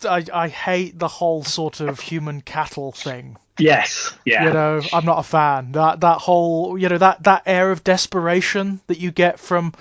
I hate the whole sort of human cattle thing. Yes, You yeah. know, I'm not a fan. That whole, that air of desperation that you get from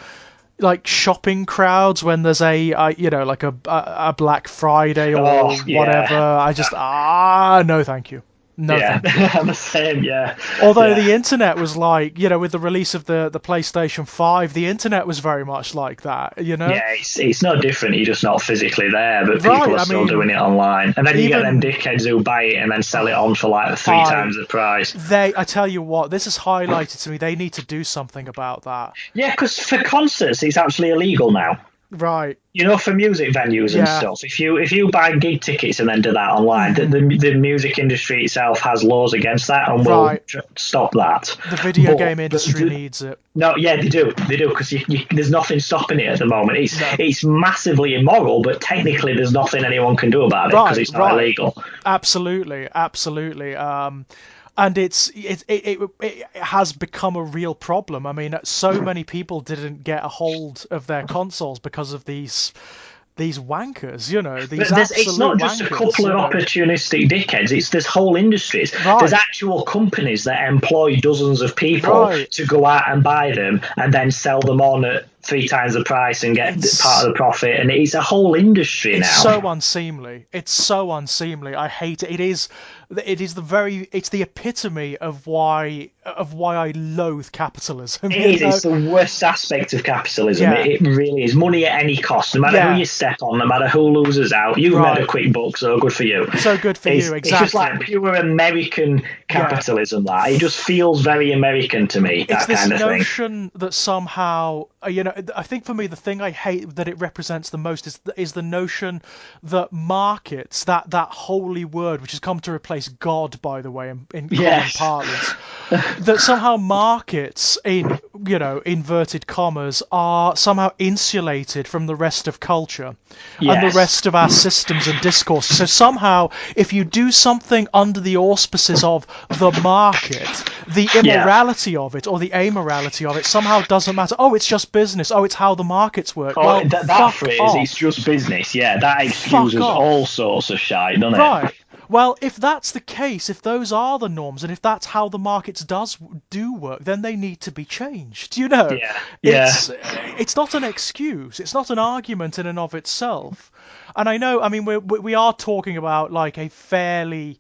like shopping crowds when there's like a Black Friday Oh, or whatever. yeah. I just no, thank you, no, Yeah, thank you. I'm the same. Yeah, Although yeah, the internet was like, with the release of the PlayStation 5, the internet was very much like that. yeah. It's no different. You're just not physically there, but people Right, are I still doing mean, it online. And then you get them even dickheads who buy it and then sell it on for like three I times the price. I tell you what, this is highlighted to me. They need to do something about that. Yeah, because for concerts, it's actually illegal now. Right. You know, for music venues and Yeah. stuff, if you buy gig tickets and then do that online, Hmm. the music industry itself has laws against that and will Right. stop that. The video But game industry needs it. no, yeah, they do, because there's nothing stopping it at the moment. It's No. it's massively immoral, but technically there's nothing anyone can do about it because Right, it's not right. illegal. Absolutely, absolutely. And it has become a real problem. I mean, so many people didn't get a hold of their consoles because of these wankers, these But it's absolute not just a wankers, couple of opportunistic dickheads. It's there's whole industries. There's Right, actual companies that employ dozens of people right. to go out and buy them and then sell them on at three times the price and get part It's of the profit. And it's a whole industry It's now. so unseemly. It's so unseemly. I hate it. It is it's the epitome of why I loathe capitalism, It is. It's the worst aspect of capitalism. It, Yeah. it really is. Money at any cost, no matter who Yeah. you step on, no matter who loses out. You've read a Right. quick book, so good for you. So good for you, It's just like exactly. pure American Yeah. capitalism. That it just feels very American to me. It's That this kind of thing. notion that somehow, I think for me the thing I hate that it represents the most is the notion that markets, that holy word which has come to replace God, by the way, in common Yes. parlance, that somehow markets, in inverted commas, are somehow insulated from the rest of culture and the Yes. rest of our systems and discourses. So somehow, if you do something under the auspices of the market, the Yeah. immorality of it or the amorality of it somehow doesn't matter. Oh, it's just business. Oh, it's how the markets work. Oh, Well, that fuck phrase, it's off. just business. Yeah, that Fuck excuses all off. sorts of shite, doesn't it? Right. Well, if that's the case, if those are the norms, and if that's how the markets do work, then they need to be changed. Yeah. Yeah. It's not an excuse. It's not an argument in and of itself. And I know, I mean, we are talking about like a fairly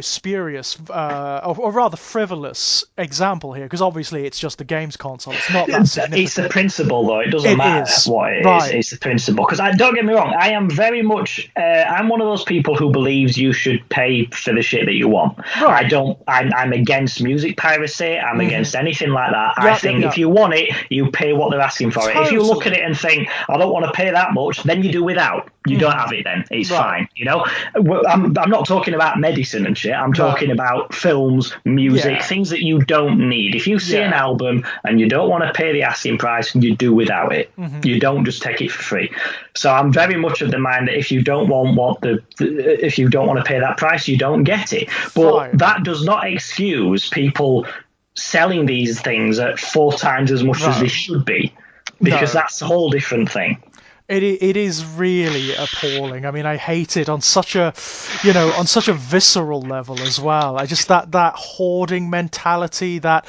spurious, or rather frivolous example here, because obviously it's just a games console. It's not that It's the significant. principle, though. It doesn't It matter is. what it is. Right. It's the principle. Because don't get me wrong, I am very much. I'm one of those people who believes you should pay for the shit that you want. I Right. don't. I'm against music piracy. I'm Hmm. against anything like that. I Yep, yep, think if yep. you want it, you pay what they're asking for it. If you look at Totally. it and think, I don't want to pay that much, then you do without. You don't Hmm. have it. Then it's Right. fine. I'm not talking about medicine and shit. I'm No. talking about films, music, Yeah. things that you don't need. If you see an Yeah. album and you don't want to pay the asking price, you do without it. Hmm. You don't just take it for free. So I'm very much of the mind that if you don't want if you don't want to pay that price, you don't get it. But Fine. that does not excuse people selling these things at four times as much as they No. should be, because No. that's a whole different thing. It is really appalling. I mean, I hate it on such a, on such a visceral level as well. I just that hoarding mentality, that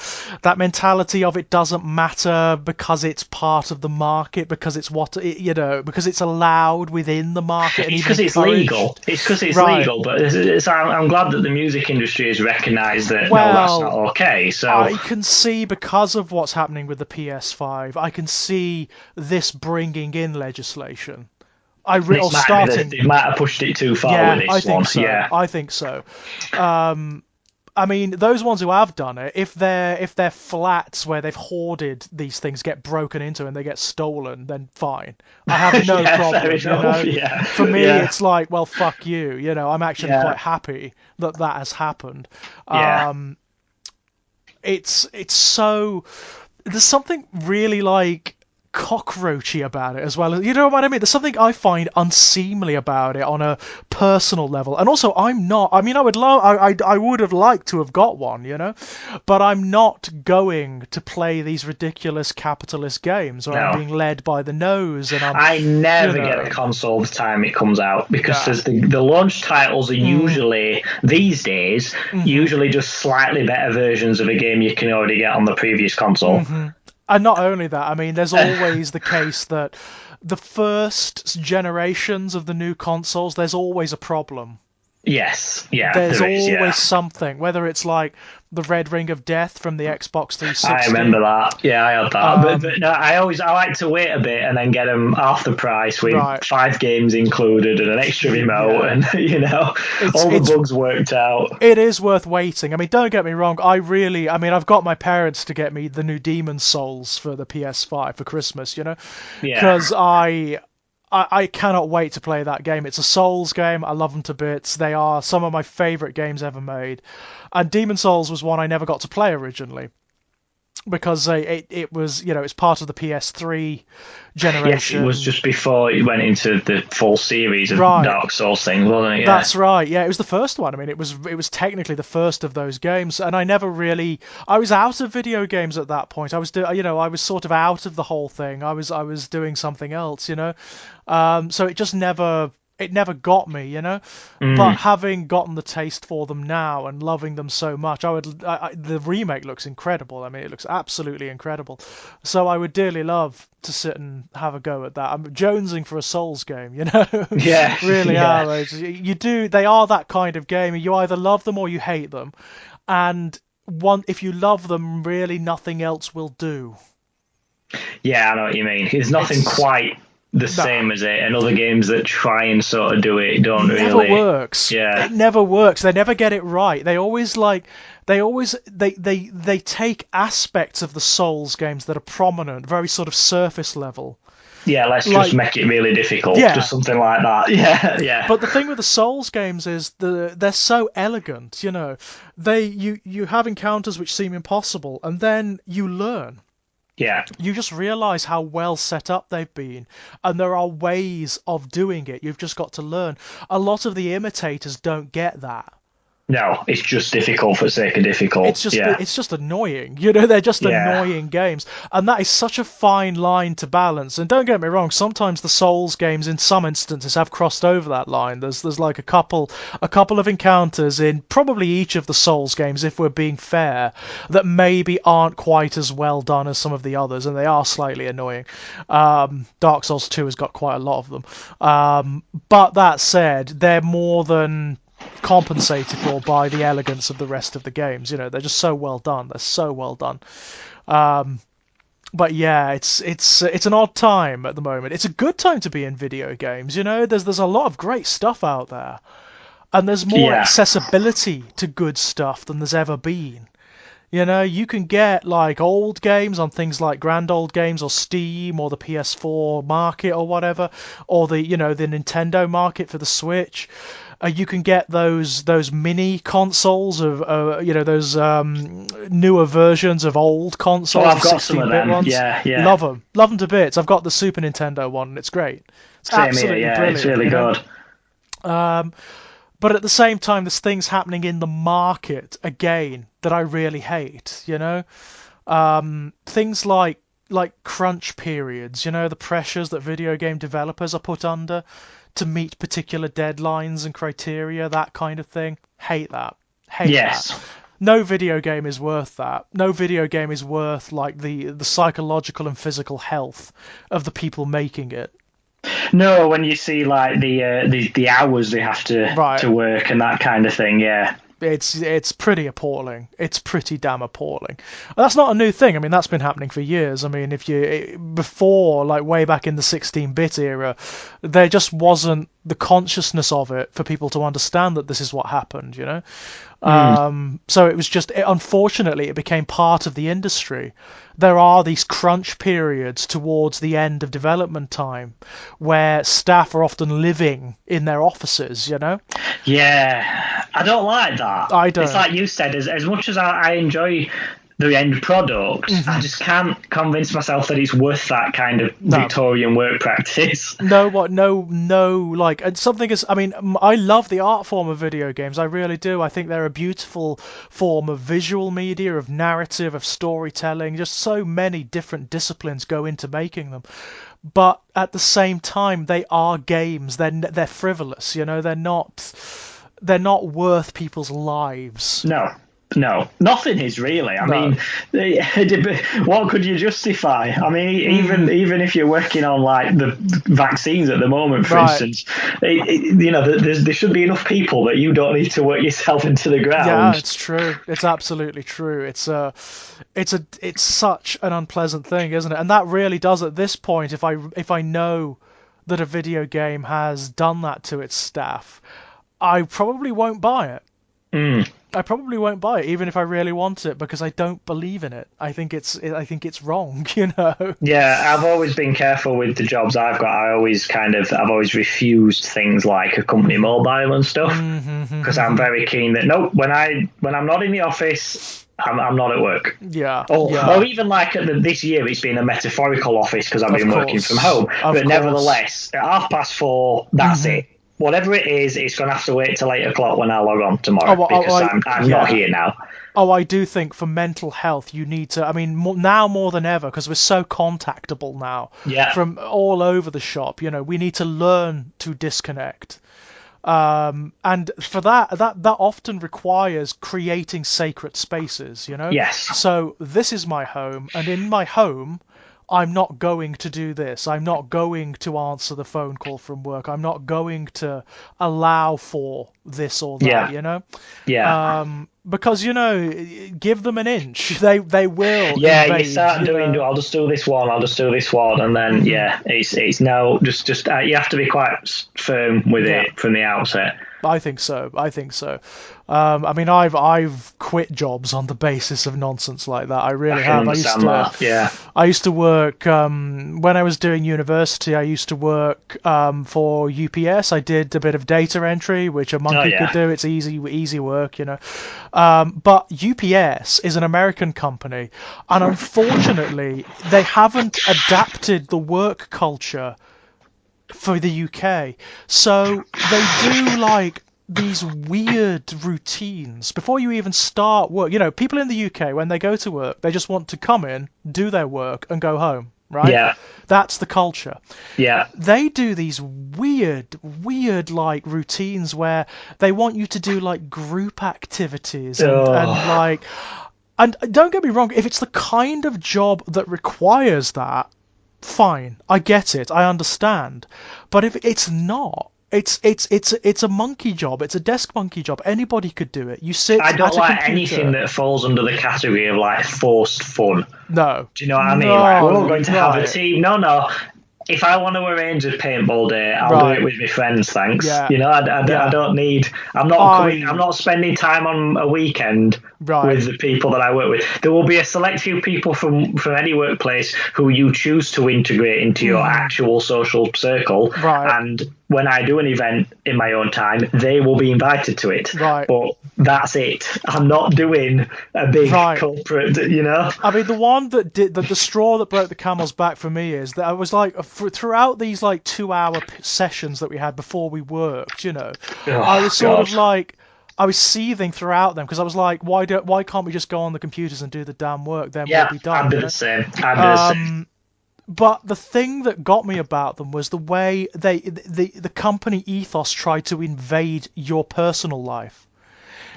mentality of it doesn't matter because it's part of the market, because it's because it's allowed within the market and It's even because it's encouraged. legal. It's because it's Right. legal. But I'm glad that the music industry has recognised that no, that's not Well, okay. So I can see, because of what's happening with the PS5, I can see this bringing in legislation. Or this might be that starting. they might have pushed it too far with Yeah, I this one. think so. Yeah, I think so. Um, I mean, those ones who have done it, if their flats where they've hoarded these things get broken into and they get stolen, then fine. I have no yeah, fair problem. enough. Yeah, For me, yeah, it's like, well, fuck you. I'm actually yeah, quite happy that that has happened. yeah. Um, it's so there's something really like cockroachy about it as well. You know what I mean? There's something I find unseemly about it on a personal level. And also, I'm not. I mean, I would love. I would have liked to have got one, but I'm not going to play these ridiculous capitalist games, or I'm No. being led by the nose, and I'm, I you never get a know, console the time it comes out because yeah. there's the launch titles are usually these days Hmm. usually just slightly better versions of a game you can already get on the previous console. Hmm. And not only that, I mean, there's always the case that the first generations of the new consoles, there's always a problem. Yes, yeah, There's there is. always Yeah, something, whether it's like the Red Ring of Death from the Xbox I 360. remember that. Yeah, I had that. But Um, no, I like to wait a bit and then get them half the price with right. 5 games included and an extra remote Yeah. and It's all the it's bugs worked out. it is worth waiting. I mean, don't get me wrong. I mean, I've got my parents to get me the new Demon Souls for the PS5 for Christmas, Yeah. because I cannot wait to play that game. It's a Souls game. I love them to bits. They are some of my favorite games ever made. And Demon Souls was one I never got to play originally because it was, it's part of the PS3 Yes, it was generation. just before it went into the full series of Right. Dark Souls things, wasn't it? Yeah. That's right. Yeah, it was the first one. I mean, it was technically the first of those games, and I never really. I was out of video games at that point. I was sort of out of the whole thing. I was doing something else, so it never got me. But Mm. having gotten the taste for them now and loving them so much, the remake looks incredible. I mean, it looks absolutely incredible. So I would dearly love to sit and have a go at that. I'm jonesing for a Souls game. Yeah, Really yeah. are. You do. They are that kind of game. You either love them or you hate them, and if you love them, really nothing else will do. Yeah, I know what you mean. It's nothing It's quite the nah. same as it, and other games that try and sort of do it don't Never really. works. Yeah, It never works. They never get it right. They take aspects of the Souls games that are prominent, very sort of surface level. yeah. Let's just Like, make it really difficult, yeah. just something like that. Yeah, yeah, But the thing with the Souls games is they're so elegant. You have encounters which seem impossible, and then you learn. yeah. You just realize how well set up they've been, and there are ways of doing it. You've just got to learn. A lot of the imitators don't get that. No, it's just difficult for the sake of it's difficult. just Yeah, it's just annoying. They're just yeah. annoying games, and that is such a fine line to balance. And don't get me wrong, sometimes the Souls games in some instances have crossed over that line. There's like a couple of encounters in probably each of the Souls games, if we're being fair, that maybe aren't quite as well done as some of the others, and they are slightly annoying. Dark Souls 2 has got quite a lot of them, but that said, they're more than compensated for by the elegance of the rest of the games. They're just so well done. They're so well done. Um, but yeah, it's an odd time at the moment. It's a good time to be in video games. There's a lot of great stuff out there, and there's more Yeah. accessibility to good stuff than there's ever been. You can get like old games on things like Grand Old Games or Steam or the PS4 market or whatever, or the Nintendo market for the Switch. You can get those mini consoles of those newer versions of old Oh, consoles, the I've got some of 16-bit them. ones. Yeah, yeah. Love them to bits. I've got the Super Nintendo one, and it's great. It's Same here. absolutely Yeah, it's brilliant. really good. Um, but at the same time, there's things happening in the market again that I really hate. Things like crunch periods. The pressures that video game developers are put under to meet particular deadlines and criteria, that kind of thing. Hate that. Hate that. Yes. No video game is worth that. No video game is worth like the psychological and physical health of the people making it. No, when you see like the hours they have Right. to work and that kind of thing. Yeah. It's pretty appalling. It's pretty damn appalling. And that's not a new thing. I mean, that's been happening for years. I mean, before, like way back in the 16-bit era, there just wasn't the consciousness of it for people to understand that this is what happened. Mm. So it was just, unfortunately, it became part of the industry. There are these crunch periods towards the end of development time where staff are often living in their offices. Yeah, I don't like that. I It's don't. like you said, as much as I enjoy the end product, I Mm-hmm. just can't convince myself that it's worth that kind of No. Victorian work practice. No, what? No, no. Like, and something is. I mean, I love the art form of video games. I really do. I think they're a beautiful form of visual media, of narrative, of storytelling. Just so many different disciplines go into making them. But at the same time, they are games. They're frivolous. You know, they're not worth people's lives. No, no, nothing is really. I No. mean, what could you justify? I mean, even Mm, even if you're working on like the vaccines at the moment, for right. instance, there should be enough people that you don't need to work yourself into the Yeah, ground. it's true. It's absolutely true. It's such an unpleasant thing, isn't it? And that really does at this point, if I know that a video game has done that to its staff, I probably won't buy it. Mm. I probably won't buy it, even if I really want it, because I don't believe in it. I think it's wrong, you know. Yeah, I've always been careful with the jobs I've got. I've always refused things like a company mobile and stuff because I'm Mm-hmm. very keen that nope, when I'm not in the office, I'm not at work. Yeah, Or yeah, even like this year, it's been a metaphorical office because I've of been working from course, home. of But course. nevertheless, at 4:30, that's Hmm. it. Whatever it is, it's going to have to wait till 8 o'clock when I log on tomorrow Oh, because I'm not yeah. here now. Oh, I do think for mental health, you need to. I mean, now more than ever, because we're so contactable now Yeah, from all over the shop. You know, we need to learn to disconnect. And for that often requires creating sacred spaces. You know, yes, so this is my home, and in my home, I'm not going to do this. I'm not going to answer the phone call from work. I'm not going to allow for this or that. yeah, You know, yeah. because give them an inch, they will Yeah, you invade. start doing. I'll just do this one. I'll just do this one, and then Hmm. yeah, it's no just you have to be quite firm with Yeah, it from the outset. I think so. I think so. I mean, I've quit jobs on the basis of nonsense like that. I I really can have. understand that. Yeah. I used to work when I was doing university. I used to work for UPS. I did a bit of data entry, which a Oh monkey could yeah. do. It's easy work, you know. But UPS is an American company, and unfortunately, they haven't adapted the work culture for the UK. So they do like these weird routines before you even start work. You know, people in the UK, when they go to work, they just want to come in, do their work, and go home, right? Yeah. That's the culture. Yeah. They do these weird like routines where they want you to do like group activities and Oh, like, and don't get me wrong, if it's the kind of job that requires that, fine, I get it, I understand. But if it's not, it's a monkey job. It's a desk monkey job. Anybody could do it. You I sit don't at a like anything computer. that falls under the category of like forced fun. No, Do you know what I mean? Like, we're all no, going to have a right, team. No, no. If I want to arrange a paintball day, I'll do it right, with my friends. Thanks. yeah, You know, I yeah. don't need. I'm not coming. I'm I not spending time on a weekend right, with the people that I work with. There will be a select few people from any workplace who you choose to integrate into your mm, actual social circle, right, and when I do an event in my own time, they will be invited to it. right, But that's it. I'm not doing a big right. corporate. You know. I mean, the one that did the straw that broke the camel's back for me is that I was like, throughout these like 2 hour sessions that we had before we worked, I Oh was sort God. of like, I was seething throughout them because I was like, why can't we just go on the computers and do the damn work? Then we'll Yeah, be I'd done, do you the know. same. I'd do the same. But the thing that got me about them was the way the company ethos tried to invade your personal life.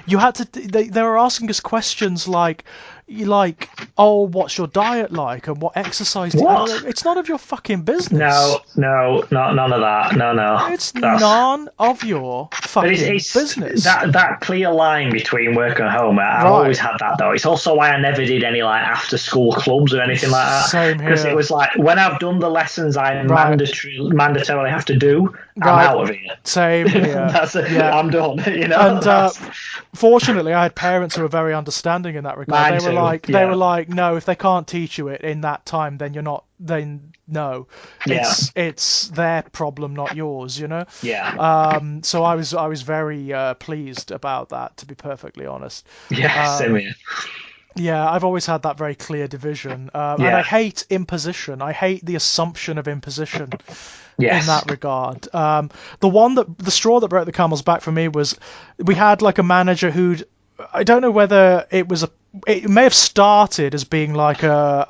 You had to they were asking us questions like, oh, what's your diet like and what exercise do you, and I'm like, What? it's none of your fucking business. No, no, not none of that. No, no. It's That's none of your but it's fucking it's business. that clear line between work and home. I've always Right. had that though. It's also why I never did any like after school clubs or anything like that Same because it here. was like when I've done the lessons I Right. mandatorily have to do, I'm Right. out of here. Same here. That's it. Yeah. I'm done. You know, And that's fortunately, I had parents who were very understanding in that regard. mine They were too. like, Yeah, no, if they can't teach you it in that time, then you're not. Then no, yeah, it's their problem, not yours. You know. yeah, So I was very pleased about that, to be perfectly honest. yeah. Same Um, here. Yeah, I've always had that very clear division, and I Yeah. hate imposition. I hate the assumption of imposition in Yes. that regard. The straw that broke the camel's back for me was we had like a manager who'd, I don't know whether it may have started as being like a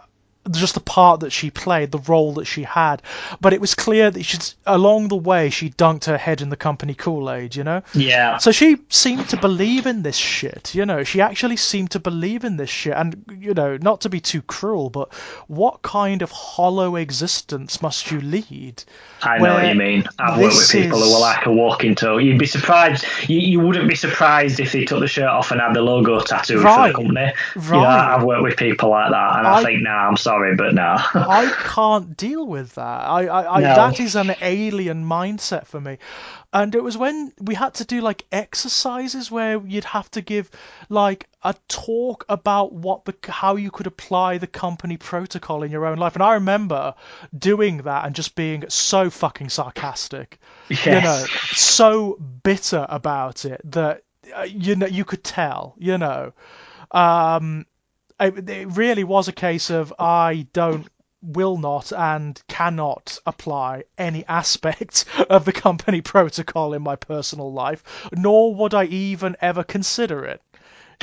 just the part that she played, the role that she had, but it was clear that along the way she dunked her head in the company Kool-Aid, you know. Yeah. So she seemed to believe in this shit, you know. She actually seemed to believe in this shit, and you know, not to be too cruel, but what kind of hollow existence must you lead, I know what you where mean. I've worked with this people who were is like a walking toe. You'd be surprised. You wouldn't be surprised if they took the shirt off and had the logo tattooed for the right, company. right. I've worked with people like that, and I I think, nah, I'm sorry, but no. I can't deal with that. No. That is an alien mindset for me. And it was when we had to do like exercises where you'd have to give like a talk about how you could apply the company protocol in your own life. And I remember doing that and just being so fucking sarcastic, you know, Yes. so bitter about it that you know you could tell, you know. Um, it really was a case of I don't, will not, and cannot apply any aspect of the company protocol in my personal life, nor would I even ever consider it,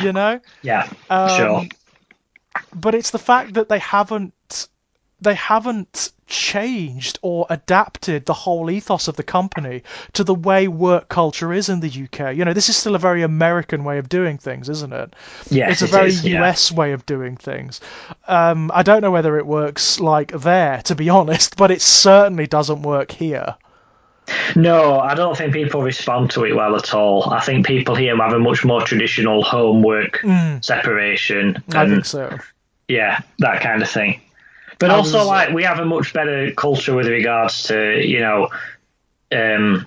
you know? Yeah. Sure. Um, but it's the fact that they haven't changed or adapted the whole ethos of the company to the way work culture is in the UK. You know, this is still a very American way of doing things, isn't it? It's Yes, a it very is. Yeah. US way of doing things. I don't know whether it works like there, to be honest, but it certainly doesn't work here. No, I don't think people respond to it well at all. I think people here have a much more traditional homework Mm, separation I think and so. yeah, that kind of thing. But I also, was. like, we have a much better culture with regards to, um,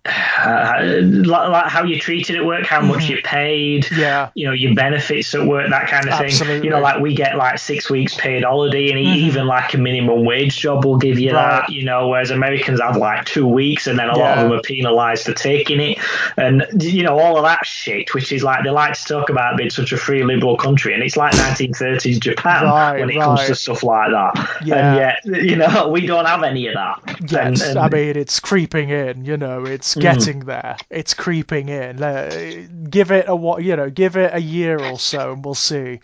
like how you're treated at work, how much Mhm, you're paid, yeah, your benefits at work, that kind of thing. absolutely. Like we get like 6 weeks paid holiday, and Hmm. even like a minimum wage job will give you Right. that. Whereas Americans have like 2 weeks, and then a lot of them Yeah. are penalised for taking it, and all of that shit. Which is like they like to talk about being such a free liberal country, and it's like 1930s Japan Right. when it comes to Right. stuff like that. And Yeah. yet, we don't have any of that. And Yes, I and mean it's creeping in. You know, it's mm, getting there. It's creeping in. Give it a what? You know, give it a year or so, and we'll see.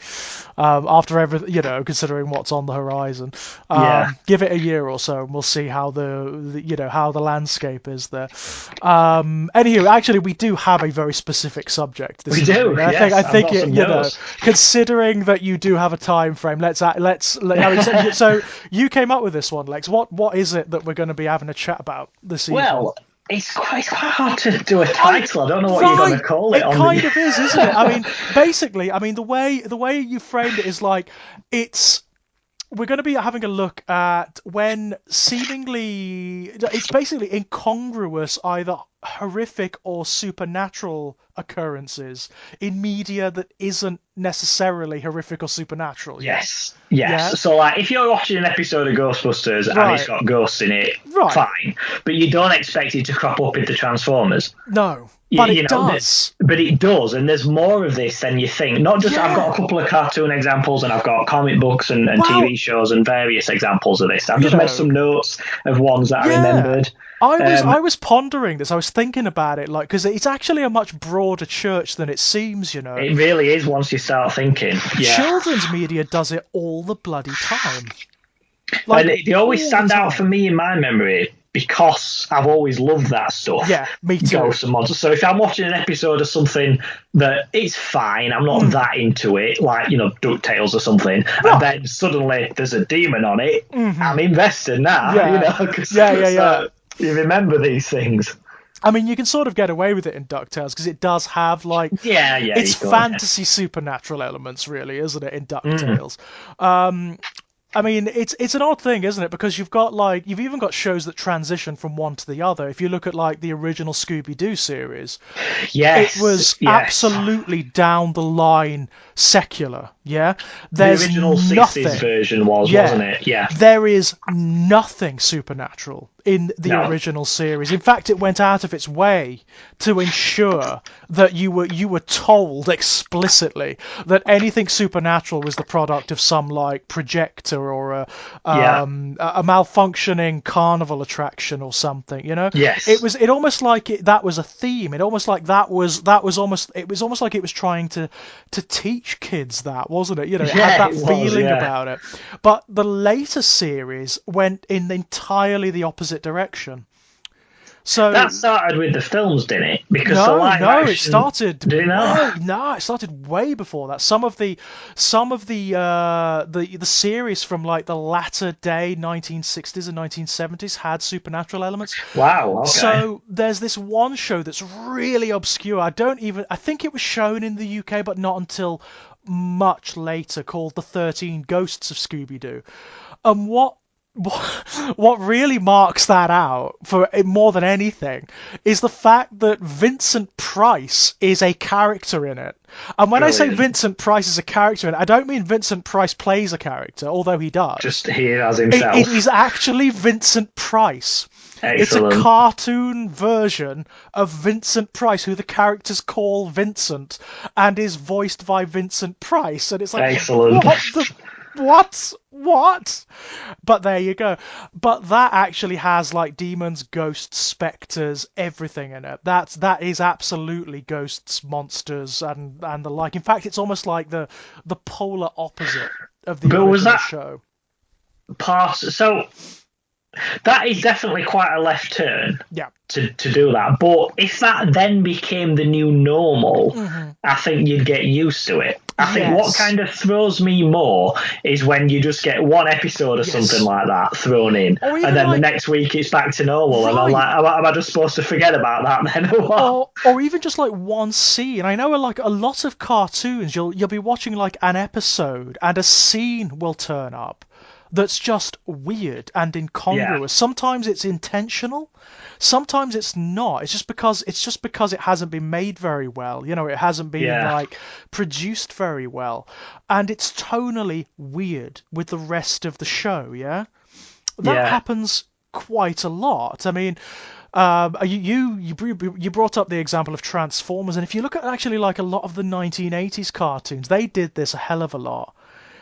After every, you know, considering what's on the horizon, yeah, give it a year or so, and we'll see how how the landscape is there. Anywho, actually, we do have a very specific subject we this do. evening. I Yes, I've think got it, some you know, notes. considering that you do have a time frame, I mean, so you came up with this one, Lex. What is it that we're going to be having a chat about this evening? Well, it's quite hard to do a I title. I don't know what you're going to Right. call it It on kind the. of is, isn't it? I mean, basically, I mean the way you framed it is like it's we're going to be having a look at when seemingly it's basically incongruous, either horrific or supernatural occurrences in media that isn't necessarily horrific or supernatural. Yeah. Yes, Yeah. yes. So, like, if you're watching an episode of Ghostbusters and it's Right. got ghosts in it, Right. fine. But you don't expect it to crop up in the Transformers. No, You, but you it know, does. but it does, and there's more of this than you think. Not just I've got Yeah. a couple of cartoon examples, and I've got comic books and TV Well, shows and various examples of this. I've you just made know, some notes of ones that I yeah. remembered. I was Um, I was pondering this. I was thinking about it, like, because it's actually a much broader church than it seems. You know, it really is once you start thinking. Yeah. children's media does it all the bloody time, And like they always all the stand out for time. me in my memory because I've always loved that stuff, Yeah, me too. ghosts and monsters. So if I'm watching an episode of something that it's fine, I'm not Mm, that into it, like DuckTales or something, and right. then suddenly there's a demon on it, I'm Hmm. invested now, Yeah. because Yeah. Yeah. Yeah. you remember these things. I mean, you can sort of get away with it in DuckTales because it does have like Yeah, yeah, it's you got it. fantasy supernatural elements, really, isn't it? In Mm. DuckTales. Um, I mean, it's an odd thing, isn't it? Because you've even got shows that transition from one to the other. If you look at like the original Scooby-Doo series, it Yes, was yes. absolutely down the line secular. Yeah, The there's original 60s nothing. version wasn't Yeah, it? Yeah. there is nothing supernatural in the No. original series. In fact, it went out of its way to ensure that you were told explicitly that anything supernatural was the product of some like projector or Yeah. a malfunctioning carnival attraction or something. Yes. It almost like that was a theme. It almost like that was almost it was almost like it was trying to teach kids that, wasn't it? It had Yeah, that it was. feeling Yeah. about it. But the later series went in entirely the opposite direction. That So started with the films, didn't it? Because the no, live no, it action. started Do you know? way no, it started way before that. Some of the series from like the latter day 1960s and 1970s had supernatural elements. Wow. Okay. So there's this one show that's really obscure. I think it was shown in the UK, but not until much later, called The 13 Ghosts of Scooby-Doo. And what really marks that out for more than anything is the fact that Vincent Price is a character in it. And when I say Brilliant. Vincent Price is a character in it, I don't mean Vincent Price plays a character, although he does. Just here as It himself. is actually Vincent Price. It's a Excellent. cartoon version of Vincent Price, who the characters call Vincent, and is voiced by Vincent Price. And it's like, Excellent. what? But there you go. But that actually has like demons, ghosts, specters, everything in it. That is absolutely ghosts, monsters, and the like. In fact, it's almost like the polar opposite of the But was original that show. part? So that is definitely quite a left turn Yeah. to do that. But if that then became the new normal, I think you'd get used to it. I think what Yes. kind of throws me more is when you just get one episode or something like that thrown in, Or even and then the like- next week it's back to normal, and I'm Right. like, am I just supposed to forget about that then? Or what? Or even just like one scene. I know like a lot of cartoons, you'll be watching like an episode and a scene will turn up that's just weird and incongruous. Sometimes it's intentional, sometimes it's not. It's just because it hasn't been made very well. It hasn't been like produced very well, and it's tonally weird with the rest of the show. That happens quite a lot. I mean, you brought up the example of Transformers, and if you look at actually like a lot of the 1980s cartoons, they did this a hell of a lot.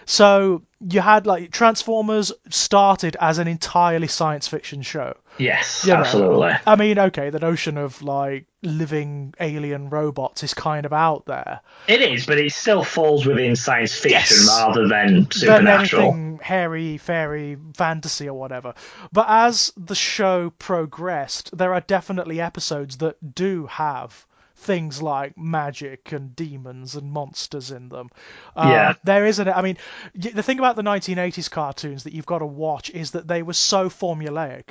So you had like Transformers started as an entirely science fiction show. Yes, absolutely. I mean, okay, the notion of like living alien robots is kind of out there. It is, but it still falls within science fiction Yes. rather than Than supernatural. anything hairy, fairy, fantasy or whatever. But as the show progressed, there are definitely episodes that do have things like magic and demons and monsters in them. There isn't. I mean, the thing about the 1980s cartoons that you've got to watch is that they were so formulaic.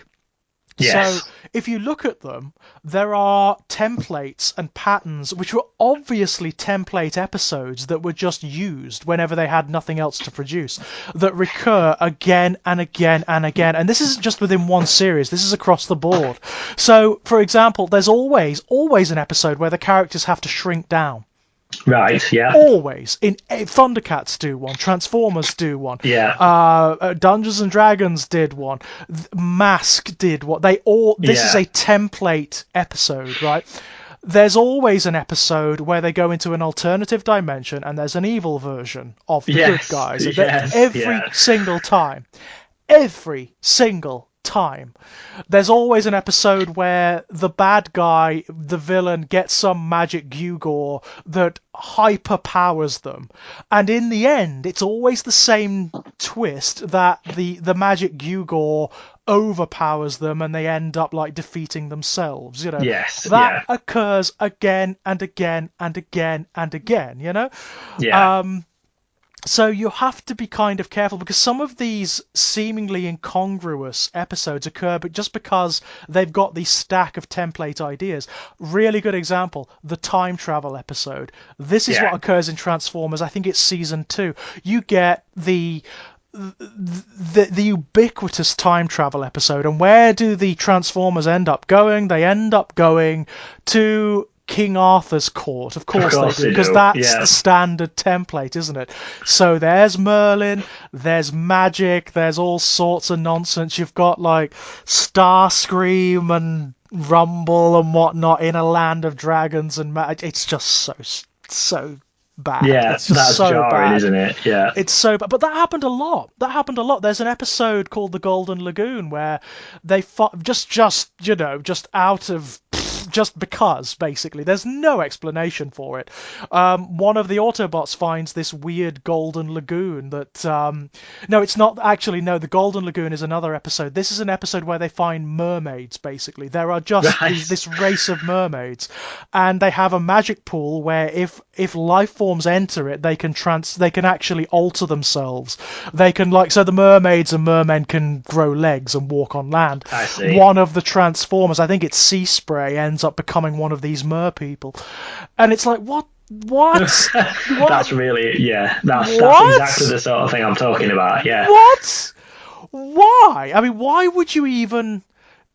Yes. So if you look at them, there are templates and patterns which were obviously template episodes that were just used whenever they had nothing else to produce, that recur again and again and again. And this isn't just within one series, this is across the board. So, for example, there's always an episode where the characters have to shrink down. Right, yeah. Always. Thundercats do one, Transformers do one, Dungeons and Dragons did one, Mask did one. This is a template episode, right? There's always an episode where they go into an alternative dimension and there's an evil version of the good guys. Every single time. Every single time. There's always an episode where the bad guy, the villain, gets some magic gewgaw that hyperpowers them. And in the end, it's always the same twist that the magic gewgaw overpowers them and they end up like defeating themselves. That occurs again and again and again and again, So you have to be kind of careful because some of these seemingly incongruous episodes occur but just because they've got the stack of template ideas. Really good example, the time travel episode. This is what occurs in Transformers. I think it's season 2. You get the ubiquitous time travel episode, and where do the Transformers end up going? They end up going to King Arthur's court. Of course course they do, they because do. that's Yeah. the standard template, isn't it? So there's Merlin, there's magic, there's all sorts of nonsense. You've got like Starscream and Rumble and whatnot in a land of dragons and it's just so bad. Yeah, It's just that's so jarring, bad. isn't it? Yeah. It's so bad. But that happened a lot. That happened a lot. There's an episode called The Golden Lagoon where they fought just just out of just because, basically. There's no explanation for it. One of the Autobots finds this weird golden lagoon that... no, it's not actually... No, the Golden Lagoon is another episode. This is an episode where they find mermaids, basically. There are just Right. this race of mermaids, and they have a magic pool where if life forms enter it, they can actually alter themselves. They can, like... So the mermaids and mermen can grow legs and walk on land. I see. One of the Transformers, I think it's Sea Spray, ends up becoming one of these mer people, and it's like, what? That's really, yeah, that's What? exactly the sort of thing I'm talking about. Yeah. What? Why? I mean, why would you even?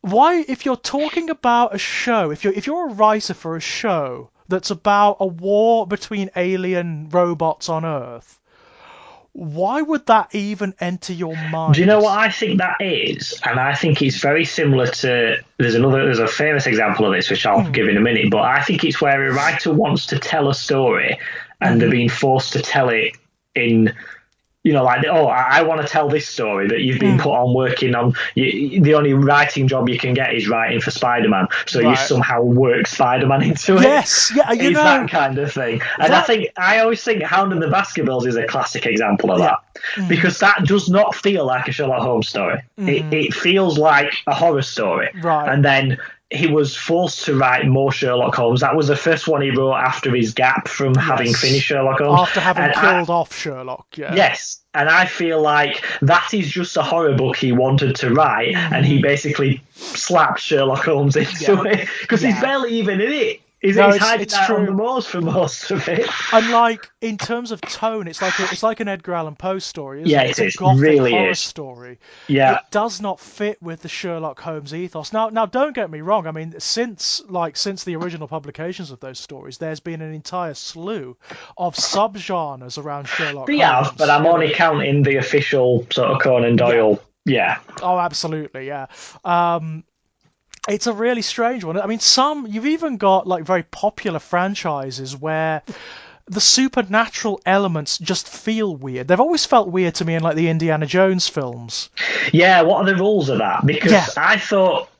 Why, if you're talking about a show, if you're a writer for a show that's about a war between alien robots on Earth, why would that even enter your mind? Do you know what I think that is? And I think it's very similar to there's a famous example of this which I'll give in a minute, but I think it's where a writer wants to tell a story and they're being forced to tell it in, you know, like, oh, I want to tell this story that you've been put on working on. The only writing job you can get is writing for Spider-Man, so you somehow work Spider-Man into it. Yes, yeah, you it's know, that kind of thing. And I always think Hound and the Baskervilles is a classic example of that, because that does not feel like a Sherlock Holmes story. It feels like a horror story. Right. And then he was forced to write more Sherlock Holmes. That was the first one he wrote after his gap from having finished Sherlock Holmes. After having killed off Sherlock, yeah. Yes, and I feel like that is just a horror book he wanted to write, and he basically slapped Sherlock Holmes into it, because he's barely even in it. He's hiding out on the moors for most of it. And like, in terms of tone, it's like an Edgar Allan Poe story, isn't it? It's a gothic really horror is. story. Yeah. It does not fit with the Sherlock Holmes ethos. Now don't get me wrong. I mean, since the original publications of those stories, there's been an entire slew of subgenres around Sherlock Holmes. But I'm only counting the official sort of Conan Doyle. Yeah. Oh, absolutely, yeah. It's a really strange one. I mean, you've even got like very popular franchises where the supernatural elements just feel weird. They've always felt weird to me in like the Indiana Jones films. Yeah, what are the rules of that? Because I thought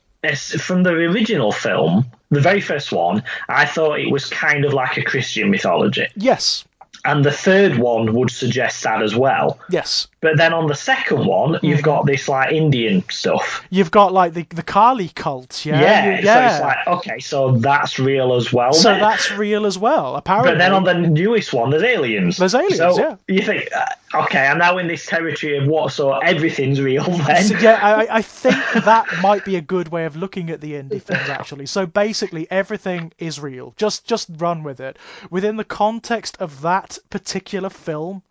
from the original film, the very first one, I thought it was kind of like a Christian mythology. Yes. And the third one would suggest that as well. Yes. But then on the second one, you've got this like Indian stuff. You've got like the Kali cult, yeah? So it's like, okay, so that's real as well. So that's real as well, apparently. But then on the newest one, there's aliens. There's aliens, so you think, okay, I'm now in this territory of what, so everything's real then? So, yeah, I think that might be a good way of looking at the indie films, actually. So basically, everything is real. Just run with it. Within the context of that particular film,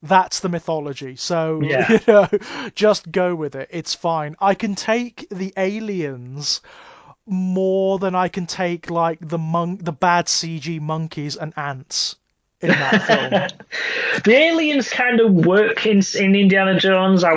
that's the mythology. So, just go with it. It's fine. I can take the aliens more than I can take like the bad CG monkeys and ants in that film. The aliens kind of work in Indiana Jones. I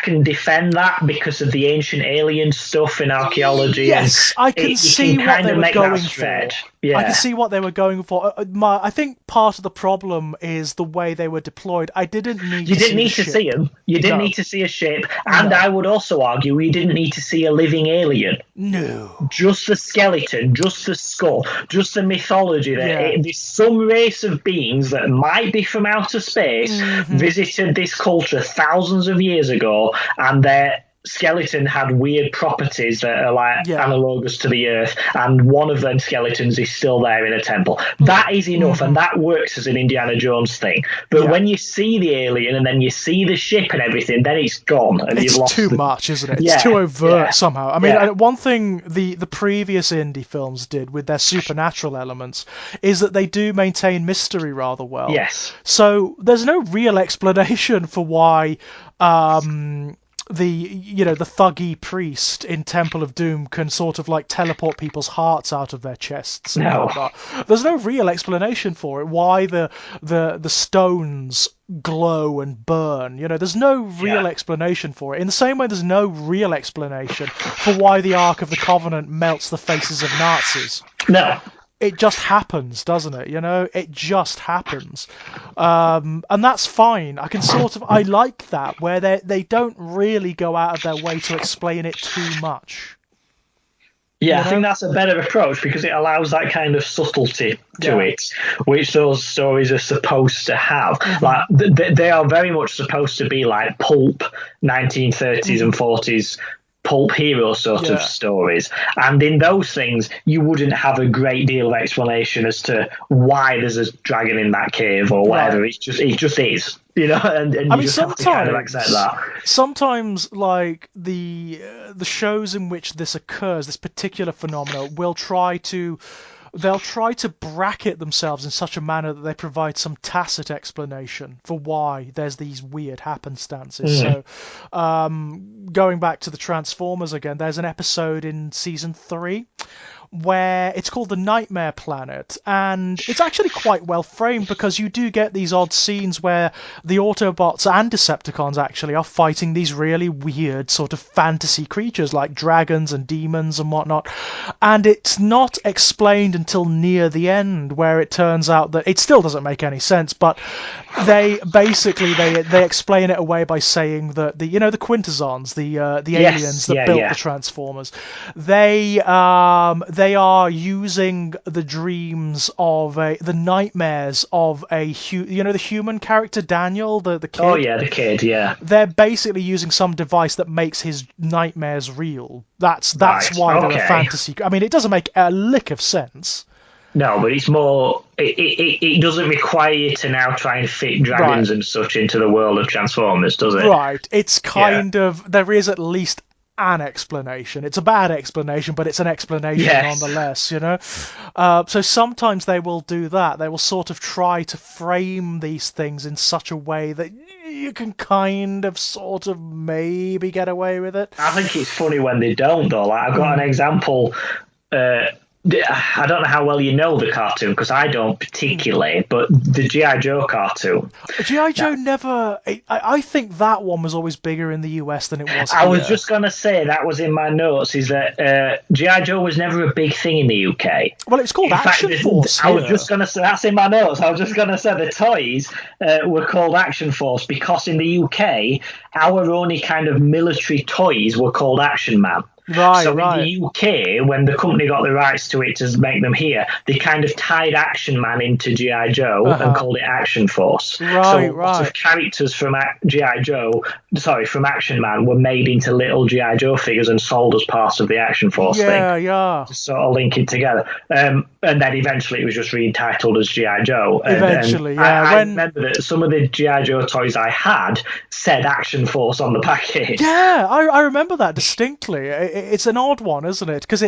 can defend that because of the ancient alien stuff in archaeology. Yes, I can see what they were going for. Yeah. I can see what they were going for. I think part of the problem is the way they were deployed. I didn't need. You didn't need to see them. You didn't need to see a ship, and I would also argue you didn't need to see a living alien. No, just the skeleton, just the skull, just the mythology. There's some race of beings that might be from outer space visited this culture thousands of years ago, and their skeleton had weird properties that are like analogous to the Earth, and one of them skeletons is still there in a temple. That is enough, and that works as an Indiana Jones thing. But when you see the alien and then you see the ship and everything, then it's gone, and you've lost. It's too much, isn't it? It's too overt somehow. I mean, one thing the previous indie films did with their supernatural elements is that they do maintain mystery rather well. Yes. So there's no real explanation for why the thuggy priest in Temple of Doom can sort of like teleport people's hearts out of their chests and No. whatnot. There's no real explanation for it. Why the stones glow and burn. There's no real explanation for it. In the same way, there's no real explanation for why the Ark of the Covenant melts the faces of Nazis. No. It just happens, doesn't it? It just happens. And that's fine. I like that, where they don't really go out of their way to explain it too much. Yeah, I think that's a better approach because it allows that kind of subtlety to it, which those stories are supposed to have. Like they are very much supposed to be like pulp 1930s and 40s pulp hero sort of stories, and in those things you wouldn't have a great deal of explanation as to why there's a dragon in that cave or whatever. It just is, and you just have to kind of accept that. Sometimes, like the shows in which this occurs, this particular phenomenon, they'll try to bracket themselves in such a manner that they provide some tacit explanation for why there's these weird happenstances. So, going back to the Transformers again, there's an episode in season 3 where it's called the Nightmare Planet, and it's actually quite well framed because you do get these odd scenes where the Autobots and Decepticons actually are fighting these really weird sort of fantasy creatures like dragons and demons and whatnot, and it's not explained until near the end, where it turns out that it still doesn't make any sense, but they basically they explain it away by saying that the Quintessons, the aliens that built the Transformers, they are using the dreams of the nightmares of the human character Daniel, the kid. Oh yeah, the kid. Yeah. They're basically using some device that makes his nightmares real. That's why they're a fantasy. I mean, it doesn't make a lick of sense. No, but it's more. It doesn't require you to now try and fit dragons and such into the world of Transformers, does it? Right. It's kind of, there is at least an explanation. It's a bad explanation, but it's an explanation nonetheless, So sometimes they will do that. They will sort of try to frame these things in such a way that you can kind of sort of maybe get away with it. I think it's funny when they don't, though. Like, I've got an example. I don't know how well you know the cartoon, because I don't particularly, but the G.I. Joe cartoon. G.I. Joe never... I think that one was always bigger in the US than it was here. I was just going to say, that was in my notes, is that G.I. Joe was never a big thing in the UK. Well, it's called Action Force. I was just going to say, that's in my notes, I was just going to say the toys were called Action Force because in the UK, our only kind of military toys were called Action Man. So in the UK, when the company got the rights to it to make them here, they kind of tied Action Man into G.I. Joe and called it Action Force. Lots of characters from G.I. Joe, from Action Man, were made into little G.I. Joe figures and sold as part of the Action Force thing. To sort of link it together. And then eventually it was just re-entitled as G.I. Joe. I remember that some of the G.I. Joe toys I had said Action Force on the package. Yeah, I remember that distinctly. It's an odd one, isn't it? Because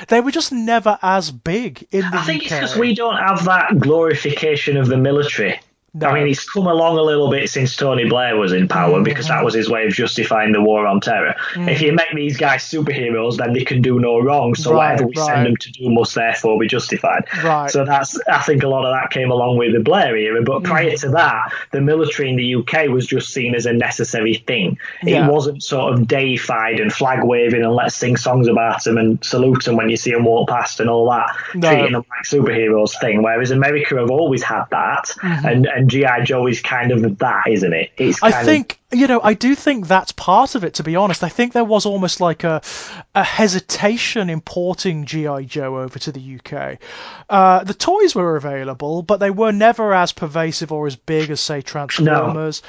they were just never as big in the UK. I think it's because we don't have that glorification of the military. No. I mean, it's come along a little bit since Tony Blair was in power because that was his way of justifying the war on terror. If you make these guys superheroes, then they can do no wrong. So whatever we send them to do must therefore be justified. So I think a lot of that came along with the Blair era. But prior to that, the military in the UK was just seen as a necessary thing. It wasn't sort of deified and flag waving and let's sing songs about them and salute them when you see them walk past and all that, treating them like superheroes thing. Whereas America have always had that, and G.I. Joe is kind of that, isn't it? I do think that's part of it, to be honest. I think there was almost like a hesitation importing G.I. Joe over to the UK. The toys were available, but they were never as pervasive or as big as, say, Transformers. No.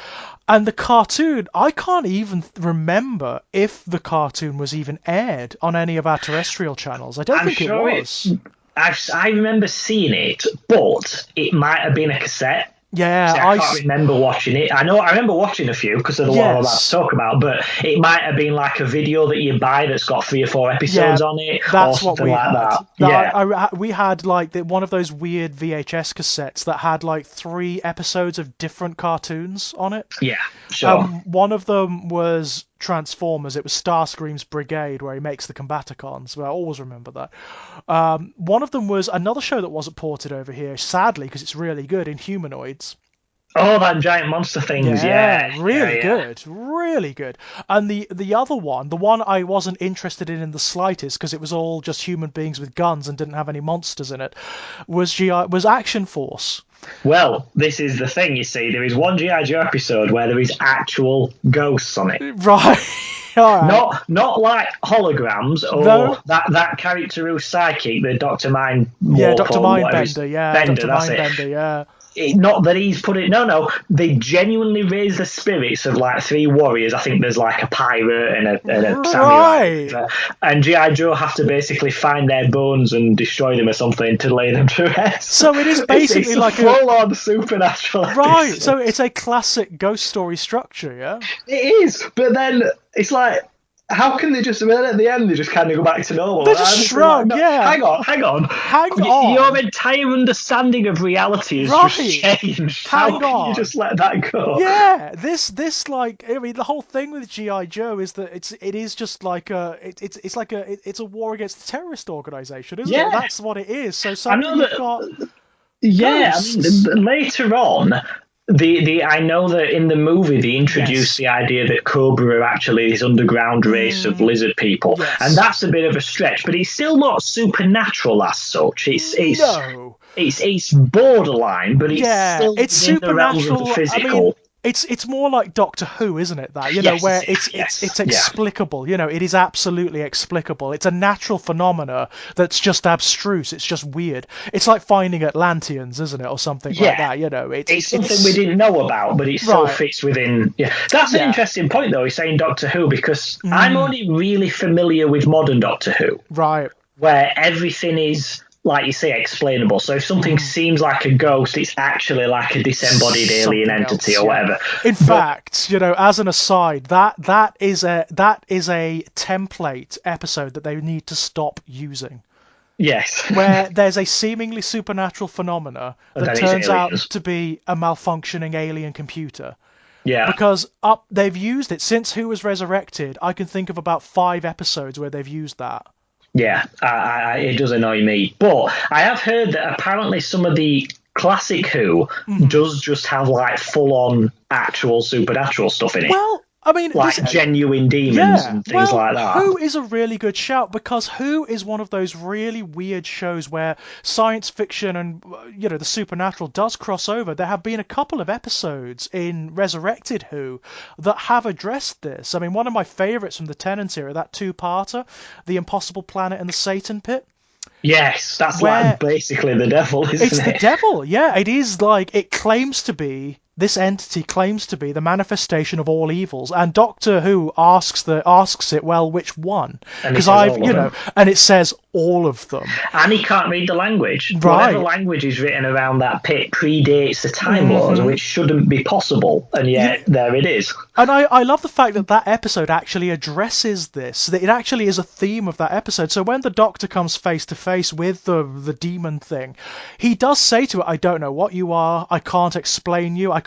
And the cartoon, I can't even remember if the cartoon was even aired on any of our terrestrial channels. I don't think it was. I remember seeing it, but it might have been a cassette. Yeah, I can't remember watching it. I remember watching a few because of the one I'm about to talk about, but it might have been like a video that you buy that's got 3 or 4 episodes on it, that's or something what we like had. that. We had like one of those weird VHS cassettes that had like 3 episodes of different cartoons on it. Yeah, sure. One of them was Transformers. It was Starscream's brigade where he makes the Combaticons. But I always remember that. One of them was another show that wasn't ported over here, sadly, because it's really good, Inhumanoids. Oh, that giant monster things, Yeah, yeah, really yeah. good, really good. And the other one, the one I wasn't interested in the slightest because it was all just human beings with guns and didn't have any monsters in it, was Action Force. Well, this is the thing, you see. There is one G.I. Joe episode where there is actual ghosts on it. Right. All right. Not like holograms or No. that character who's psychic, the Dr. Mind Yeah, Warp Dr. or whatever. Mindbender. Yeah, Bender, Dr. that's it. Mindbender. Yeah. Not that he's put it. No. They genuinely raise the spirits of like three warriors. I think there's like a pirate and a samurai, Right. and G.I. Joe have to basically find their bones and destroy them or something to lay them to rest. So it is basically it's like a full-on supernatural. Right. Episode. So it's a classic ghost story structure. Yeah. It is, but then it's like, how can they just? And then at the end, they just kind of go back to normal. They just shrug, like, no, yeah. Hang on. Your entire understanding of reality has just changed. How can you just let that go? Yeah, this like, I mean, the whole thing with G.I. Joe is that it is just like it's a war against the terrorist organization, isn't it? That's what it is. So suddenly you've got ghosts. I mean, later on. I know that in the movie they introduced the idea that Cobra are actually this underground race of lizard people, and that's a bit of a stretch, but it's still not supernatural as such. It's borderline, but it's still within the realms of the physical. I mean, it's more like Doctor Who, isn't it? That where it's explicable. It is absolutely explicable. It's a natural phenomena that's just abstruse. It's just weird. It's like finding Atlanteans, isn't it, or something like that? It's something we didn't know about, but it still fits within. Yeah, that's an interesting point, though. He's saying Doctor Who because I'm only really familiar with modern Doctor Who, right? Where everything is, like you say, explainable. So if something seems like a ghost, it's actually like a disembodied alien entity or whatever. In fact, as an aside, that is a template episode that they need to stop using. Yes. Where there's a seemingly supernatural phenomena that turns out to be a malfunctioning alien computer. Yeah. Because they've used it since Who Was Resurrected. I can think of about 5 episodes where they've used that. Yeah, it does annoy me. But I have heard that apparently some of the classic Who does just have like full-on actual supernatural stuff in it. Well, I mean, like genuine demons and things like that. Who is a really good shout because Who is one of those really weird shows where science fiction and the supernatural does cross over. There have been a couple of episodes in Resurrected Who that have addressed this. I mean, one of my favourites from the Tennant era, that 2-parter, The Impossible Planet and the Satan Pit. Yes, that's like basically the devil, isn't it? It's the devil, yeah. It is like, it claims to be, this entity claims to be the manifestation of all evils, and Doctor Who asks it, well, which one? Because and it says all of them. And he can't read the language. Right. Whatever language is written around that pit predates the Time Lords, which shouldn't be possible, and yet there it is. And I love the fact that episode actually addresses this. That it actually is a theme of that episode. So when the Doctor comes face to face with the demon thing, he does say to it, "I don't know what you are. I can't explain you. I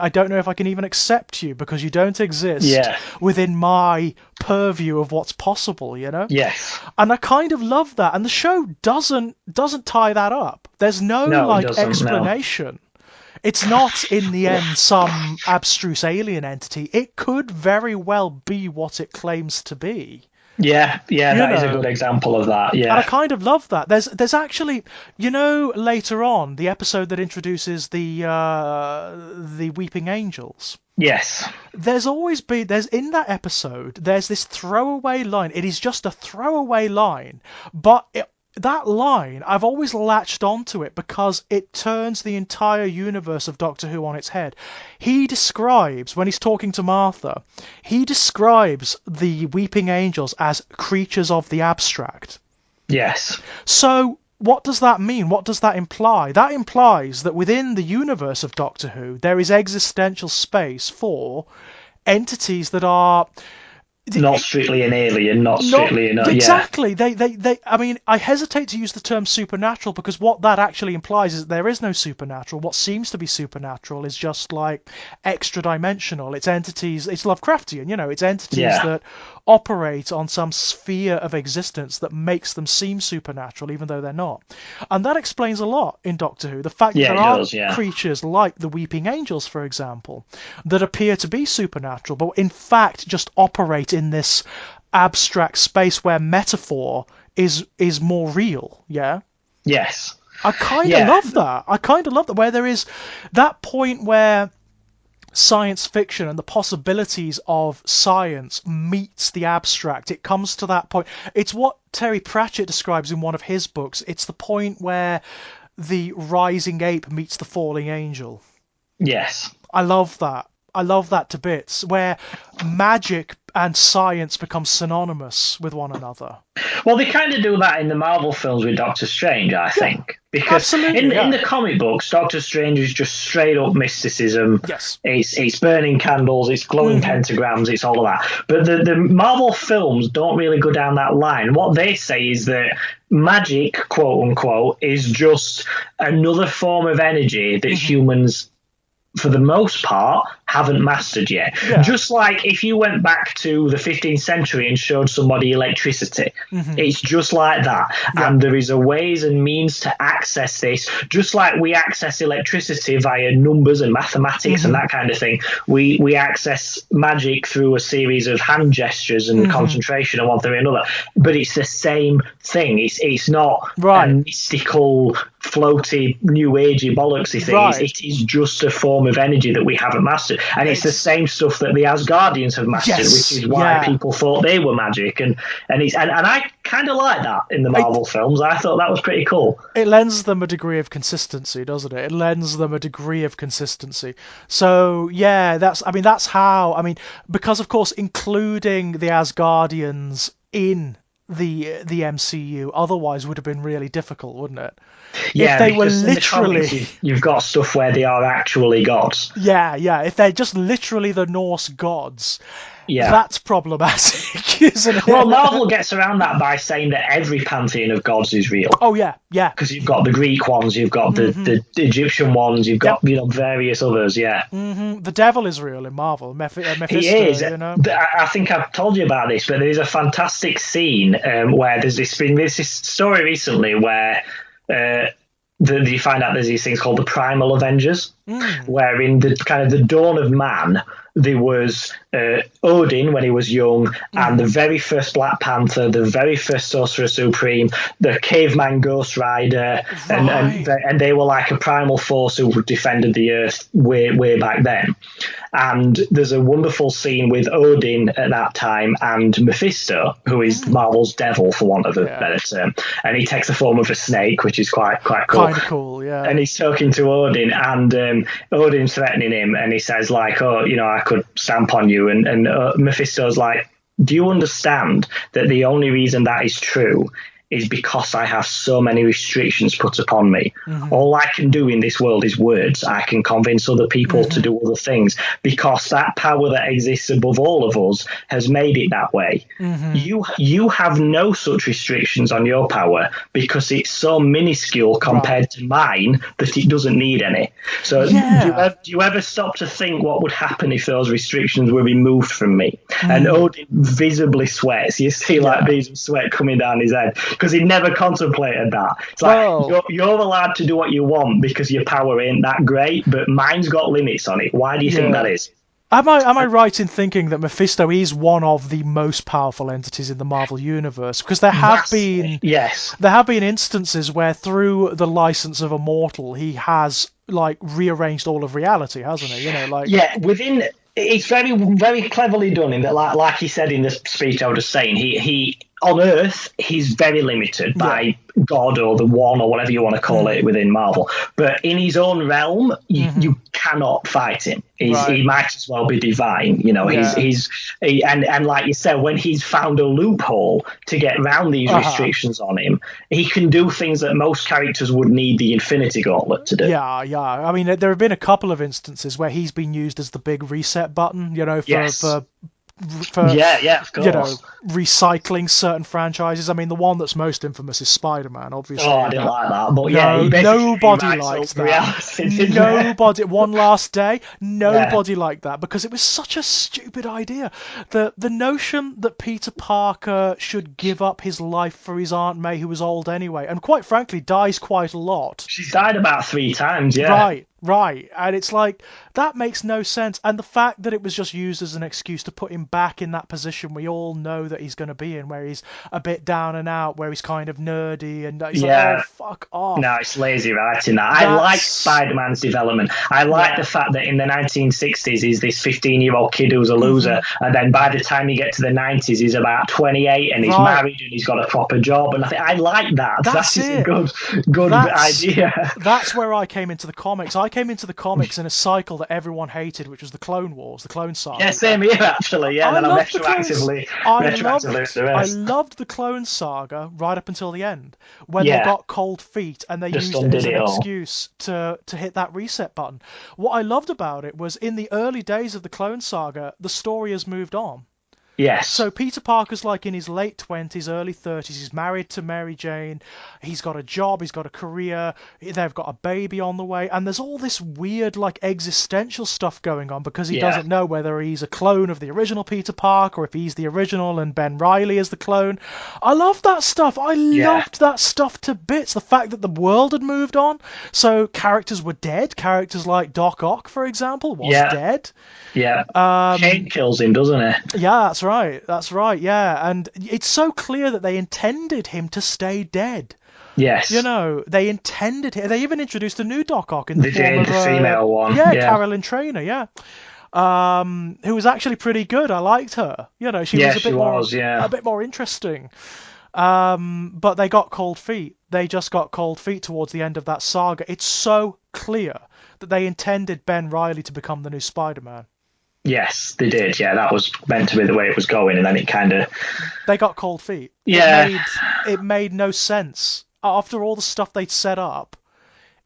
don't know if I can even accept you because you don't exist within my purview of what's possible." Yes. And I kind of love that. And the show doesn't tie that up. There's no explanation. No. It's not, in the end, some abstruse alien entity. It could very well be what it claims to be. Yeah, that is a good example of that, yeah. And I kind of love that. There's actually, later on, the episode that introduces the Weeping Angels. Yes. There's in that episode, there's this throwaway line. It is just a throwaway line, but that line, I've always latched onto it because it turns the entire universe of Doctor Who on its head. He describes, when he's talking to Martha, he describes the Weeping Angels as creatures of the abstract. Yes. So what does that mean? What does that imply? That implies that within the universe of Doctor Who, there is existential space for entities that are not strictly an alien, not Not strictly yeah. exactly. They. I mean, I hesitate to use the term supernatural because what that actually implies is that there is no supernatural. What seems to be supernatural is just like extra dimensional. It's entities. It's Lovecraftian. It's entities Yeah. that operate on some sphere of existence that makes them seem supernatural, even though they're not. And that explains a lot in Doctor Who. The fact that Yeah, there it are does, yeah. creatures like the Weeping Angels, for example, that appear to be supernatural, but in fact just operate in this abstract space where metaphor is more real. Yeah, Yes. I kind of Yeah. love that. I kind of love that, where there is that point where science fiction and the possibilities of science meets the abstract. It comes to that point. It's what Terry Pratchett describes in one of his books. It's the point where the rising ape meets the falling angel. Yes. I love that. I love that to bits, where magic and science become synonymous with one another. Well, they kind of do that in the Marvel films with Doctor Strange, I Yeah, think, because absolutely, in yeah. the comic books, Doctor Strange is just straight up mysticism. Yes. It's burning candles, it's glowing pentagrams, it's all of that. But the Marvel films don't really go down that line. What they say is that magic, quote unquote, is just another form of energy that humans, for the most part, haven't mastered yet. Yeah. Just like if you went back to the 15th century and showed somebody electricity, it's just like that. Yeah. And there is a ways and means to access this, just like we access electricity via numbers and mathematics and that kind of thing. We access magic through a series of hand gestures and concentration and one thing or another. But it's the same thing. It's not a mystical, floaty, new agey bollocksy thing. Right. It is just a form of energy that we haven't mastered, and it's the same stuff that the Asgardians have mastered, which is why people thought they were magic, and I kind of like that in the Marvel films. I thought that was pretty cool. It lends them a degree of consistency, doesn't it? It lends them a degree of consistency. So yeah, that's how, because of course including the Asgardians in the MCU otherwise would have been really difficult, wouldn't it? Yeah, if they were because literally in the comics, you've got stuff where they are actually gods. Yeah, if they're just literally the Norse gods, yeah, that's problematic, isn't it? Well, Marvel gets around that by saying that every pantheon of gods is real. Oh yeah. Because you've got the Greek ones, you've got the Egyptian ones, you've got various others. Yeah. The devil is real in Marvel. Mephisto. He is. I think I've told you about this, but there is a fantastic scene where there's this story recently where you find out there's these things called the Primal Avengers, where in the kind of the dawn of man, there was Odin when he was young, and the very first Black Panther, the very first Sorcerer Supreme, the Caveman Ghost Rider, and they were like a primal force who defended the Earth way back then. And there's a wonderful scene with Odin at that time and Mephisto, who is Marvel's devil, for want of a better term. And he takes the form of a snake, which is quite cool. Kind of cool, yeah. And he's talking to Odin, and Odin's threatening him, and he says, like, oh, I could stamp on you. And Mephisto's like, do you understand that the only reason that is true is because I have so many restrictions put upon me. All I can do in this world is words. I can convince other people to do other things because that power that exists above all of us has made it that way. You have no such restrictions on your power because it's so minuscule compared to mine that it doesn't need any. So do you ever stop to think what would happen if those restrictions were removed from me? And Odin visibly sweats. You see like beads of sweat coming down his head, because he never contemplated that. It's like, you're allowed to do what you want because your power ain't that great, but mine's got limits on it. Why do you think that is? Am I right in thinking that Mephisto is one of the most powerful entities in the Marvel universe? Because there have been instances where through the license of a mortal he has like rearranged all of reality, hasn't he? Within. It's very, very cleverly done in that, like he said in the speech I was just saying, he on Earth, he's very limited by God or the One or whatever you want to call it within Marvel. But in his own realm, you cannot fight him. He might as well be divine. And like you said, when he's found a loophole to get around these restrictions on him, he can do things that most characters would need the Infinity Gauntlet to do. Yeah. I mean, there have been a couple of instances where he's been used as the big reset button, for for Yeah, of course. recycling certain franchises. I mean, the one that's most infamous is Spider-Man, Oh, obviously. I didn't That like that, but yeah, he no, basically nobody rewrites all liked the that. reality, didn't he? Nobody. One Last Day. Yeah, Nobody liked that because it was such a stupid idea. The notion that Peter Parker should give up his life for his Aunt May, who was old anyway, and quite frankly dies quite a lot. she's died about 3 times. Yeah, Right, right. And it's like, that makes no sense. And the fact that it was just used as an excuse to put him back in that position we all know that he's going to be in, where he's a bit down and out, where he's kind of nerdy, and he's like, oh, yeah. fuck No, off. it's lazy writing that. I like That's, Spider-Man's development. I like yeah. the fact that in the 1960s he's this 15-year-old kid who's a loser, and then by the time you get to the 90s he's about 28 and he's Right. married and he's got a proper job. And I like that. That's That is a it. good That's idea. that's where I came into the comics. I came into the comics in a cycle that everyone hated, which was the Clone Wars, the Clone Yeah, Saga. same here actually. Yeah, I then I loved the clones. retroactively the I rest. loved the Clone Saga right up until the end, when they Yeah, got cold feet and they just used it as undid an it all. excuse to hit that reset button. What I loved about it was in the early days of the Clone Saga, the story has moved on. Yes. So Peter Parker's like in his late 20s, early 30s. He's married to Mary Jane. He's got a job. He's got a career. They've got a baby on the way. And there's all this weird, like, existential stuff going on because he Yeah. doesn't know whether he's a clone of the original Peter Parker or if he's the original and Ben Reilly is the clone. I love that stuff. I Yeah. loved that stuff to bits. The fact that the world had moved on. So characters were dead. Characters like Doc Ock, for example, was Yeah. dead. Yeah. Kane Um, kills him, doesn't he? yeah, that's right. That's right. Yeah, and it's so clear that they intended him to stay dead. You Yes. know, they intended him. They even introduced a new Doc Ock in the The form Jade, of the female one. yeah, Yeah. Carolyn Trainer. Yeah, who was actually pretty good. I liked her. You know, she Yeah, was she was. Yeah. a bit more interesting. But they got cold feet. They just got cold feet towards the end of that saga. It's so clear that they intended Ben Reilly to become the new Spider-Man. Yes, they did. Yeah, that was meant to be the way it was going, and then it kind of. They got cold feet. Yeah. It made no sense. After all the stuff they'd set up,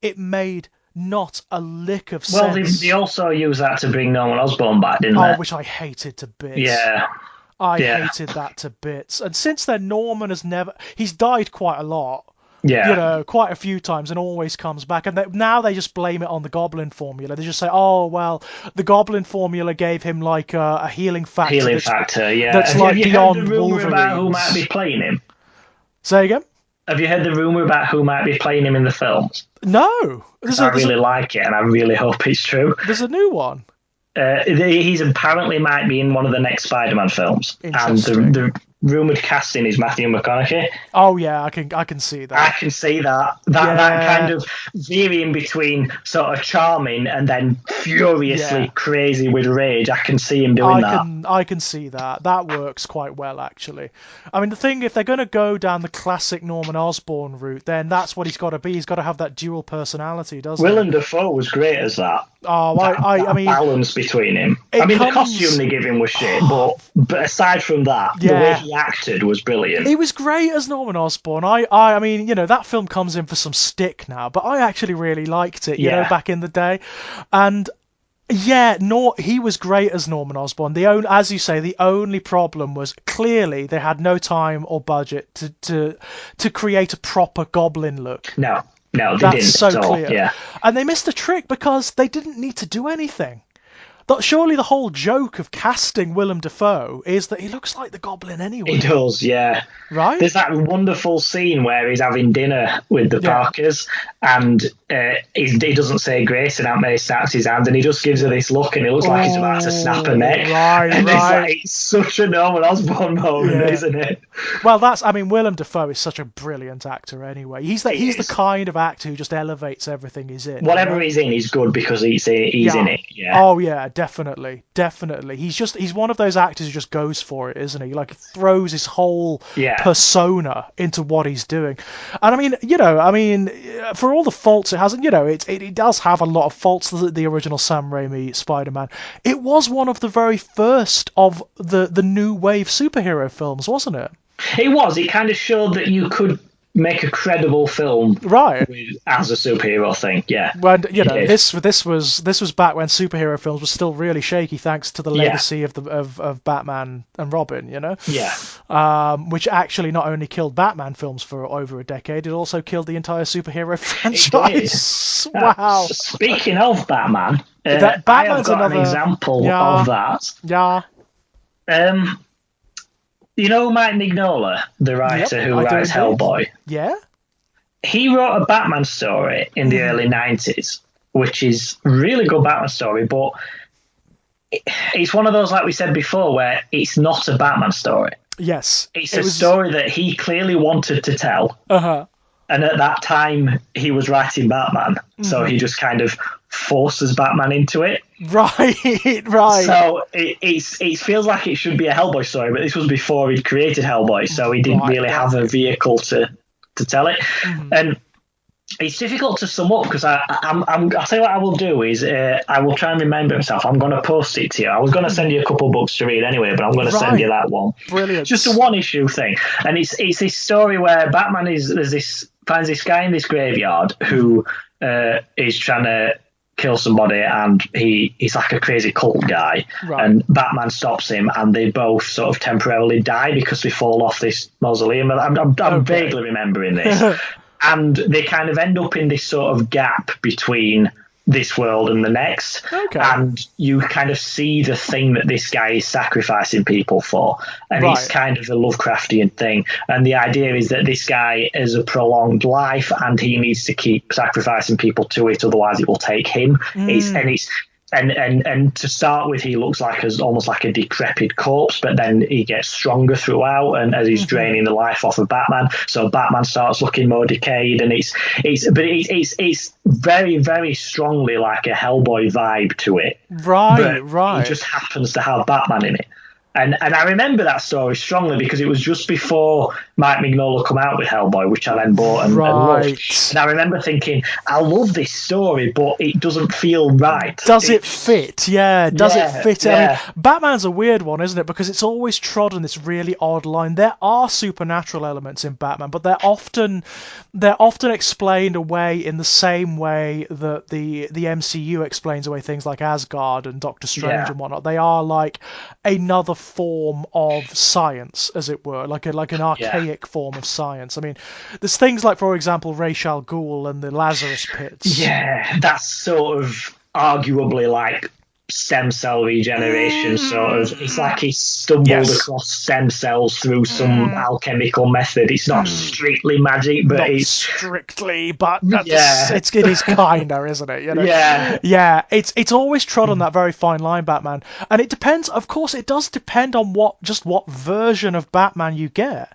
it made not a lick of Well, sense. they also used that to bring Norman Osborn back, didn't Oh, they? which I hated to bits. Yeah. I Yeah. hated that to bits. And since then, Norman has never. He's died quite a lot. Yeah. You know, quite a few times, and always comes back. And now they just blame it on the Goblin formula. They just say, "Oh well, the Goblin formula gave him like a healing factor." Healing factor. Yeah. That's Have like you heard beyond the rumor about who Wolverine's. might be playing him? Say again? Have you heard the rumor about who might be playing him in the films? No. I really like it, and I really hope it's true. There's a new one. He's apparently might be in one of the next Spider-Man films, and Interesting. the rumored casting is Matthew McConaughey. Oh yeah, I can see I that. can see that kind of veering between sort of charming and then furiously Yeah. crazy with rage. I can see him doing that. I can see that. That works quite well actually. I mean the thing, if they're gonna go down the classic Norman Osborn route, then that's what he's got to be. He's got to have that dual personality, doesn't Willem he? Dafoe was great as that. Oh, I mean, balance between him. it I mean, the comes- costume they give him was shit, but aside from that, the way Yeah. he acted was brilliant. he was great as Norman Osborn. I mean, you know, that film comes in for some stick now, but I actually really liked it. You know, Yeah. back in the day, and. Yeah, he was great as Norman Osborn. As you say, the only problem was clearly they had no time or budget to create a proper Goblin look. No, they That's didn't so at all. clear. Yeah. And they missed a trick because they didn't need to do anything. Surely the whole joke of casting Willem Dafoe is that he looks like the Goblin anyway, He does, yeah. right? There's that wonderful scene where he's having dinner with the Yeah. Parkers, and he doesn't say grace, and Aunt May snaps his hand, and he just gives her this look, and it looks like he's about to snap her neck. Right, and right. it's such a Norman Osborn moment, Yeah. isn't it? Well, Willem Dafoe is such a brilliant actor anyway. He's the is. kind of actor who just elevates everything he's in. Whatever you know? he's in, he's good because he's in it. Yeah. Oh yeah, definitely. He's one of those actors who just goes for it, isn't he? Like throws his whole Yeah. persona into what he's doing. And I mean, for all the faults it has, and it does have a lot of faults. The original Sam Raimi Spider-Man. It was one of the very first of the new wave superhero films, wasn't it? It was. It kind of showed that you could make a credible film Right. as a superhero thing. Yeah, When you he know did. this was back when superhero films were still really shaky, thanks to the Yeah, legacy of Batman and Robin. yeah. Which actually not only killed Batman films for over a decade, it also killed the entire superhero It did. franchise. Wow. Speaking of Batman, That I have Batman's got an another. example Yeah, of that. yeah, Um, you know Mike Mignola, the yep, writer who I do writes indeed. Hellboy? Yeah. He wrote a Batman story in the early 90s, which is a really good Batman story, but it's one of those, like we said before, where it's not a Batman story. Yes, It's it a was. story that he clearly wanted to tell. Uh-huh. And at that time, he was writing Batman. So he just kind of forces Batman into it. Right, right. So it feels like it should be a Hellboy story, but this was before he'd created Hellboy, so he didn't Right, really have a right. vehicle to tell it. And it's difficult to sum up because I'll tell you what I will do is I will try and remember myself. I'm going to post it to you. I was going to send you a couple books to read anyway, but I'm going to send you Right. that one. Brilliant. Just a one issue thing, and it's this story where Batman finds this guy in this graveyard who is trying to kill somebody, and he's like a crazy cult guy, Right. and Batman stops him, and they both sort of temporarily die because they fall off this mausoleum. I'm Okay. vaguely remembering this. And they kind of end up in this sort of gap between this world and the next. Okay. And you kind of see the thing that this guy is sacrificing people for. And Right. it's kind of a Lovecraftian thing. And the idea is that this guy has a prolonged life and he needs to keep sacrificing people to it, otherwise it will take him. And to start with, he looks like almost like a decrepit corpse, but then he gets stronger throughout, and as he's draining the life off of Batman, so Batman starts looking more decayed, and it's very, very strongly like a Hellboy vibe to it. Right, But right. it just happens to have Batman in it. And I remember that story strongly because it was just before Mike Mignola come out with Hellboy, which I then bought and loved. And I remember thinking, I love this story, but it doesn't feel right. Does it fit? Yeah, does it fit? I mean, Yeah. Batman's a weird one, isn't it? Because it's always trodden this really odd line. There are supernatural elements in Batman, but they're often explained away in the same way that the MCU explains away things like Asgard and Doctor Strange and whatnot. They are like another form of science, as it were, like an archaic form of science. I mean, there's things like, for example, Ra's al Ghul and the Lazarus Pits. Yeah, that's sort of arguably like stem cell regeneration, sort of. It's like he stumbled across stem cells through some alchemical method. It's not strictly magic, but Not it's strictly, but it is kinda, isn't it? Yeah. It's always trod on that very fine line, Batman, and it depends. Of course, it does depend on what version of Batman you get.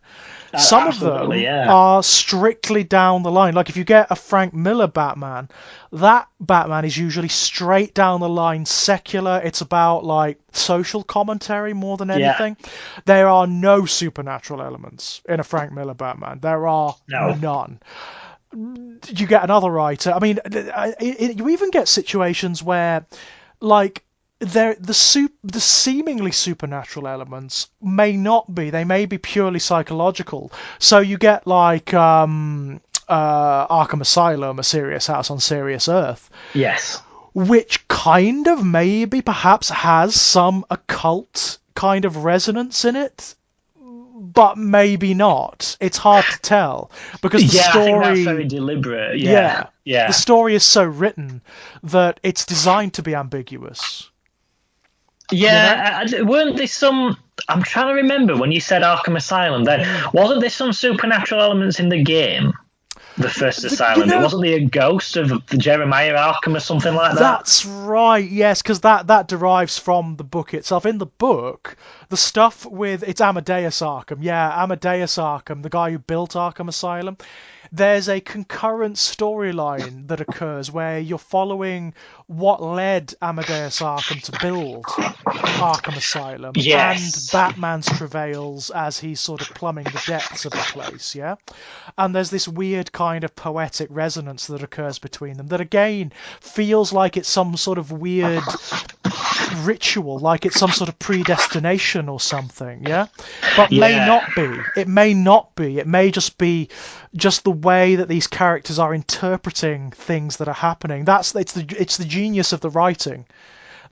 Some of them are strictly down the line. Like if you get a Frank Miller Batman, that Batman is usually straight down the line secular. It's about like social commentary more than anything. There are no supernatural elements in a Frank Miller Batman. There are none. You get another writer. I mean, you even get situations where, like, the seemingly supernatural elements may not be. They may be purely psychological. So you get like Arkham Asylum, A Serious House on Serious Earth. Yes. Which kind of maybe perhaps has some occult kind of resonance in it, but maybe not. It's hard to tell because the story. I think that's very deliberate. Yeah. The story is so written that it's designed to be ambiguous. Yeah, weren't there some? I'm trying to remember when you said Arkham Asylum. Then wasn't there some supernatural elements in the game? The first Asylum. Wasn't there a ghost of Jeremiah Arkham or something like that? That's right. Yes, because that derives from the book itself. In the book, the stuff with it's Amadeus Arkham. Yeah, Amadeus Arkham, the guy who built Arkham Asylum. There's a concurrent storyline that occurs where you're following what led Amadeus Arkham to build Arkham Asylum and Batman's travails as he's sort of plumbing the depths of the place, yeah? And there's this weird kind of poetic resonance that occurs between them that, again, feels like it's some sort of weird ritual, like it's some sort of predestination or something, yeah? But may Yeah. not be. It may not be. It may just be just the way that these characters are interpreting things that are happening. It's the genius of the writing,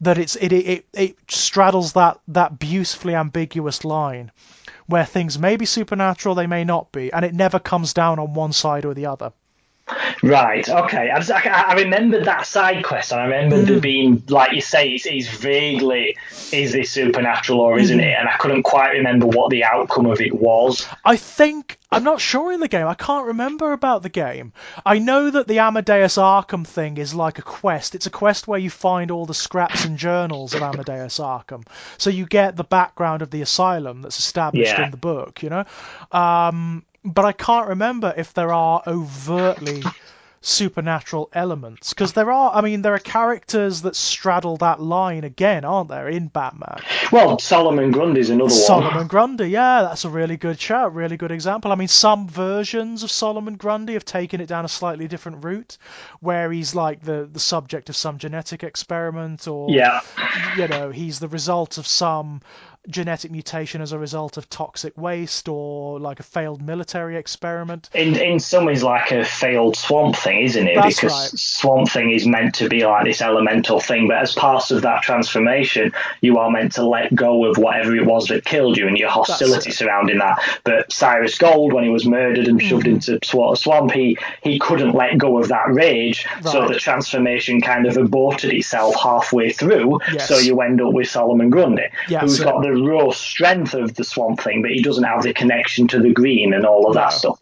that it straddles that beautifully ambiguous line where things may be supernatural, they may not be, and it never comes down on one side or the other. Right. Okay. I remembered that side quest, and I remembered there being, like you say, it's vaguely, is this supernatural or isn't it? And I couldn't quite remember what the outcome of it was. I'm not sure in the game. I can't remember about the game. I know that the Amadeus Arkham thing is like a quest. It's a quest where you find all the scraps and journals of Amadeus Arkham. So you get the background of the asylum that's established in the book, you know? But I can't remember if there are overtly supernatural elements, because there are characters that straddle that line again, aren't there, in Batman? Well, Solomon Grundy's another one. Solomon Grundy, yeah, that's a really good shout, really good example. I mean, some versions of Solomon Grundy have taken it down a slightly different route, where he's like the subject of some genetic experiment, or he's the result of some genetic mutation as a result of toxic waste, or like a failed military experiment. In some ways, like a failed Swamp Thing, isn't it? That's because right. Swamp Thing is meant to be like this elemental thing, but as part of that transformation, you are meant to let go of whatever it was that killed you and your hostility surrounding that. But Cyrus Gold, when he was murdered and shoved into Swamp, he couldn't let go of that rage, so the transformation kind of aborted itself halfway through. So you end up with Solomon Grundy, who's got the raw strength of the Swamp Thing, but he doesn't have the connection to the green and all of that stuff.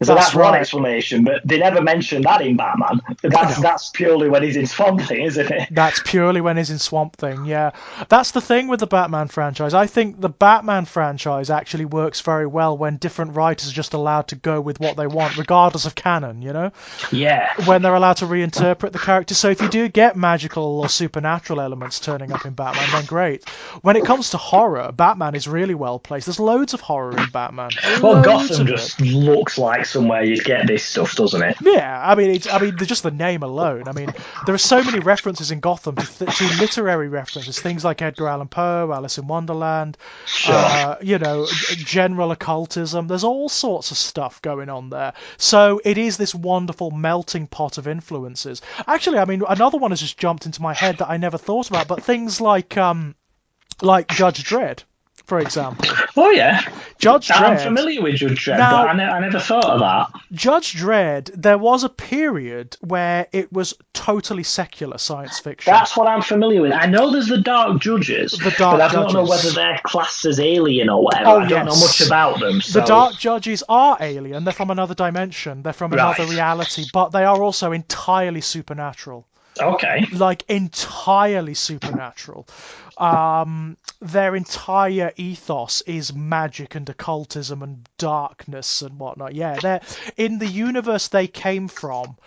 So that's one explanation, but they never mentioned that in Batman. That's purely when he's in Swamp Thing, isn't it? That's purely when he's in Swamp Thing, yeah. That's the thing with the Batman franchise. I think the Batman franchise actually works very well when different writers are just allowed to go with what they want, regardless of canon, you know? Yeah. When they're allowed to reinterpret the character. So if you do get magical or supernatural elements turning up in Batman, then great. When it comes to horror, Batman is really well placed. There's loads of horror in Batman. Well, Gotham just looks like somewhere you'd get this stuff, doesn't it? Yeah, I mean, just the name alone. I mean, there are so many references in Gotham to literary references, things like Edgar Allan Poe, Alice in Wonderland, general occultism. There's all sorts of stuff going on there. So it is this wonderful melting pot of influences. Actually, I mean, another one has just jumped into my head that I never thought about, but things like Judge Dredd, for example. Oh, yeah. Judge Dredd. I'm familiar with Judge Dredd, but I never thought of that. Judge Dredd, there was a period where it was totally secular science fiction. That's what I'm familiar with. I know there's the Dark Judges, but I don't know whether they're classed as alien or whatever. I don't know much about them. So. The Dark Judges are alien. They're from another dimension. They're from another reality, but they are also entirely supernatural. Okay. Like, entirely supernatural. Their entire ethos is magic and occultism and darkness and whatnot. Yeah, they're in the universe they came from.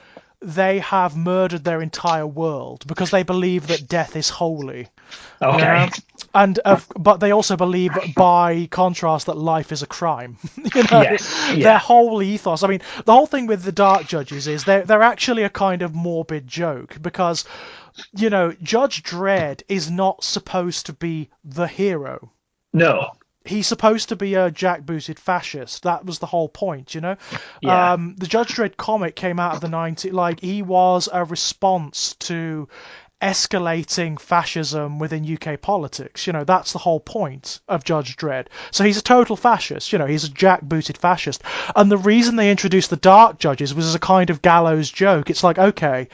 They have murdered their entire world because they believe that death is holy. Okay. But they also believe, by contrast, that life is a crime. Yes. Yeah. Their whole ethos. I mean, the whole thing with the Dark Judges is they're actually a kind of morbid joke because, Judge Dredd is not supposed to be the hero. No. He's supposed to be a jackbooted fascist. That was the whole point, Yeah. The Judge Dredd comic came out of the 90s. Like, he was a response to escalating fascism within UK politics. That's the whole point of Judge Dredd. So he's a total fascist. He's a jackbooted fascist. And the reason they introduced the Dark Judges was as a kind of gallows joke. It's like, okay,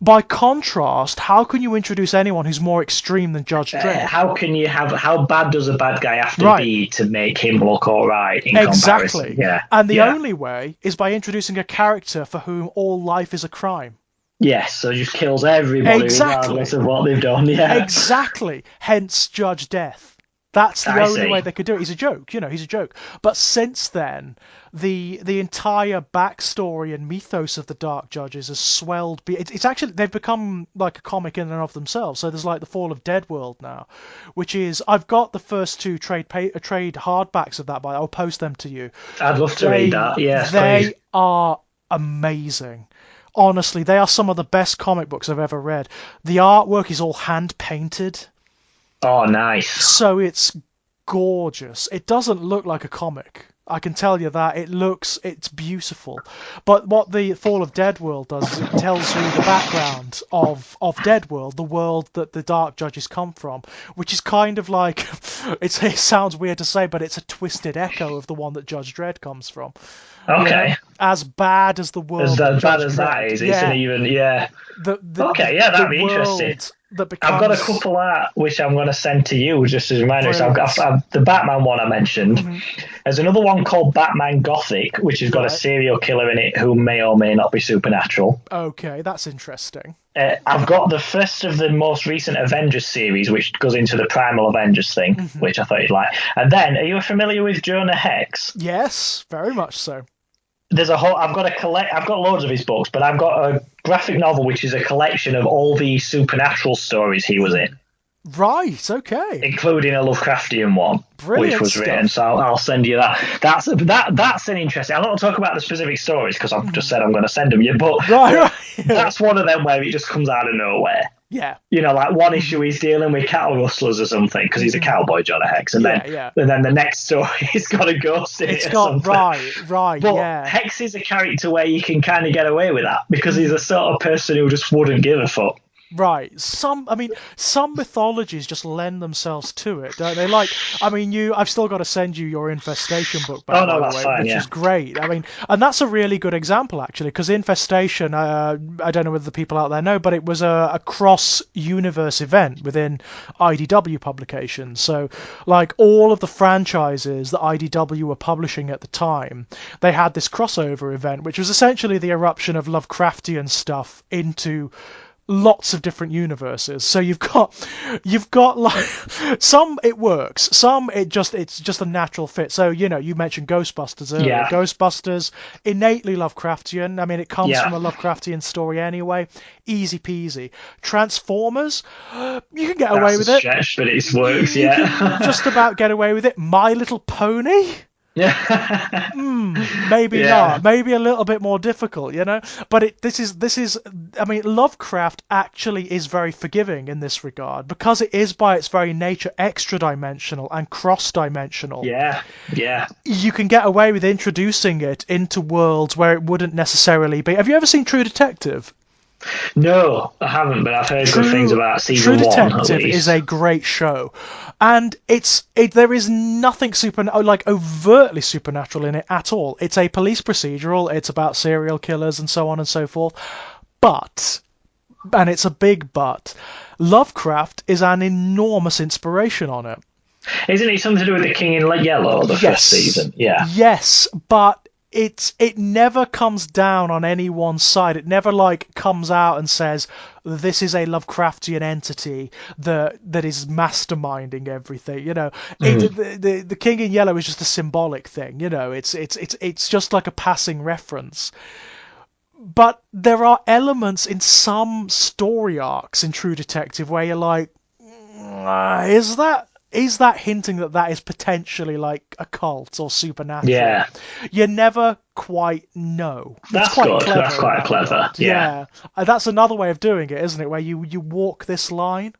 by contrast, how can you introduce anyone who's more extreme than Judge Dredd? How bad does a bad guy have to be to make him look all right in comparison? Yeah. And the only way is by introducing a character for whom all life is a crime. Yes, so just kills everybody regardless of what they've done. Yeah. Exactly. Hence Judge Death. That's the only way they could do it. He's a joke, he's a joke. But since then, the entire backstory and mythos of the Dark Judges has swelled. It's actually, they've become like a comic in and of themselves. So there's like the Fall of Dead World now, which is, I've got the first two trade hardbacks of that, but I'll post them to you. I'd love to read that. Yes, they are amazing. Honestly, they are some of the best comic books I've ever read. The artwork is all hand painted, Oh, nice. so it's gorgeous. It doesn't look like a comic. I can tell you that. It's beautiful. But what the Fall of Deadworld does is it tells you the background of Deadworld, the world that the Dark Judges come from, which is kind of like, it sounds weird to say, but it's a twisted echo of the one that Judge Dredd comes from. Okay. As bad as the world that As bad Judge as Dredd. that is, it's an even, yeah. Okay, yeah, that'd be interesting. That becomes... I've got a couple out which I'm going to send to you just as a reminder. So I've the Batman one I mentioned. Mm-hmm. There's another one called Batman Gothic, which has got a serial killer in it who may or may not be supernatural. Okay, that's interesting. I've got the first of the most recent Avengers series, which goes into the Primal Avengers thing, which I thought you'd like. And then, are you familiar with Jonah Hex? Yes, very much so. There's a whole. I've got loads of his books, but I've got a graphic novel which is a collection of all the supernatural stories he was in. Right. Okay. Including a Lovecraftian one, Brilliant which was written. So I'll send you that. That's an interesting. I don't want to talk about the specific stories because I've just said I'm going to send them you. But that's one of them where it just comes out of nowhere. Yeah. You know, like one issue he's dealing with cattle rustlers or something because he's a cowboy, Jonah Hex, and then the next story he's got a ghost in it or something. Right, but yeah. Hex is a character where you can kind of get away with that because he's the sort of person who just wouldn't give a fuck. Right. Some mythologies just lend themselves to it, don't they? Like, I've still got to send you your Infestation book back, by the way, fine, which is great. And that's a really good example, actually, because Infestation, I don't know whether the people out there know, but it was a cross-universe event within IDW publications. So, like, all of the franchises that IDW were publishing at the time, they had this crossover event, which was essentially the eruption of Lovecraftian stuff into lots of different universes. So you've got like some it works, some it's just a natural fit. So you mentioned Ghostbusters earlier. Yeah. Ghostbusters, innately Lovecraftian. I mean, it comes from a Lovecraftian story anyway. Easy peasy. Transformers, you can get away with it. Stretch, but it works. Yeah, you can just about get away with it. My Little Pony. Maybe not. Maybe a little bit more difficult, But this is. I mean, Lovecraft actually is very forgiving in this regard because it is by its very nature extra-dimensional and cross-dimensional. Yeah. You can get away with introducing it into worlds where it wouldn't necessarily be. Have you ever seen True Detective? No, I haven't, but I've heard good things about season 1. True Detective is a great show, and there is nothing overtly supernatural in it at all. It's a police procedural. It's about serial killers and so on and so forth. But, and it's a big but, Lovecraft is an enormous inspiration on it. Isn't it something to do with the King in Yellow, the first season? Yeah. Yes, but it never comes down on any one side. It never comes out and says this is a Lovecraftian entity that is masterminding everything. The King in Yellow is just a symbolic thing. It's just like a passing reference. But there are elements in some story arcs in True Detective where you're like, is that hinting that is potentially like a cult or supernatural? Yeah. You never quite know. That's good. That's quite clever. Yeah. That's another way of doing it, isn't it? Where you walk this line.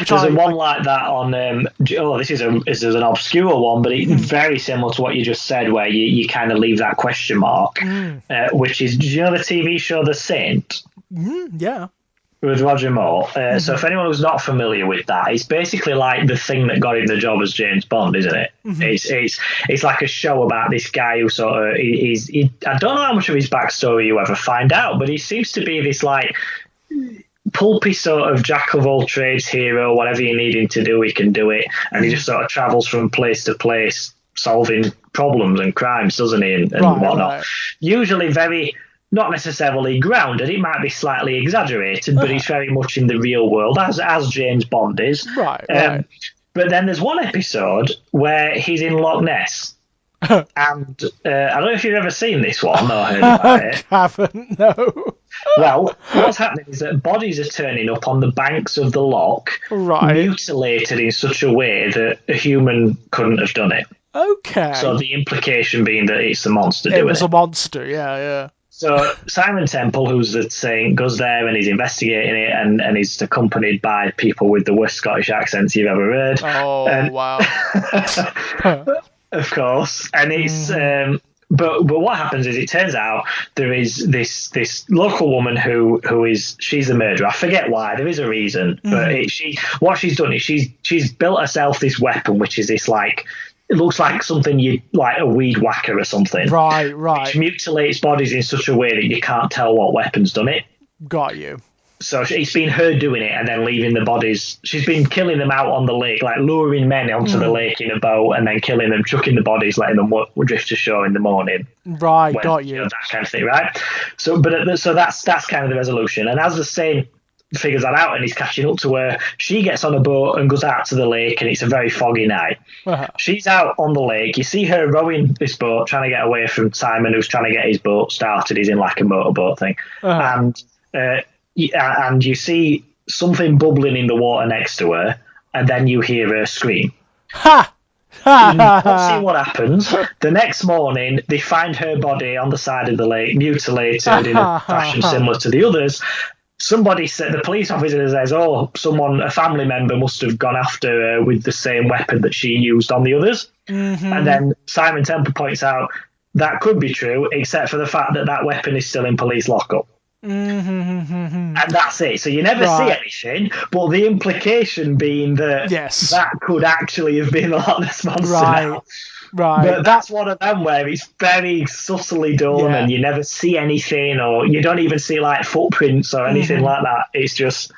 There's one like that on. This is an obscure one, but it's very similar to what you just said, where you kind of leave that question mark, which is, do you know the TV show The Saint? Yeah. With Roger Moore. So if anyone who's not familiar with that, it's basically like the thing that got him the job as James Bond, isn't it? It's like a show about this guy who sort of I don't know how much of his backstory you ever find out, but he seems to be this like pulpy sort of jack of all trades hero. Whatever you need him to do, he can do it, and he just sort of travels from place to place solving problems and crimes, doesn't he, and whatnot. Right. Usually very. Not necessarily grounded, it might be slightly exaggerated, but he's very much in the real world, as James Bond is. Right. But then there's one episode where he's in Loch Ness. And I don't know if you've ever seen this one or heard about it. I haven't, no. Well, what's happening is that bodies are turning up on the banks of the loch, mutilated in such a way that a human couldn't have done it. Okay. So the implication being that it's the monster doing it. It was a monster, yeah. So Simon Temple, who's the saint, goes there and he's investigating it, and he's accompanied by people with the worst Scottish accents you've ever heard. Oh, And wow. of course, and it's but what happens is it turns out there is this local woman who is she's a murderer. I forget why. There is a reason, but what she's done is she's built herself this weapon, which is this like. It looks like something you like a weed whacker or something. Right. Which mutilates bodies in such a way that you can't tell what weapon's done it. Got you. So it's been her doing it and then leaving the bodies. She's been killing them out on the lake, like luring men onto the lake in a boat and then killing them, chucking the bodies, letting them drift to shore in the morning. Right, got you. That kind of thing, right? So, so that's kind of the resolution. And as the saint figures that out and he's catching up to her, she gets on a boat and goes out to the lake, and it's a very foggy night. She's out on the lake. You see her rowing this boat, trying to get away from Simon, who's trying to get his boat started. He's in like a motorboat thing, and you see something bubbling in the water next to her, and then you hear her scream. Ha! Let's see what happens. The next morning, they find her body on the side of the lake, mutilated in a fashion similar to the others. Somebody said, the police officer says, "Oh, a family member must have gone after her with the same weapon that she used on the others." And then Simon Temple points out that could be true, except for the fact that weapon is still in police lockup. And that's it. So you never see anything, but the implication being that that could actually have been Loch Monster now. Right. But that's one of them where it's very subtly done and you never see anything, or you don't even see like footprints or anything like that. It's just,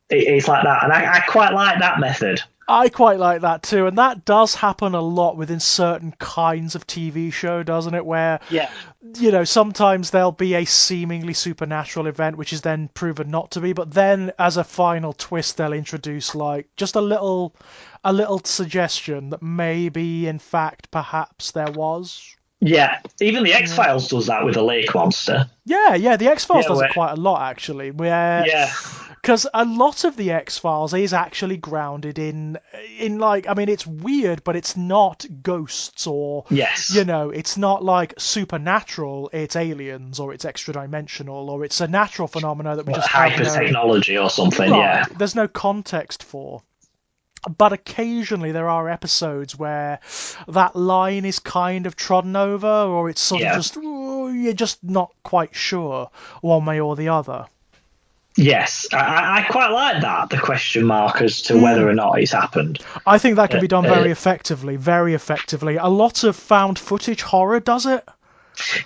it's like that. And I quite like that method. I quite like that too, and that does happen a lot within certain kinds of TV show, doesn't it? Where, you know, sometimes there'll be a seemingly supernatural event which is then proven not to be, but then as a final twist they'll introduce like just a little suggestion that maybe in fact perhaps there was. Yeah, even the X-Files does that with a lake monster. Yeah, the X-Files does it quite a lot actually. Because a lot of the X-Files is actually grounded in like, I mean, it's weird, but it's not ghosts or, you know, it's not like supernatural, it's aliens or it's extra-dimensional or it's a natural phenomena that we just have hyper-technology or something, there's no context for. But occasionally there are episodes where that line is kind of trodden over, or it's sort of just, you're just not quite sure one way or the other. Yes, I quite like that, the question mark as to whether or not it's happened. I think that can be done very effectively, very effectively. A lot of found footage horror does it.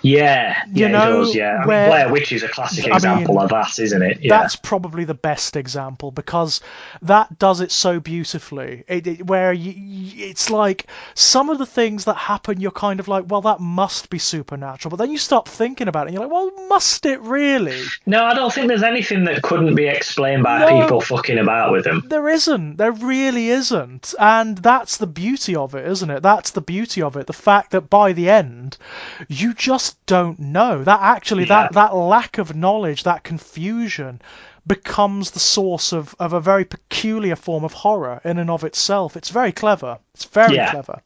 Yeah, it does, I mean, Blair Witch is a classic example of that, isn't it? That's probably the best example, because that does it so beautifully. Where it's like some of the things that happen, you're kind of like, well, that must be supernatural. But then you stop thinking about it, and you're like, well, must it really? No, I don't think there's anything that couldn't be explained by people fucking about with them. There isn't. There really isn't. And that's the beauty of it, isn't it? That's the beauty of it. The fact that by the end, you just don't know. That actually, that lack of knowledge, that confusion, becomes the source of a very peculiar form of horror in and of itself. It's very clever. It's very clever.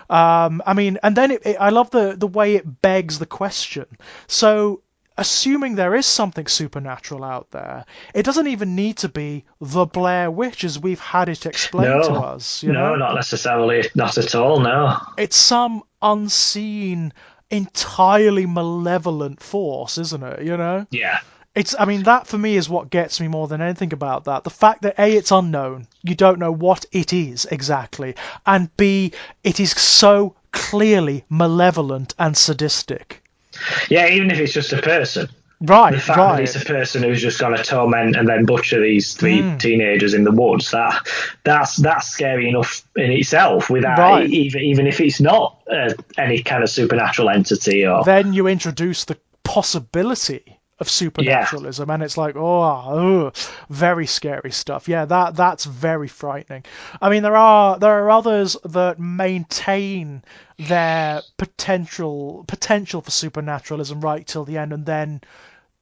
I mean, and then I love the way it begs the question. So, assuming there is something supernatural out there, it doesn't even need to be the Blair Witch as we've had it explained to us. You know? Not necessarily. Not at all, no. It's some unseen, entirely malevolent force, isn't it? You know? Yeah. I mean, that for me is what gets me more than anything about that. The fact that A, it's unknown, you don't know what it is exactly, and B, it is so clearly malevolent and sadistic. Yeah, even if it's just a person. Right, the fact that it's a person who's just going to torment and then butcher these three teenagers in the woods, that's scary enough in itself, without even if it's not any kind of supernatural entity. Or then you introduce the possibility of supernaturalism, and it's like, very scary stuff. Yeah, that's very frightening. I mean, there are others that maintain their potential for supernaturalism right till the end, and then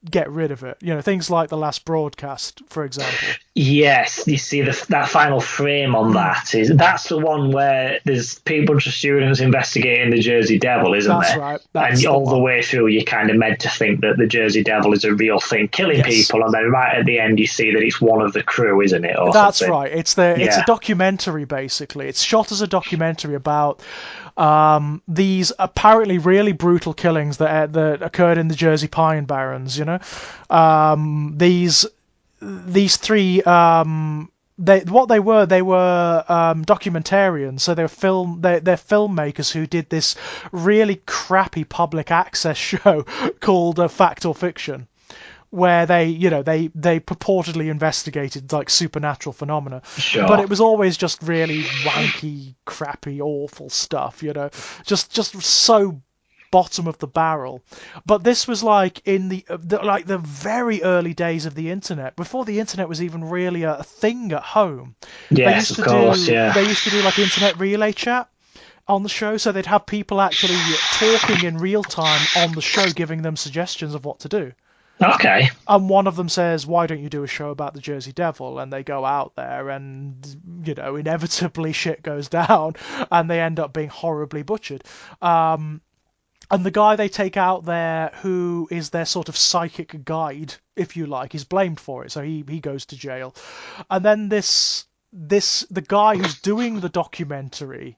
get rid of it. Things like the last broadcast, for example. Yes, you see that final frame on that's the one where there's people, bunch of students investigating the Jersey Devil, isn't That's there? right. And That's all the one. way through, you're kind of meant to think that the Jersey Devil is a real thing, killing people, and then right at the end, you see that it's one of the crew, isn't it? Or That's something. right. It's a documentary, basically. It's shot as a documentary about these apparently really brutal killings that occurred in the Jersey Pine Barrens. These three. They were documentarians, so they're filmmakers who did this really crappy public access show called Fact or Fiction, where they purportedly investigated like supernatural phenomena, Sure. but it was always just really wanky, crappy, awful stuff, just so bottom of the barrel. But this was like in the very early days of the internet, before the internet was even really a thing at home. Yes, of course, yeah. They used to do like internet relay chat on the show, so they'd have people actually talking in real time on the show, giving them suggestions of what to do. Okay. And one of them says, "Why don't you do a show about the Jersey Devil?" And they go out there, and inevitably shit goes down, and they end up being horribly butchered. And the guy they take out there, who is their sort of psychic guide, if you like, is blamed for it, so he goes to jail. And then the guy who's doing the documentary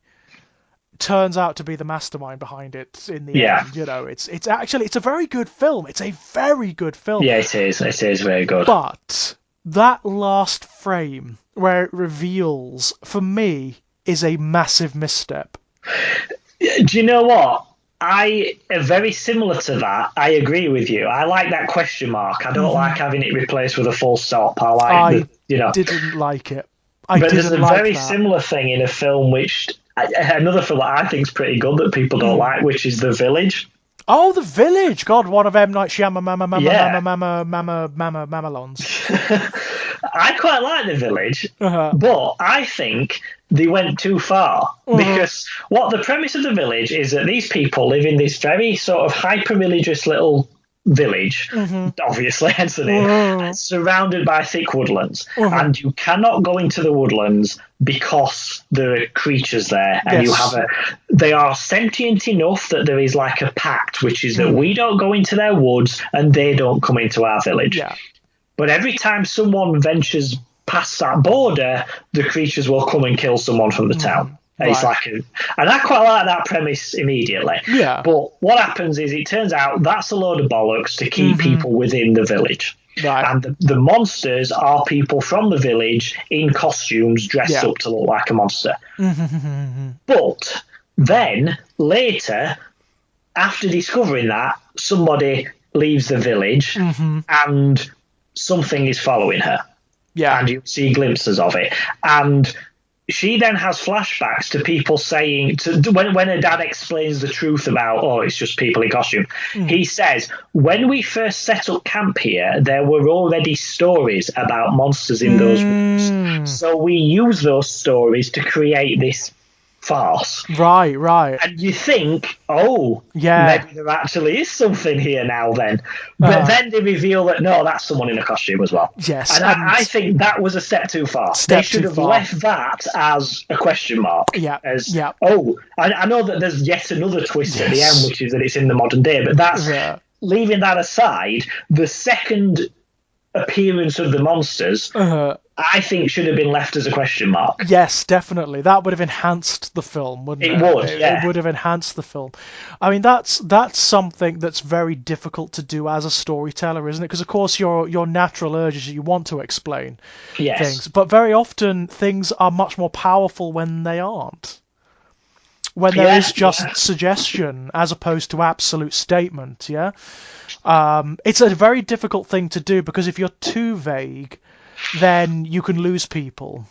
turns out to be the mastermind behind it in the end. It's a very good film. It's a very good film. Yeah, it is. It is very good. But that last frame where it reveals, for me, is a massive misstep. Do you know what? Very similar to that. I agree with you. I like that question mark. I don't like having it replaced with a full stop. I didn't like it. There's a very similar thing in a film another film that I think is pretty good that people don't like, which is The Village. Oh, The Village! God, one of M. Night Shyamalan. I quite like The Village, but I think they went too far, because what the premise of The Village is that these people live in this very sort of hyper-religious little village, obviously, hence the name, surrounded by thick woodlands, and you cannot go into the woodlands because there are creatures there, and they are sentient enough that there is like a pact, which is that we don't go into their woods and they don't come into our village. Yeah. But every time someone ventures past that border, the creatures will come and kill someone from the town. And it's like, and I quite like that premise immediately. Yeah. But what happens is, it turns out that's a load of bollocks to keep people within the village. Right. And the monsters are people from the village in costumes dressed up to look like a monster. But then later, after discovering that, somebody leaves the village and something is following her. Yeah. And you see glimpses of it. And she then has flashbacks to people saying, when her dad explains the truth about, it's just people in costume, he says, when we first set up camp here, there were already stories about monsters in those rooms. So we use those stories to create this farce. Right. And you think, maybe there actually is something here now then. But then they reveal that, no, that's someone in a costume as well. Yes. And I think that was a step too far. They should have left that as a question mark. Yeah. I know that there's yet another twist at the end, which is that it's in the modern day, but that's leaving that aside, the second appearance of the monsters, I think should have been left as a question mark. Yes, definitely. That would have enhanced the film, wouldn't it? It would have enhanced the film. I mean, that's something that's very difficult to do as a storyteller, isn't it? Because, of course, your natural urge is you want to explain things. But very often, things are much more powerful when they aren't. When there is just suggestion as opposed to absolute statement, it's a very difficult thing to do, because if you're too vague, then you can lose people.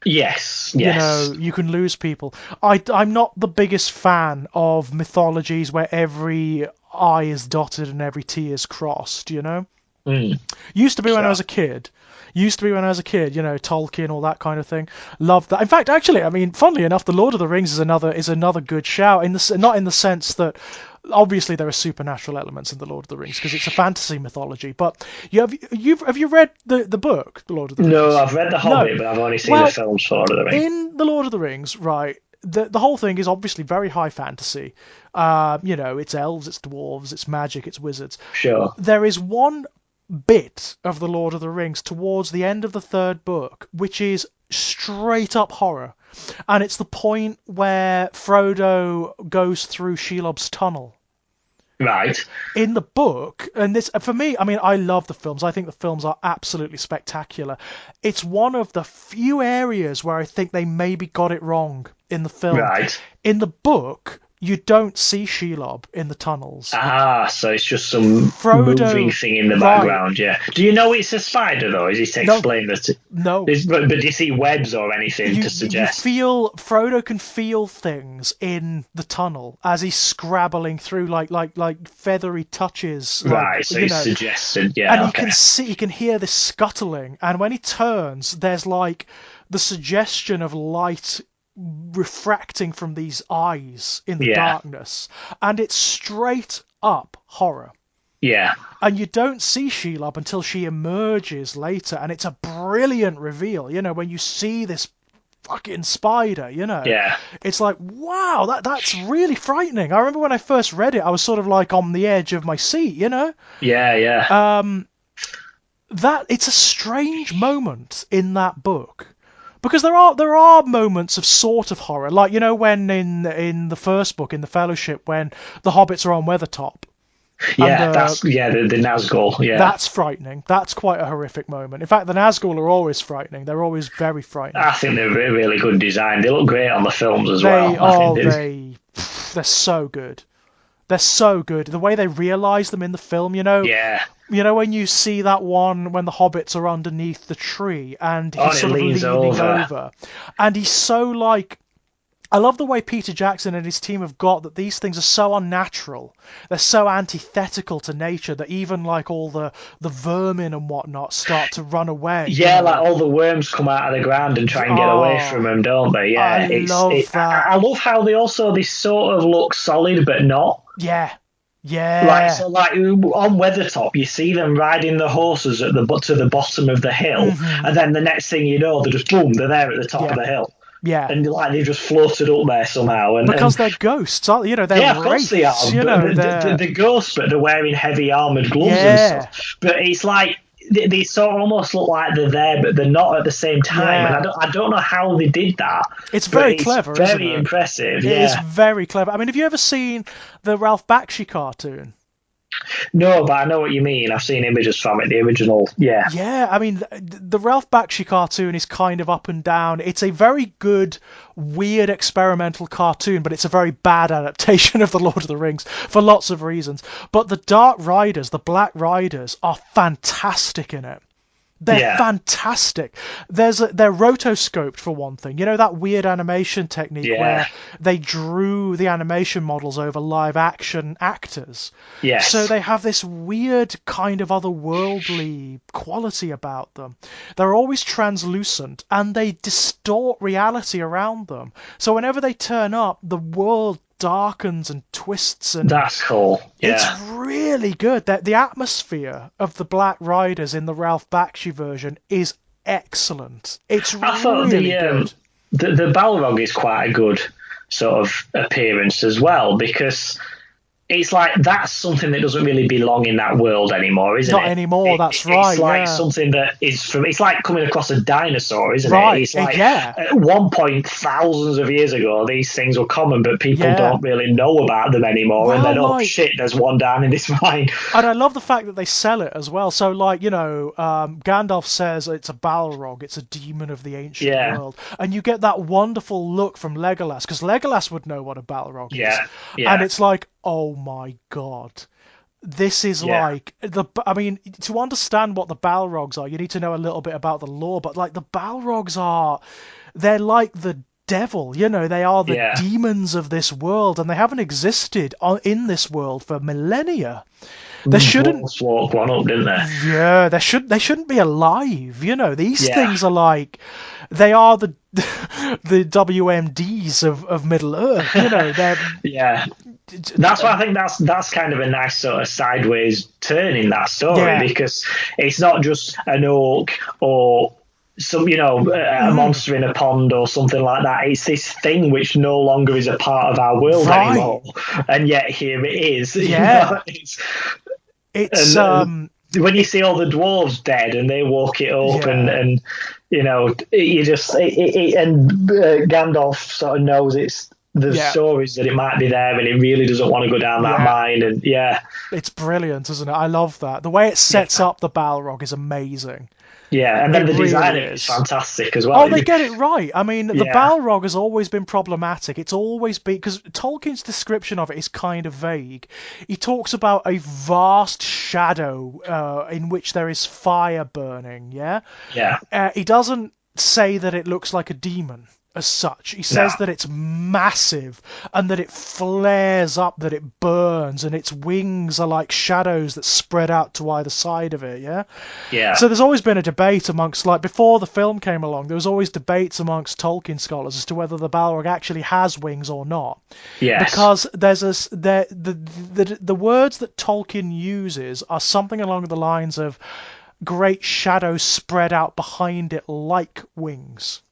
Yes. You can lose people. I'm not the biggest fan of mythologies where every I is dotted and every T is crossed, Used to be when I was a kid. Tolkien, all that kind of thing. Loved that. In fact, actually, I mean, funnily enough, The Lord of the Rings is another good shout. Not in the sense that obviously there are supernatural elements in the Lord of the Rings because it's a fantasy mythology. But have you read the book, The Lord of the No, Rings? I've read The No. Hobbit, but I've only seen the Well, films for Lord of the Rings. in The Lord of the Rings, right, the whole thing is obviously very high fantasy. It's elves, it's dwarves, it's magic, it's wizards. Sure. There is one bit of The Lord of the Rings towards the end of the third book, which is straight up horror. And it's the point where Frodo goes through Shelob's tunnel. Right. In the book, and this, for me, I mean, I love the films. I think the films are absolutely spectacular. It's one of the few areas where I think they maybe got it wrong in the film. Right. In the book, you don't see Shelob in the tunnels. Ah, so it's just some moving Frodo, thing in the right? background, yeah. Do you know it's a spider, though? Is it No, explained that? no. But do you see webs or anything You to you suggest? feel Frodo can feel things in the tunnel as he's scrabbling through, like feathery touches, Right, so it's suggested, and yeah, okay. he can hear this scuttling, and when he turns, there's like the suggestion of light refracting from these eyes in the Yeah, darkness, and it's straight up horror. yeah, And you don't see Shelob until she emerges later, and it's a brilliant reveal. When you see this fucking spider, yeah. it's like, wow, that's really frightening. I remember when I first read it, I was sort of like on the edge of my seat. Yeah, yeah. That it's a strange moment in that book. Because there are moments of sort of horror, like when in the first book, in the Fellowship, when the hobbits are on Weathertop, and Yeah, the Nazgul, yeah. that's frightening. That's quite a horrific moment. In fact, the Nazgul are always frightening. They're always very frightening. I think they're really good design. They look great on the films as They well. I think they're so good. They're so good. The way they realise them in the film, yeah. when you see that one when the hobbits are underneath the tree and Oh, he's and it sort of leans leaning over. over, and he's so like. I love the way Peter Jackson and his team have got that these things are so unnatural. They're so antithetical to nature that even like all the vermin and whatnot start to run away. Yeah, like all the worms come out of the ground and try and get away from Oh, them, don't they? I Yeah, love that. I love how they sort of look solid but not. Yeah, Like yeah. so, like on Weathertop, you see them riding the horses to the bottom of the hill, Hmm. and then the next thing you know, they're just boom, they're there at the top of Yeah, the hill, yeah. and like they just floated up there somehow, and Because they're ghosts, aren't they? They're yeah, of course they wraiths. are, but They're the ghosts, but they're wearing heavy armored gloves and yeah, stuff. But it's like they sort of almost look like they're there, but they're not at the same time. And yeah. I don't know how they did that, It's but very it's clever, isn't very it? impressive. It is Yeah. very clever. I mean, have you ever seen the Ralph Bakshi cartoon? No, but I know what you mean. I've seen images from it. The original. Yeah. Yeah, I mean, the Ralph Bakshi cartoon is kind of up and down. It's a very good, weird experimental cartoon, but it's a very bad adaptation of The Lord of the Rings for lots of reasons. But the Dark Riders, the Black Riders, are fantastic in it. They're Yeah. fantastic. They're rotoscoped for one thing. That weird animation technique Yeah. where they drew the animation models over live action actors. So Yes. they have this weird kind of otherworldly quality about them. They're always translucent and they distort reality around them. So whenever they turn up, the world darkens and twists, and That's cool. it's Yeah. really good. That the atmosphere of the Black Riders in the Ralph Bakshi version is excellent. It's I thought really good. the Balrog is quite a good sort of appearance as well because it's like that's something that doesn't really belong in that world anymore, isn't Not it? anymore. That's It's right. like Yeah. something that is from. It's like coming across a dinosaur, isn't it? Right. It's like Yeah. at one point, thousands of years ago, these things were common, but people Yeah. don't really know about them anymore. And Well, then, oh like, shit, there's one down in this mine. and I love the fact that they sell it as well. So, like, Gandalf says it's a Balrog, it's a demon of the ancient Yeah, world, and you get that wonderful look from Legolas because Legolas would know what a Balrog is, yeah, and yeah, it's like, oh my god. This is yeah, like I mean, to understand what the Balrogs are, you need to know a little bit about the lore. But like the Balrogs they're like the devil. They are the yeah. demons of this world, and they haven't existed in this world for millennia. There shouldn't, Dwarves walk one up, didn't they? yeah, they shouldn't be alive. These Yeah, things are like they are the WMDs of Middle Earth. They're yeah. That's why I think that's kind of a nice sort of sideways turn in that story, Yeah. because it's not just an orc or some, a monster in a pond or something like that. It's this thing which no longer is a part of our world Right. anymore, and yet here it is. Yeah. It's and when you see all the dwarves dead and they walk it up, yeah. and you just Gandalf sort of knows it's the Yeah. stories that it might be there, and he really doesn't want to go down that Yeah. mine. And yeah, It's brilliant, isn't it? I love that. The way it sets yeah, up the Balrog is amazing. yeah, and then It the design really of it is is. fantastic as well. Oh, they get it right. I mean, the Yeah, Balrog has always been problematic. It's always been because Tolkien's description of it is kind of vague. He talks about a vast shadow in which there is fire burning. Yeah, yeah, he doesn't say that it looks like a demon as such. He no, says that it's massive and that it flares up, that it burns, and its wings are like shadows that spread out to either side of it. Yeah. yeah, So there's always been a debate amongst, like, before the film came along, there was always debates amongst Tolkien scholars as to whether the Balrog actually has wings or not, yes, because the words that Tolkien uses are something along the lines of great shadows spread out behind it like wings.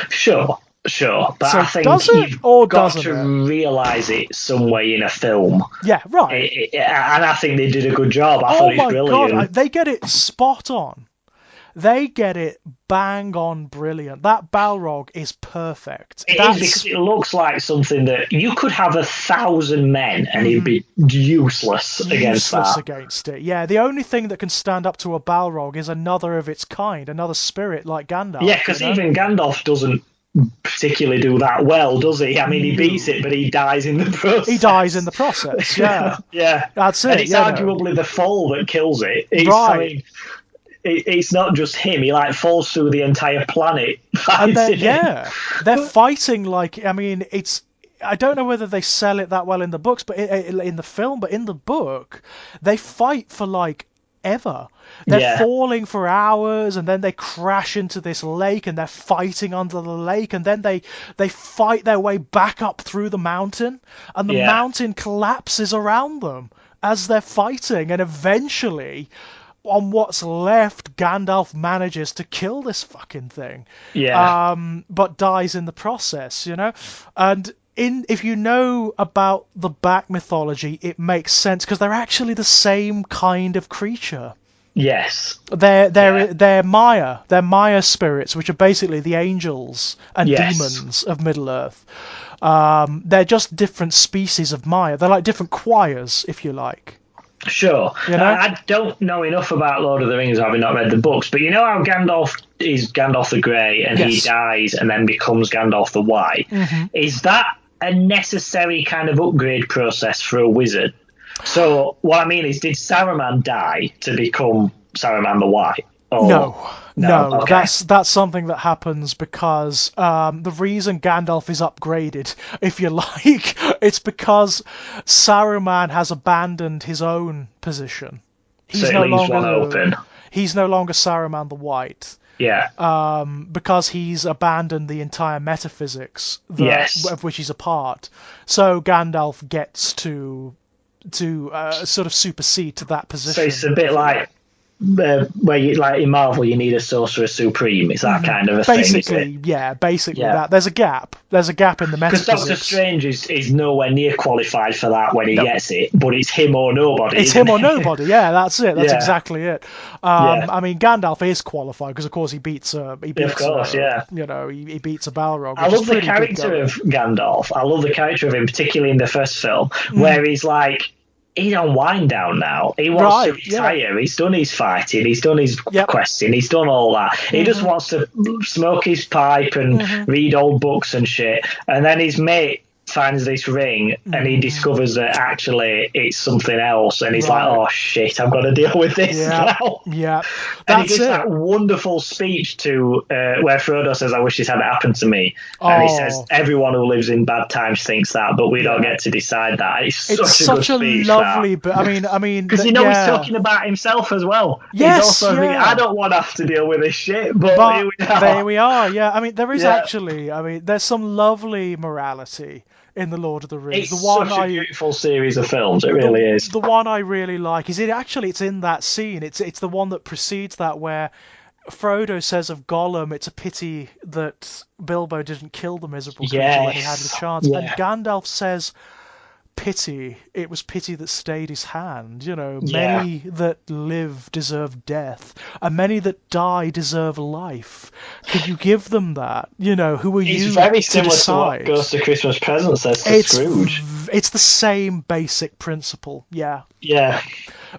sure. Sure, but I So does think it you've or got doesn't it? to realise it some way in a film. Yeah, right. And I think they did a good job. I Oh thought it's my God, brilliant. they get it spot on. They get it bang on brilliant. That Balrog is perfect. It is, That's because it looks like something that you could have 1,000 men and he'd be useless against useless that. against it. Yeah, the only thing that can stand up to a Balrog is another of its kind, another spirit like Yeah, Gandalf, you because know? even Gandalf doesn't particularly do that well, does he? I mean, he beats No. it, but he dies in the He dies in process. the process, yeah. Yeah, That's and it, it's you know. arguably the fall that kills it. I Right. mean, it's not just him. He like falls through the entire planet And fighting him. they're fighting like, I mean, it's I don't know whether they sell it that well in the books, but in the film, but in the book, they fight for like ever. They're Yeah, falling for hours, and then they crash into this lake, and they're fighting under the lake, and then they fight their way back up through the mountain, and the yeah, mountain collapses around them as they're fighting, and eventually on what's left, Gandalf manages to kill this fucking thing, yeah. but dies in the process, you know? And if you know about the back mythology, it makes sense because they're actually the same kind of creature. Yes. They're Yeah. they're they're Maya. They're Maya spirits, which are basically the angels and Yes. demons of Middle Earth. They're just different species of Maya. They're like different choirs, if you like. Sure. You Now, know? I don't know enough about Lord of the Rings, having not read the books, but you know how Gandalf is Gandalf the Grey and he Yes. dies and then becomes Gandalf the White? Is that a necessary kind of upgrade process for a wizard? So, what I mean is, did Saruman die to become Saruman the White? Or No, no? no, Okay. that's something that happens because the reason Gandalf is upgraded, if you like, it's because Saruman has abandoned his own position. So He's it no leaves one longer open. he's no longer Saruman the White, Yeah. because he's abandoned the entire metaphysics Yes. of which he's a part. So Gandalf gets to sort of supersede to that So it's position, a bit if you like like. where you like in Marvel, you need a Sorcerer Supreme. It's that kind of a thing, is it? Basically, yeah, basically Yeah. that. There's a gap. There's a gap in the Because Doctor metaphysics. Strange is nowhere near qualified for that when he No, gets it, but it's him or nobody, it's isn't him or it? nobody. Yeah, that's it. That's Yeah, exactly it. yeah, I mean, Gandalf is qualified because, of course, of course, yeah. he beats a Balrog, I which is love the pretty good character going. of Gandalf. I love the character of him, particularly in the first film, where he's like, he's on wind down now. He wants to Right? Yeah. retire. He's done his fighting. He's done his Yep. questing. He's done all that. He just wants to smoke his pipe and read old books and shit. And then his mate finds this ring and he discovers that actually it's something else. And he's like, Right. oh shit, I've got to deal with this Yeah. now. Yeah. And he That's gives it. that wonderful speech to where Frodo says, "I wish this hadn't happened to me." And he says, Oh. "Everyone who lives in bad times thinks that, but we don't Yeah. get to decide that." It's It's such a good such a speech, lovely, but I mean, because he's yeah. talking about himself as well. He's Yes. also thinking, "I Yeah. don't want to have to deal with this shit," but here But we there are. we are. Yeah, I mean, there is Yeah, actually, I mean, there's some lovely morality in the Lord of the Rings. It's such a beautiful series of films. It really is. The one I really like is it's in that scene. It's the one that precedes that where Frodo says of Gollum, it's a pity that Bilbo didn't kill the miserable creature when he had the chance. Yeah. And Gandalf says, pity, it was pity that stayed his hand. Many that live deserve death, and many that die deserve life. Can you give them that? Who are you It's very to similar to what decide? Ghost of Christmas Present says to Scrooge. It's the same basic principle. Yeah. Yeah.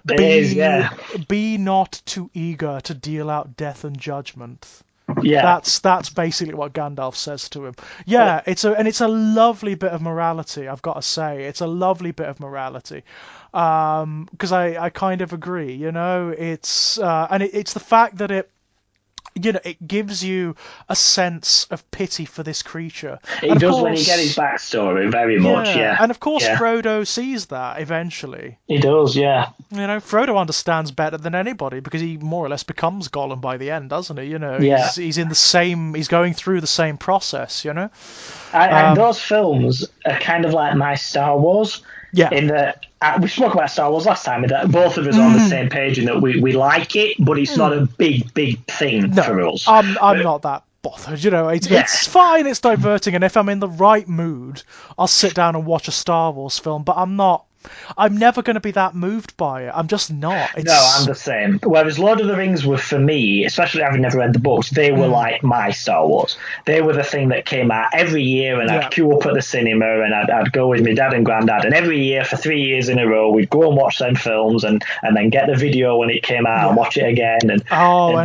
It is, yeah. Be not too eager to deal out death and judgment. Yeah. That's basically what Gandalf says to him. Yeah, it's a lovely bit of morality, I've got to say. It's a lovely bit of morality. Because I kind of agree, it's it's the fact that it gives you a sense of pity for this creature. It does when you get his backstory, very much, yeah. And of course, Frodo sees that eventually. He does, yeah. Frodo understands better than anybody because he more or less becomes Gollum by the end, doesn't he? He's in he's going through the same process, And those films are kind of like my Star Wars. Yeah. In that we spoke about Star Wars last time, that both of us are on the same page in that we like it, but it's not a big thing for us. I'm not that bothered, it's fine, it's diverting, and if I'm in the right mood, I'll sit down and watch a Star Wars film, but I'm never going to be that moved by it. I'm just not. No, I'm the same. Whereas Lord of the Rings were, for me, especially having never read the books, they were like my Star Wars. They were the thing that came out every year, and I'd queue up at the cinema, and I'd go with my dad and granddad, and every year for 3 years in a row, we'd go and watch them films, and then get the video when it came out and watch it again. And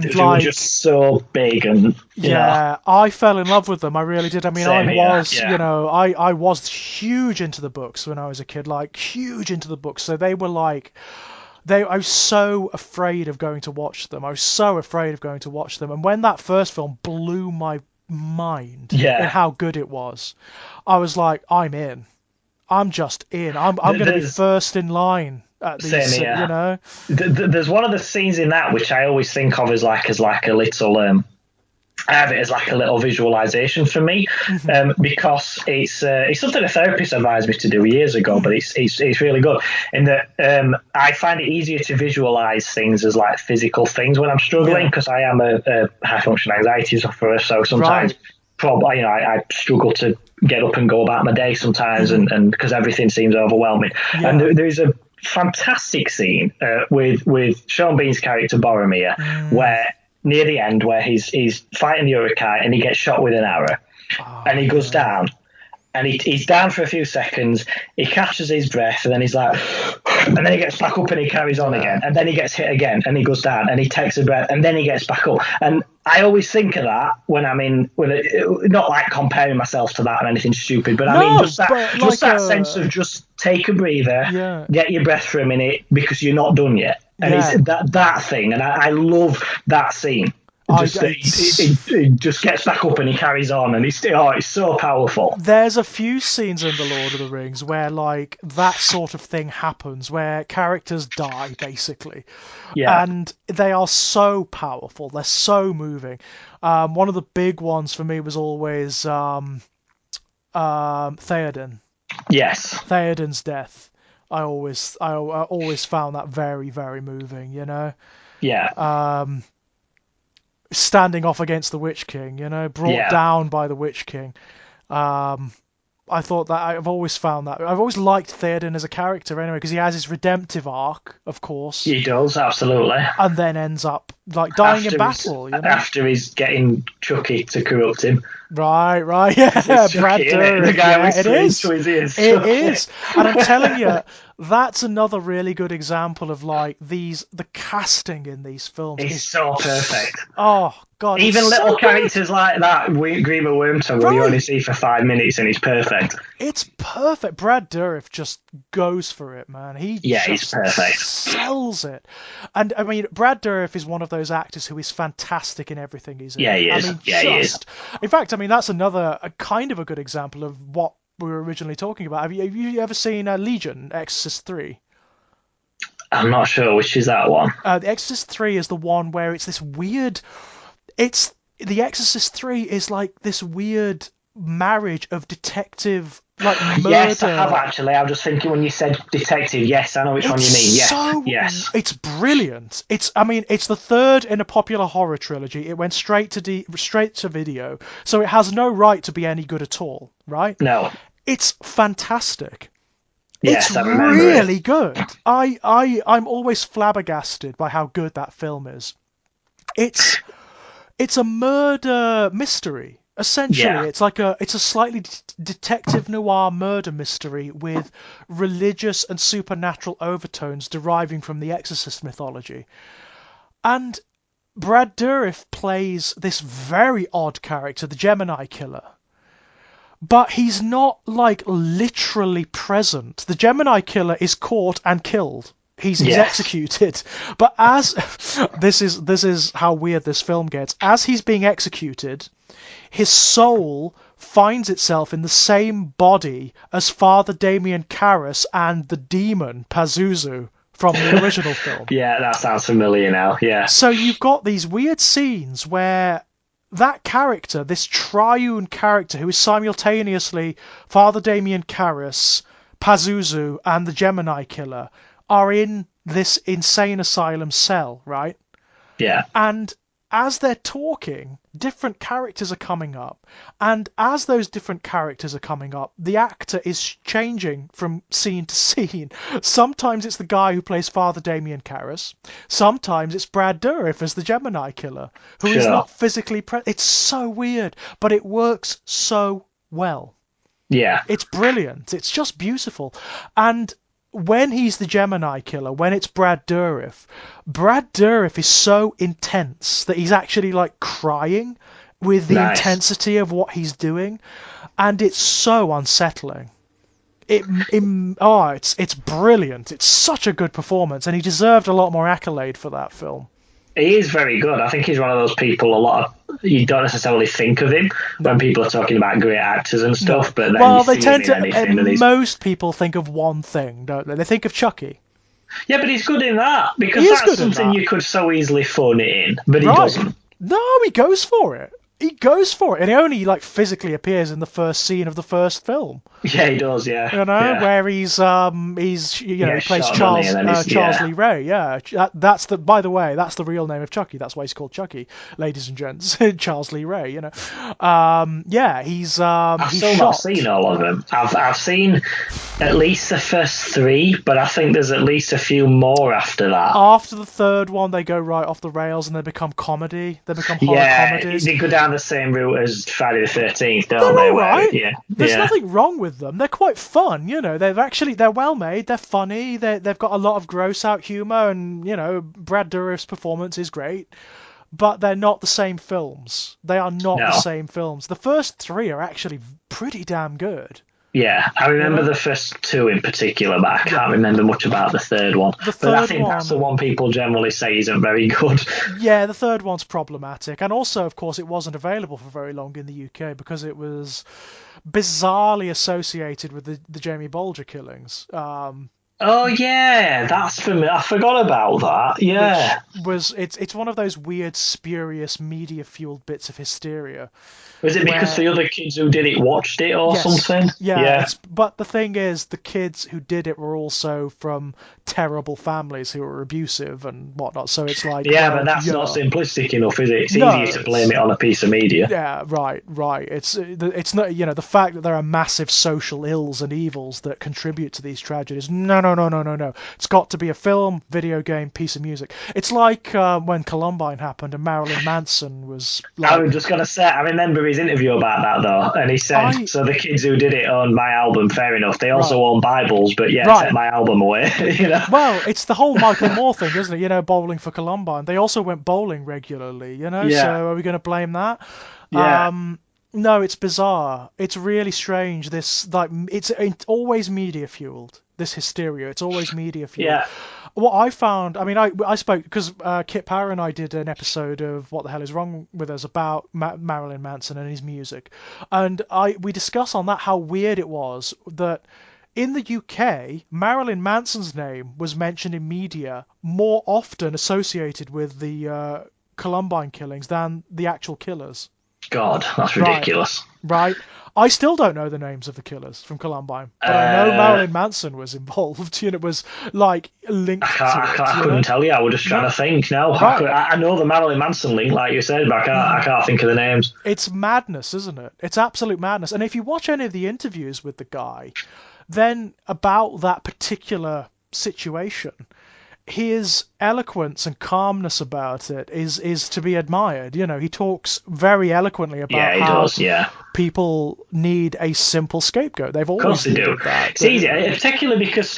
they were just so big, and you know. I fell in love with them. I really did. I mean, Same I was huge into the books when I was a kid, huge into the books. So they were I was so afraid of going to watch them. And when that first film blew my mind in how good it was, I was like, I'm in. I'm just in. I'm going to be first in line at these, There's one of the scenes in that which I always think of as like a little I have it as like a little visualization for me, because it's something a therapist advised me to do years ago, but it's really good in that I find it easier to visualize things as like physical things when I'm struggling, because I am a high function anxiety sufferer, so sometimes probably I struggle to get up and go about my day sometimes, and because everything seems overwhelming. And there's a fantastic scene with Sean Bean's character Boromir where near the end where he's fighting the Uruk-hai and he gets shot with an arrow, and he goes down, and he's down for a few seconds, he catches his breath, and then he's like, and then he gets back up and he carries on again, and then he gets hit again and he goes down and he takes a breath and then he gets back up. And I always think of that when I'm in, not like comparing myself to that or anything stupid, but I mean just that sense of just take a breather, get your breath for a minute because you're not done yet. And it's that thing, and I love that scene. He just gets back up and he carries on, and it's so powerful. There's a few scenes in The Lord of the Rings where that sort of thing happens, where characters die, basically. And they are so powerful, they're so moving. One of the big ones for me was always Theoden. Yes. Theoden's death. I always found that very, very moving, Yeah. Standing off against the Witch King, brought down by the Witch King. I thought that I've always found that. I've always liked Theoden as a character anyway, because he has his redemptive arc, of course. He does, absolutely. And then ends up dying in battle. After he's getting Chucky to corrupt him. Right, yeah. Brad Dourif, the guy it is. To his ears. It is. And I'm telling you, that's another really good example of the casting in these films. It's so perfect. Oh, God. Even little characters like that, Grima Wormtongue, who you only see for 5 minutes, and he's perfect. It's perfect. Brad Dourif just goes for it, man. He's perfect. Sells it. And I mean, Brad Dourif is one of those actors who is fantastic in everything he's in. Yeah, he is. I mean, he is. In fact, that's another kind of a good example of what we were originally talking about. Have you ever seen Legion, Exorcist 3? I'm not sure which is that one. The Exorcist 3 is the one where it's this weird... The Exorcist 3 is like this weird marriage of detective, like Yes, I have murder. actually. I was just thinking when you said detective. Yes, I know which one you mean. Yes, yes. It's brilliant. I mean, it's the third in a popular horror trilogy. It went straight to video, so it has no right to be any good at all, right? No. It's fantastic. It's Yes, I remember it. really good. I'm always flabbergasted by how good that film is. It's it's a murder mystery. Essentially, Yeah. it's a slightly detective noir murder mystery with religious and supernatural overtones deriving from the Exorcist mythology. And Brad Dourif plays this very odd character, the Gemini Killer. But he's not like literally present. The Gemini Killer is caught and killed. He's Yes. executed. But as this is how weird this film gets. As he's being executed, his soul finds itself in the same body as Father Damien Karras and the demon Pazuzu from the original film. Yeah, that sounds familiar now. Yeah. So you've got these weird scenes where that character, this triune character who is simultaneously Father Damien Karras, Pazuzu, and the Gemini Killer, are in this insane asylum cell, right? Yeah. And as they're talking, different characters are coming up. And as those different characters are coming up, the actor is changing from scene to scene. Sometimes it's the guy who plays Father Damien Karras. Sometimes it's Brad Dourif as the Gemini Killer, who is Sure. not physically present. It's so weird, but it works so well. Yeah. It's brilliant. It's just beautiful. And when he's the Gemini Killer, when it's Brad Dourif is so intense that he's actually like crying with the Nice. intensity of what he's doing, and it's so unsettling. It's brilliant. It's such a good performance, and he deserved a lot more accolade for that film. He is very good. I think he's one of those people a lot of you don't necessarily think of him when No, people are talking about great actors and no. stuff, but then you Well, they see him tend in to. anything and he's Most people think of one thing, don't they? They think of Chucky. yeah, but he's good in that He because is that's good in something that. you could so easily phone it in, but he Right. doesn't. No, he goes for it. He goes for it, and he only like physically appears in the first scene of the first film. Yeah, he does. Yeah, You know, yeah. where he's He he gets plays shot, doesn't he? And then he's Charles yeah. Lee Ray. Yeah, that's the by the way, that's the real name of Chucky. That's why he's called Chucky, ladies and gents. Charles Lee Ray. You know, yeah, I've he's still not seen shot. all of them. I've seen at least the first three, but I think there's at least a few more after that. After the third one, they go right off the rails and they become comedy. They become horror Yeah, comedies. they go down the same route as Friday the 13th, don't They're they? all Where right. yeah, There's yeah, nothing wrong with them. They're quite fun, you know. They're well made. They're funny. They've got a lot of gross out humor, and you know Brad Dourif's performance is great. But they're not the same films. They are not the no. same films. The first three are actually pretty damn good. Yeah, I You remember know? the first two in particular, but I Yeah. can't remember much about the third one. The But I third think that's the one, one people generally say isn't very good. yeah, the third one's problematic, and also, of course, it wasn't available for very long in the UK because it was bizarrely associated with the Jamie Bolger killings. Oh yeah, that's familiar. I forgot about that. Which Yeah. was it's one of those weird, spurious, media fueled bits of hysteria Was it because where the other kids who did it watched it or yes, something? yeah, Yeah. it's but the thing is the kids who did it were also from terrible families who were abusive and whatnot, so it's like, Yeah, but well, that's not yeah, simplistic enough, is it? It's easier no, to blame it's it on a piece of media. yeah, right. It's not, you know, the fact that there are massive social ills and evils that contribute to these tragedies. No. It's got to be a film, video game, piece of music. It's like when Columbine happened and Marilyn Manson was I like, was just gonna say, I remember his interview about that though, and he said, I "So the kids who did it owned my album. Fair enough. They also right, own Bibles, but yeah, take right. my album away." you know? Well, it's the whole Michael Moore thing, isn't it? You know, bowling for Columbine. They also went bowling regularly, you know, Yeah, so are we going to blame that? yeah, No, it's bizarre. It's really strange. This, like, it's always media fueled. This hysteria, it's always media fueled. yeah. What I found, I mean, I spoke because Kit Power and I did an episode of What the Hell Is Wrong with Us about Marilyn Manson and his music, and we discuss on that how weird it was that in the UK, Marilyn Manson's name was mentioned in media more often associated with the Columbine killings than the actual killers. God, that's ridiculous. Right. I still don't know the names of the killers from Columbine, but I know Uh, Marilyn Manson was involved. It was like linked to it. I couldn't tell you. I was just trying No. to think. No, Right. I know the Marilyn Manson link, like you said, but I can't think of the names. It's madness, isn't it? It's absolute madness. And if you watch any of the interviews with the guy, then about that particular situation, his eloquence and calmness about it is to be admired. He talks very eloquently about Yeah, he how does. Yeah, people need a simple scapegoat. They've of course always they do. needed that. It's easy, particularly because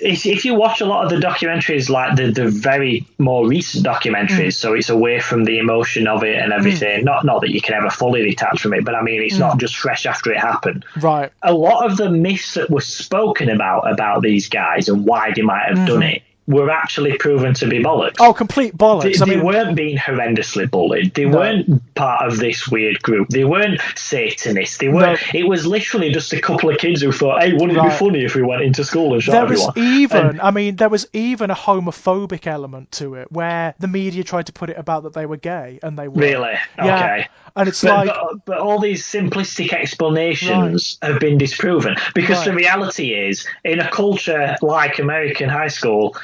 if you watch a lot of the documentaries, like the very more recent documentaries, so it's away from the emotion of it and everything. Not that you can ever fully detach from it, but I mean, it's not just fresh after it happened. Right. A lot of the myths that were spoken about these guys and why they might have done it were actually proven to be bollocks. Oh, complete bollocks. They weren't being horrendously bullied. They weren't part of this weird group. They weren't Satanists. They weren't. No. It was literally just a couple of kids who thought, "Hey, wouldn't it be funny if we went into school and shot everyone?" There was even a homophobic element to it, where the media tried to put it about that they were gay, and they were. Really? Yeah. Okay. And it's but all these simplistic explanations have been disproven, because the reality is, in a culture like American high school,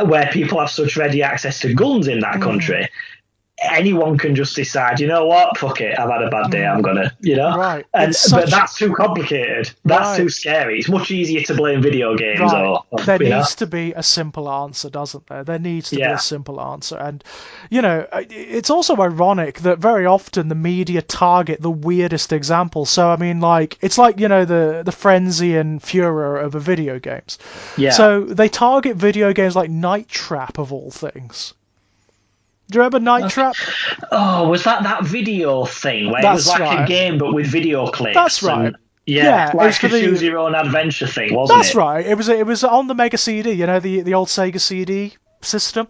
where people have such ready access to guns in that country, anyone can just decide, you know what, fuck it, I've had a bad day, I'm gonna, Right. But that's too complicated. That's too scary. It's much easier to blame video games. Or there needs to be a simple answer, doesn't there? There needs to be a simple answer. And, it's also ironic that very often the media target the weirdest examples. So, I mean, it's like, the frenzy and furor over video games. Yeah. So they target video games like Night Trap, of all things. Do you remember Night Trap? Oh, was that video thing where it was like a game but with video clips? That's right. Like a choose your own adventure thing, wasn't it? That's right. It was on the Mega CD, the old Sega CD system.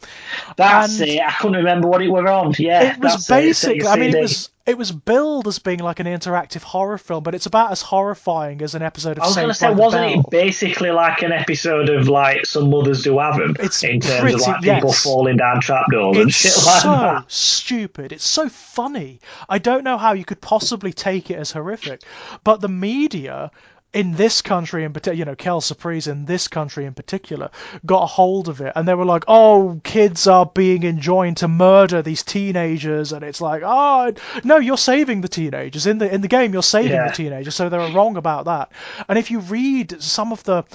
That's it. I couldn't remember what it were on. Yeah, it was basically. I mean, it was billed as being like an interactive horror film, but it's about as horrifying as an episode of. I was going to say, wasn't it basically like an episode of like Some Mothers Do Have Them? In terms of like people falling down trapdoors and shit like that. It's so stupid. It's so funny. I don't know how you could possibly take it as horrific, but the media in this country in particular, Kel Surprise in this country in particular, got a hold of it, and they were like, oh, kids are being enjoined to murder these teenagers, and it's like, oh, no, you're saving the teenagers. In the game, you're saving the teenagers, so they were wrong about that. And if you read some of the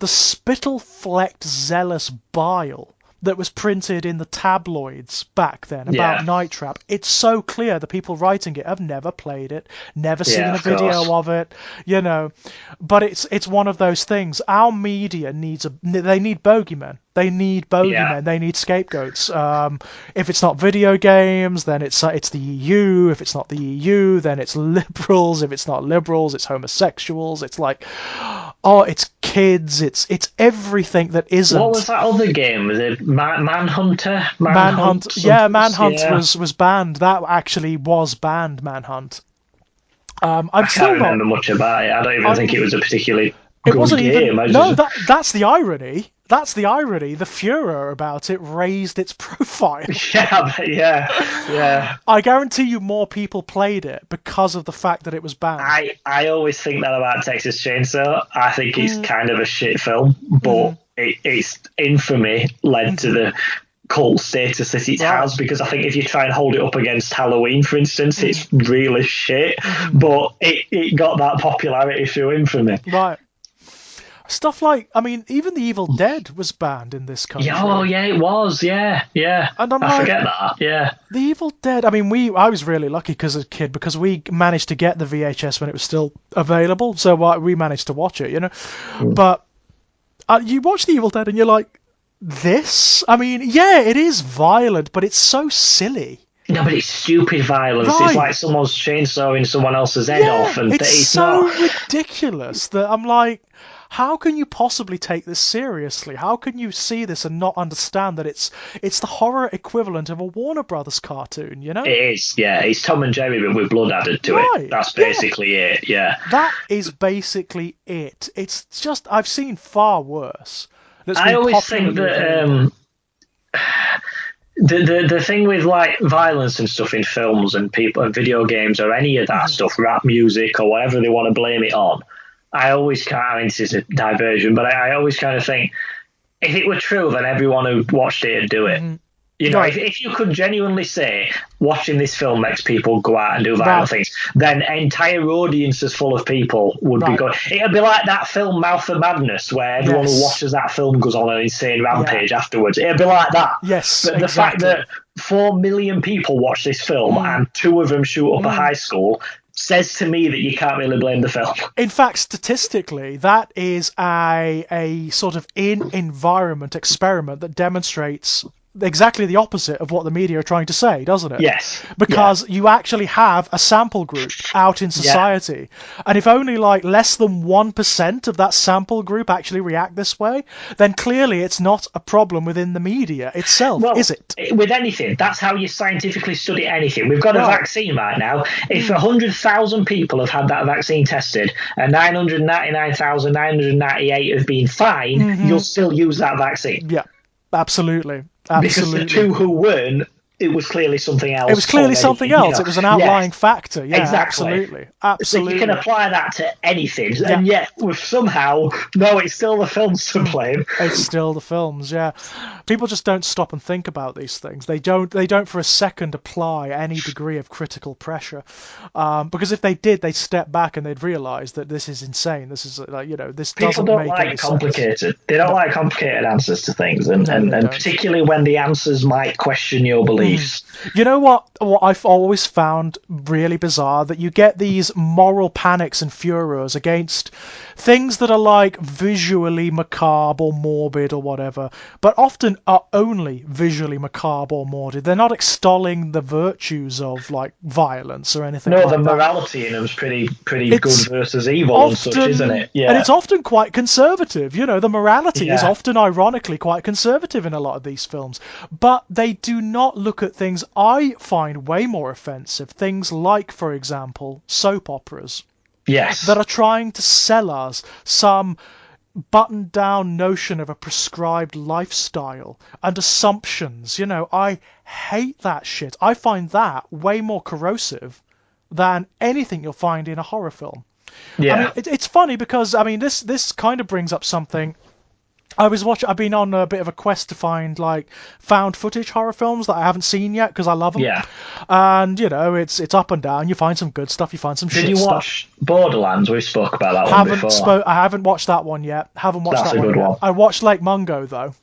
spittle-flecked, zealous bile that was printed in the tabloids back then about Night Trap, it's so clear the people writing it have never played it, never seen a video of it, but it's one of those things. Our media they need bogeymen. They need bogeymen. They need scapegoats. If it's not video games, then it's the EU. If it's not the EU, then it's liberals. If it's not liberals, it's homosexuals. It's like, it's kids. It's everything that isn't. What was that other game? Was it Manhunter? Manhunt. Yeah, Manhunt was banned. That actually was banned. Manhunt. I can't remember much about it. I don't even think it was a particularly good game. That's the irony. That's the irony. The furor about it raised its profile. Yeah. I guarantee you more people played it because of the fact that it was banned. I always think that about Texas Chainsaw. I think it's kind of a shit film, but its infamy led to the cult status that it has, because I think if you try and hold it up against Halloween, for instance, it's really shit, but it got that popularity through infamy. Right. Stuff like, I mean, even The Evil Dead was banned in this country. Oh, yeah, it was, yeah. And I forget that, yeah. The Evil Dead, I mean, I was really lucky as a kid, because we managed to get the VHS when it was still available, so we managed to watch it, But you watch The Evil Dead and you're like, this? I mean, yeah, it is violent, but it's so silly. No, but it's stupid violence. Right. It's like someone's chainsawing someone else's head off. And it's so ridiculous that I'm like, how can you possibly take this seriously? How can you see this and not understand that it's the horror equivalent of a Warner Brothers cartoon, It is, yeah. It's Tom and Jerry, but with blood added to it. That's basically it, yeah. That is basically it. It's just, I've seen far worse. I always think that The thing with like violence and stuff in films and people and video games or any of that stuff, rap music or whatever they want to blame it on, I always kind of, I mean, this is a diversion, but I always kind of think if it were true, then everyone who watched it would do it. You know, Right. if you could genuinely say watching this film makes people go out and do violent Right. things, then entire audiences full of people would be Right. going. It'd be like that film Mouth of Madness, where everyone who Yes. watches that film goes on an insane Yeah. rampage afterwards. It'd be like that. Yes, But the fact exactly. that 4 million people watch this film and 2 of them shoot up a high school says to me that you can't really blame the film. In fact, statistically, that is a sort of in-environment experiment that demonstrates exactly the opposite of what the media are trying to say, doesn't it? Yes. Because you actually have a sample group out in society, and if only like less than 1% of that sample group actually react this way, then clearly it's not a problem within the media itself, Well, is it? with anything, that's how you scientifically study anything. We've got a Right. vaccine right now. If 100,000 people have had that vaccine tested and 999,998 have been fine, you'll still use that vaccine. Yeah, absolutely. Because the Absolutely. two who weren't, it was clearly something else. It was clearly something else. It was an outlying factor. Yeah, exactly. absolutely. So Absolutely. you can apply that to anything, Yeah. and yet with somehow, no, it's still the films to blame. It's still the films, yeah. People just don't stop and think about these things. They don't for a second apply any degree of critical pressure, because if they did, they'd step back and they'd realise that this is insane. This is this People doesn't don't make like any complicated. sense. They don't like complicated answers to things, and, No, and, they and don't. particularly when the answers might question your beliefs. You know what? What I've always found really bizarre, that you get these moral panics and furors against things that are like visually macabre or morbid or whatever, but often are only visually macabre or morbid. They're not extolling the virtues of like violence or anything No, like the that. morality in them is pretty It's good versus evil and such, isn't it? Yeah. And it's often quite conservative. The morality is Yeah. often ironically quite conservative in a lot of these films. But they do not look at things I find way more offensive. Things like, for example, soap operas Yes. that are trying to sell us some buttoned down notion of a prescribed lifestyle and assumptions. I hate that shit. I find that way more corrosive than anything you'll find in a horror film. Yeah. I mean, it's funny because this kind of brings up something. I've been on a bit of a quest to find like found footage horror films that I haven't seen yet because I love them. Yeah. And it's up and down. You find some good stuff, you find some Did shit you stuff. watch Borderlands? We spoke about that one before. I haven't watched that one yet. Haven't watched That's that a one good yet. one. I watched Lake Mungo though.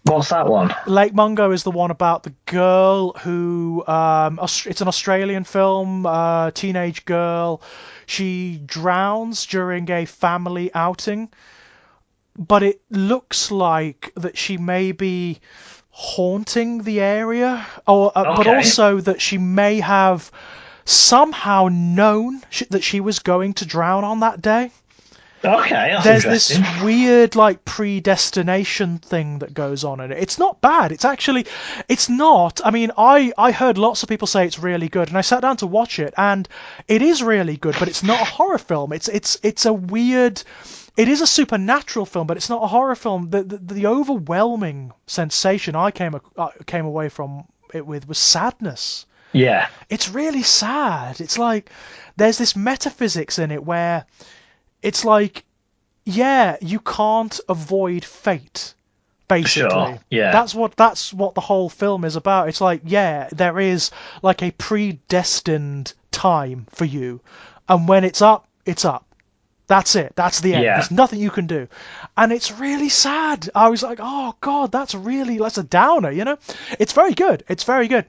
What's that one? Lake Mungo is the one about the girl who it's an Australian film, teenage girl. She drowns during a family outing, but it looks like that she may be haunting the area, or but Okay. also that she may have somehow known that she was going to drown on that day. Okay, that's There's interesting. this weird like predestination thing that goes on in it. It's not bad. It's not. I mean, I heard lots of people say it's really good, and I sat down to watch it, and it is really good. But it's not a horror film. It's a weird. It is a supernatural film, but it's not a horror film. The overwhelming sensation I came away from it with was sadness. Yeah. It's really sad. It's like there's this metaphysics in it where it's like, yeah, you can't avoid fate, basically. Sure, yeah. That's what the whole film is about. It's like, yeah, there is like a predestined time for you, and when it's up, it's up. That's it. That's the end. Yeah. There's nothing you can do. And it's really sad. I was like, oh God, that's a downer, It's very good. It's very good.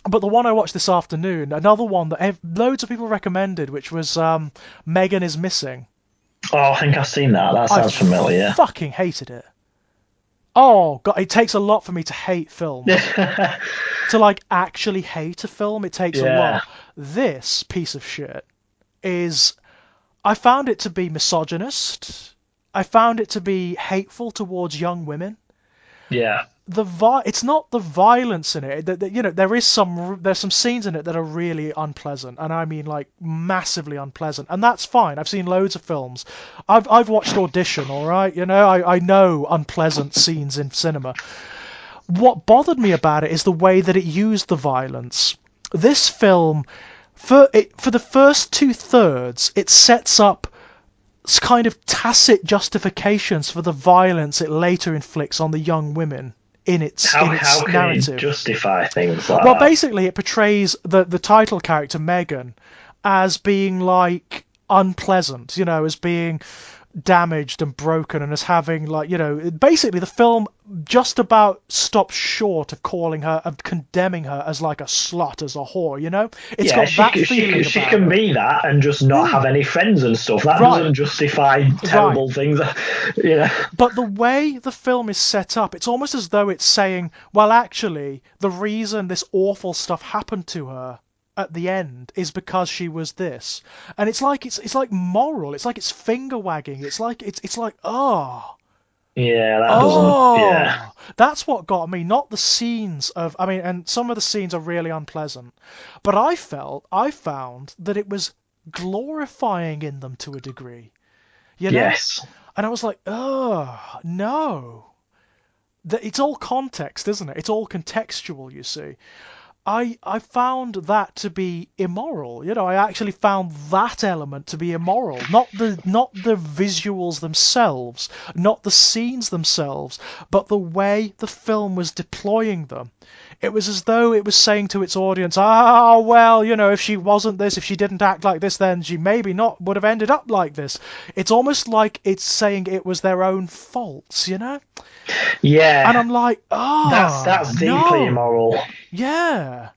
But the one I watched this afternoon, another one that loads of people recommended, which was Megan is Missing. Oh, I think I've seen that. That sounds familiar. Fucking hated it. Oh God, it takes a lot for me to hate films. To like actually hate a film, it takes a lot. This piece of shit is... I found it to be misogynist. I found it to be hateful towards young women. Yeah. It's not the violence in it. There's some scenes in it that are really unpleasant, and I mean like massively unpleasant, and that's fine. I've seen loads of films. I've watched Audition, all right. I know unpleasant scenes in cinema. what bothered me about it is the way that it used the violence. This film, for the first two-thirds, it sets up kind of tacit justifications for the violence it later inflicts on the young women in its How can narrative. it justify things like Well, that? basically, it portrays the title character Megan as being like unpleasant, as being damaged and broken, and as having like, basically the film just about stops short of calling her, of condemning her as like a slut, as a whore. It's Yeah, got that feeling she about can it. be that and just not have any friends and stuff. That Right. doesn't justify Right. terrible things, you know. But the way the film is set up, it's almost as though it's saying, well, actually, the reason this awful stuff happened to her at the end is because she was this. And it's like moral. It's like it's finger wagging. It's like oh. Yeah, that doesn't. Yeah, Oh, that's what got me, not the scenes of, I mean, and some of the scenes are really unpleasant, but I found that it was glorifying in them to a degree, you know? yes, And I was like, oh, no. It's all context, isn't it? It's all contextual, you see. I found that to be immoral. I actually found that element to be immoral. Not the visuals themselves, not the scenes themselves, but the way the film was deploying them. It was as though it was saying to its audience, well, if she wasn't this, if she didn't act like this, then she maybe not would have ended up like this. It's almost like it's saying it was their own faults. And yeah. I'm like, That's deeply no. immoral. Yeah,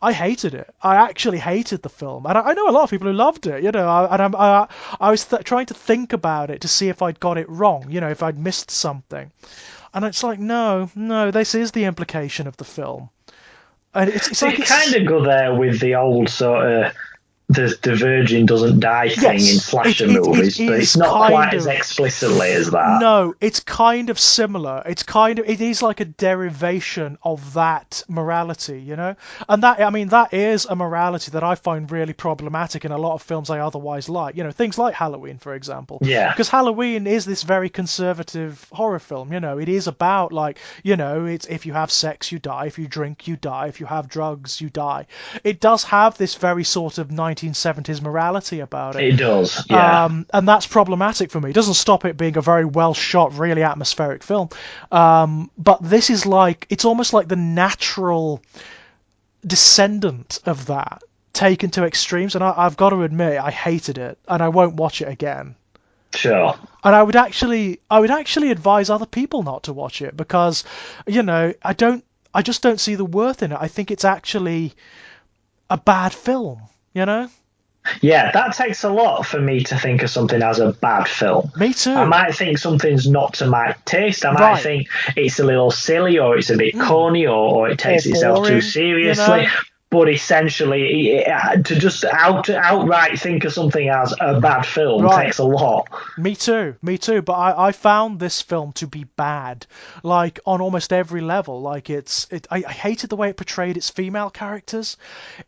I hated it. I actually hated the film, and I know a lot of people who loved it. I was trying to think about it to see if I'd got it wrong. If I'd missed something, and it's like, no, this is the implication of the film, and it's They like kind of go there with the old sort of the virgin doesn't die thing in yes, slasher it movies, but is it's not quite kind as of. explicitly as that. No, it's kind of similar. It is like a derivation of that morality. And that, I mean, that is a morality that I find really problematic in a lot of films I otherwise like. Things like Halloween, for example. Yeah, Because Halloween is this very conservative horror film. It is about like, it's if you have sex, you die. If you drink, you die. If you have drugs, you die. It does have this very sort of 1970s morality about it. it does. Yeah. And that's problematic for me. It doesn't stop it being a very well shot, really atmospheric film. But this is like, it's almost like the natural descendant of that, taken to extremes. And I've got to admit, I hated it, and I won't watch it again. Sure. And I would actually advise other people not to watch it because, I just don't see the worth in it. I think it's actually a bad film. Yeah, that takes a lot for me to think of something as a bad film. Me too. I might think something's not to my taste. I might Right. think it's a little silly, or it's a bit corny, or it takes itself boring, too seriously. But essentially, to just outright think of something as a bad film takes a lot. Me too. But I found this film to be bad, like on almost every level. Like I hated the way it portrayed its female characters.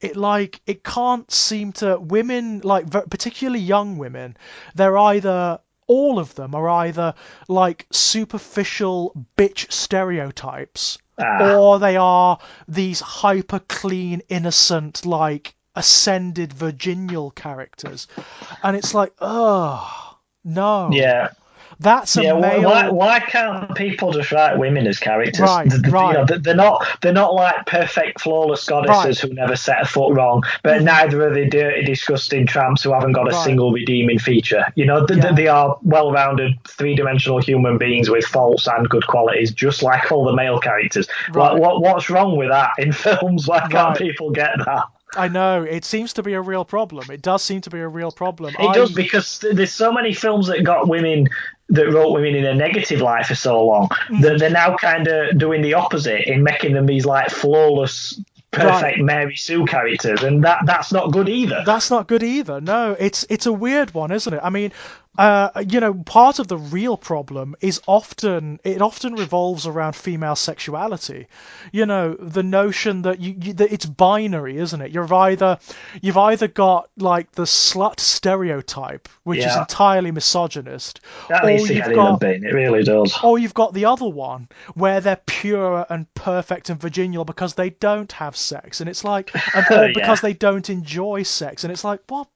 It can't seem to, women, like particularly young women, they're either, all of them are either like superficial bitch stereotypes, or they are these hyper clean, innocent, like ascended virginal characters. And it's like, oh, no. Yeah. That's a male. Why can't people just write women as characters? Right. They're not like perfect, flawless goddesses who never set a foot wrong, but neither are they dirty, disgusting tramps who haven't got a single redeeming feature. They are well-rounded, three-dimensional human beings with faults and good qualities, just like all the male characters. Right. What's wrong with that in films? Why can't people get that? I know, it seems to be a real problem. It does seem to be a real problem. It does, because there's so many films that wrote women in a negative light for so long that they're now kind of doing the opposite in making them these like flawless, perfect Mary Sue characters, and that's not good either. That's not good either. No, it's a weird one, isn't it? I mean, Part of the real problem is often revolves around female sexuality. The notion that that it's binary, isn't it? You've either got like the slut stereotype, which is Yeah, entirely misogynist, that needs or to you've get in the got bin. It really does. or you've got the other one where they're pure and perfect and virginal because they don't have sex, and it's like, or Yeah, because they don't enjoy sex, and it's like, what?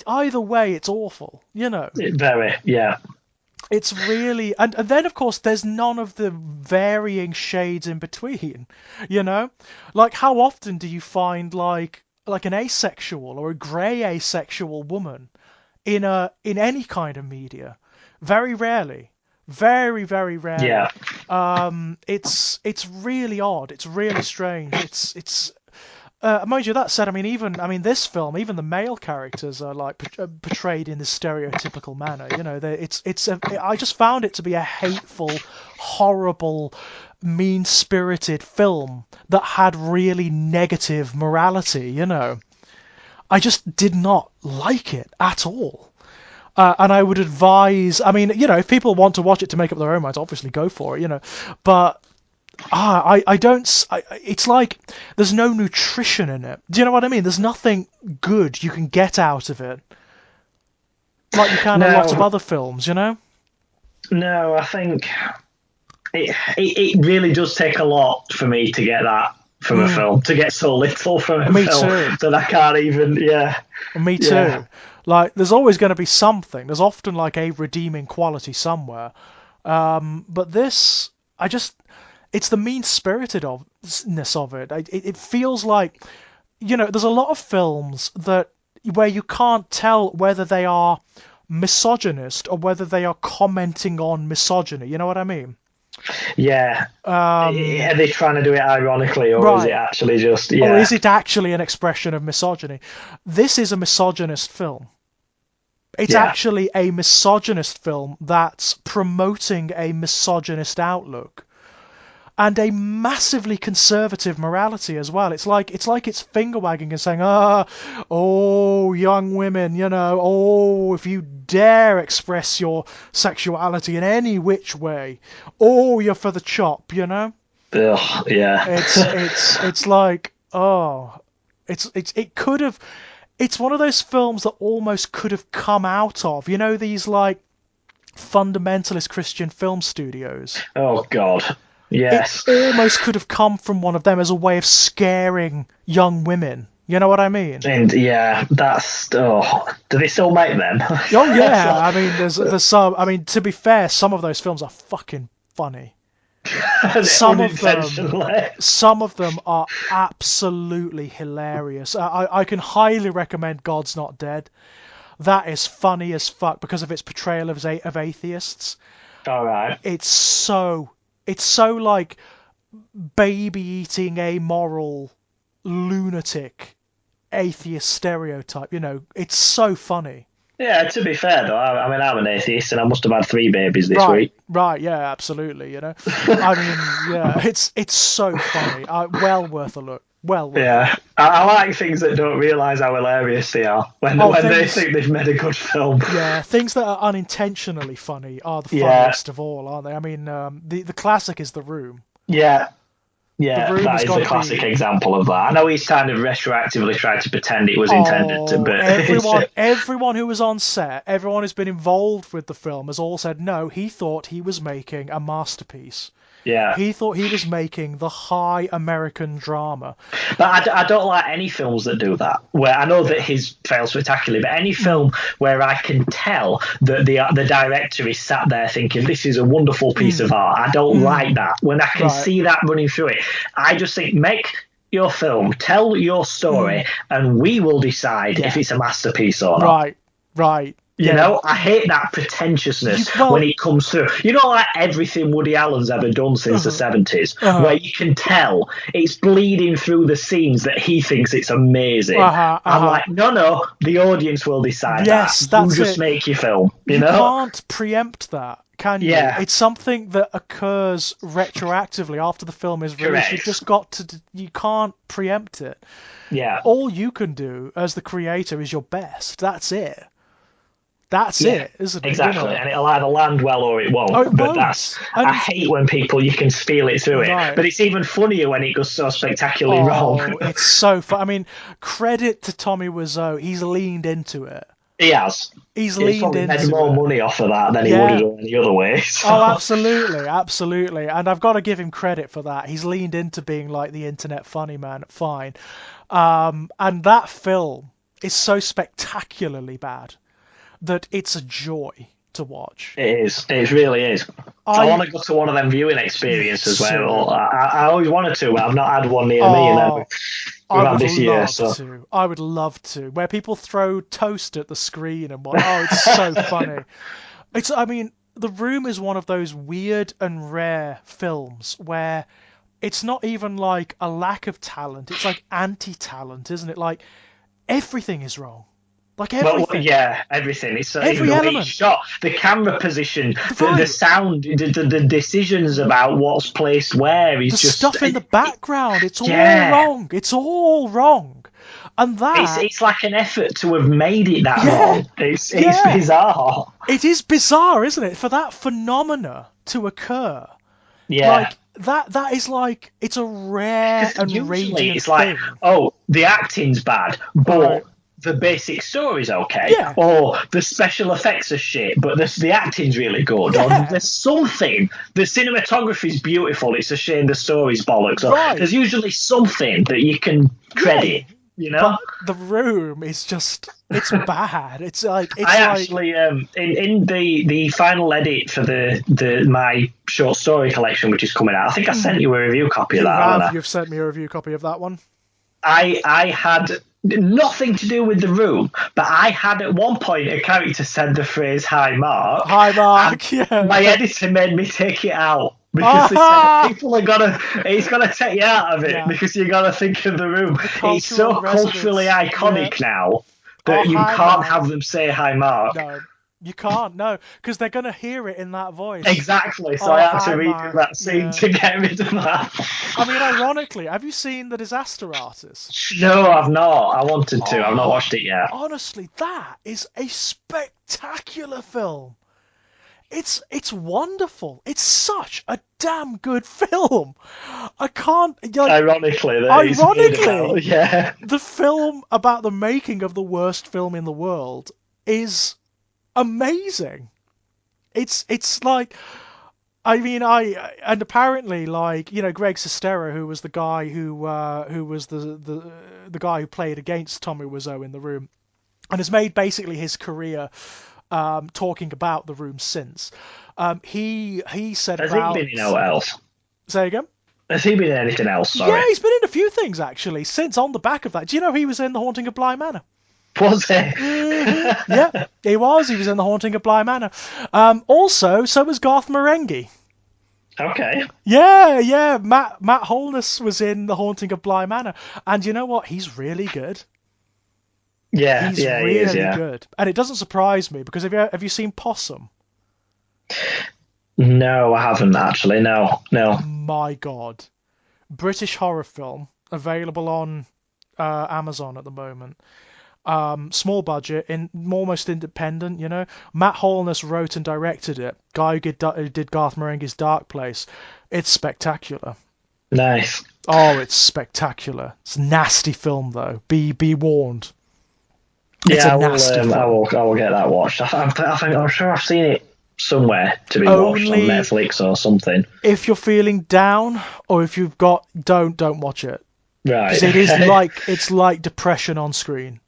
Either way, it's awful. very. Yeah, It's really, and then of course there's none of the varying shades in between. You know, like how often do you find like an asexual or a grey asexual woman in any kind of media? Very rarely. Very, very rarely. yeah. It's really odd. It's really strange. It's mind you, that said, this film, even the male characters are like portrayed in this stereotypical manner. I just found it to be a hateful, horrible, mean-spirited film that had really negative morality. I just did not like it at all. And I would advise, if people want to watch it to make up their own minds, obviously go for it, But I don't. It's like there's no nutrition in it. Do you know what I mean? There's nothing good you can get out of it, like you can a lot of No, other films. no. I think it really does take a lot for me to get that from a Mm, film, to get so little from a me film too. that I can't even. Yeah, Me yeah, too. Like, there's always going to be something. There's often like a redeeming quality somewhere. But this, I just, it's the mean-spiritedness of it. It feels like, there's a lot of films that where you can't tell whether they are misogynist or whether they are commenting on misogyny. You know what I mean? yeah. Um, Are they trying to do it ironically, or is it right. actually just Or yeah, is it actually an expression of misogyny? This is a misogynist film. It's yeah, actually a misogynist film that's promoting a misogynist outlook and a massively conservative morality as well. It's finger wagging and saying, oh, young women, oh, if you dare express your sexuality in any which way, oh, you're for the chop. ugh, yeah, It's like, oh, it could have. It's one of those films that almost could have come out of, these like fundamentalist Christian film studios. oh god, It yes. almost could have come from one of them as a way of scaring young women. You know what I mean? And yeah, that's oh. Do they still make them? Oh yeah. There's some. To be fair, some of those films are fucking funny. Some of them, Unintentionally. some of them are absolutely hilarious. I can highly recommend God's Not Dead. That is funny as fuck because of its portrayal of atheists. All right. It's so like baby eating amoral lunatic atheist stereotype. It's so funny. Yeah, to be fair though, I'm an atheist and I must have had 3 babies this Right, week. right, yeah, absolutely. Yeah, it's so funny. Well worth a look. Well worth a Yeah, look. I like things that don't realise how hilarious they are Oh, when they things. think they've made a good film. Yeah, things that are unintentionally funny are the Yeah, funniest of all, aren't they? The classic is The Room. yeah, The yeah. Room That has is got a to classic be. example of that. I know he's kind of retroactively tried to pretend it was intended to, Oh, but it's everyone who was on set, everyone who's been involved with the film has all said no, he thought he was making a masterpiece. yeah. He thought he was making the high American drama. But I don't like any films that do that. Where I know that his fails spectacularly, but any film where I can tell that the director is sat there thinking this is a wonderful piece of art. I don't like that. When I can Right. see that running through it, I just think make your film, tell your story, and we will decide if Yeah. it's a masterpiece or not. Right. Right. You Yeah. know, I hate that pretentiousness when Well. it comes through. You know, like everything Woody Allen's ever done since the 70s, Uh-huh. where you can tell it's bleeding through the scenes that he thinks it's amazing. Uh-huh. I'm Uh-huh. like, no, the audience will decide that. Yes, You that's just it. make your film, you You know? can't preempt that, can you? Yeah, It's something that occurs retroactively after the film is released. You've correct. just got to. You can't preempt it. Yeah, All you can do as the creator is your best. That's it. That's it, isn't it? Exactly, and it'll either land well or it won't. Oh, it But won't. I hate when you can feel it through it. But it's even funnier when it goes so spectacularly wrong. It's so fun. I mean, credit to Tommy Wiseau. He's leaned into it. He has. He's leaned into made more money off of that than he would have done any other way. So. Oh, absolutely, absolutely. And I've got to give him credit for that. He's leaned into being like the internet funny man. Fine. And that film is so spectacularly bad that it's a joy to watch. It is. It really is. I want to go to one of them viewing experiences where I always wanted to, but I've not had one near me. I would love to. Where people throw toast at the screen and what? Oh, it's so funny. I mean, The Room is one of those weird and rare films where it's not even like a lack of talent. It's like anti-talent, isn't it? Like everything is wrong. Like everything. Well, everything. It's every element. Shot, the camera position, the sound, the decisions about what's placed where. The stuff in the background. It's all wrong. It's all wrong. And it's like an effort to have made it that wrong. It's bizarre. It is bizarre, isn't it? For that phenomena to occur. Yeah. Like that is like it's a rare and radiant it's like, thing. The acting's bad, but the basic story's okay. Yeah. Or the special effects are shit, but the acting's really good. Yeah. Or there's something. The cinematography's beautiful. It's a shame the story's bollocks. There's usually something that you can credit. You know, but The Room is just—it's bad. It's like actually in the final edit for my short story collection, which is coming out. I think I sent you a review copy of that. You've sent me a review copy of that one. I had nothing to do with The Room, but I had at one point a character said the phrase "Hi Mark." Hi Mark. Yeah. My editor made me take it out. Because they said people are it's gonna take you out of it because you gotta think of The Room. It's so culturally iconic now that you can't have them say "Hi Mark." No, you can't. No, because they're gonna hear it in that voice. Exactly. So I had to read that scene to get rid of that. I mean, ironically, have you seen The Disaster Artist? No, I've not. I wanted to. I've not watched it yet. Honestly, that is a spectacular film. It's wonderful. It's such a damn good film. I can't. Ironically, the film about the making of the worst film in the world is amazing. It's like, I mean, and apparently, like, you know, Greg Sestero, who was the guy who was the guy who played against Tommy Wiseau in The Room, and has made basically his career. Talking about The Room since. He said Has he been in anything else? Say again? Has he been in anything else? Sorry. Yeah, he's been in a few things, actually, since on the back of that. Do you know he was in The Haunting of Bly Manor? Was he? Mm-hmm. Yeah, he was. He was in The Haunting of Bly Manor. Also, so was Garth Marenghi. Okay. Yeah. Matt Holness was in The Haunting of Bly Manor. And you know what? He's really good. Yeah, he's really good, and it doesn't surprise me because have you seen Possum? No, I haven't actually. No. My God, British horror film available on Amazon at the moment. Small budget, almost independent. You know, Matt Holness wrote and directed it. Guy who did Garth Marenghi's Dark Place. It's spectacular. Nice. Oh, it's spectacular. It's a nasty film though. Be warned. Yeah, I will get that watched. I'm sure I've seen it somewhere to be watched on Netflix or something. If you're feeling down, or if you've got, don't watch it. Right. Because it's like depression on screen.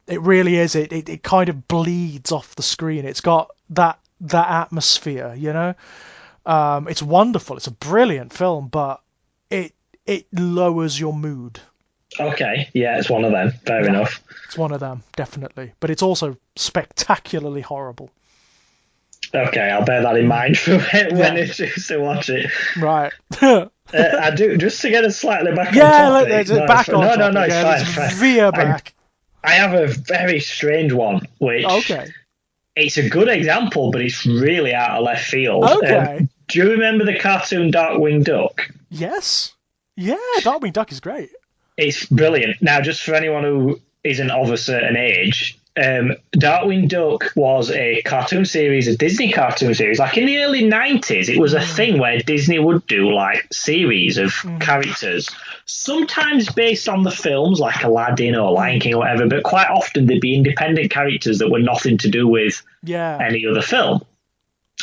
It really is. It kind of bleeds off the screen. It's got that atmosphere, you know. It's wonderful. It's a brilliant film, but it lowers your mood. Okay, yeah, it's one of them. Fair enough. It's one of them, definitely. But it's also spectacularly horrible. Okay, I'll bear that in mind for when I choose to watch it. Right. I do, just to get us slightly back on topic. It's fine. Veer back. I have a very strange one, which... Okay. It's a good example, but it's really out of left field. Okay. Do you remember the cartoon Darkwing Duck? Yes. Yeah, Darkwing Duck is great. It's brilliant. Now, just for anyone who isn't of a certain age, Darkwing Duck was a cartoon series, a Disney cartoon series. Like in the early 90s, it was a thing where Disney would do like series of characters, sometimes based on the films like Aladdin or Lion King or whatever, but quite often they'd be independent characters that were nothing to do with any other film.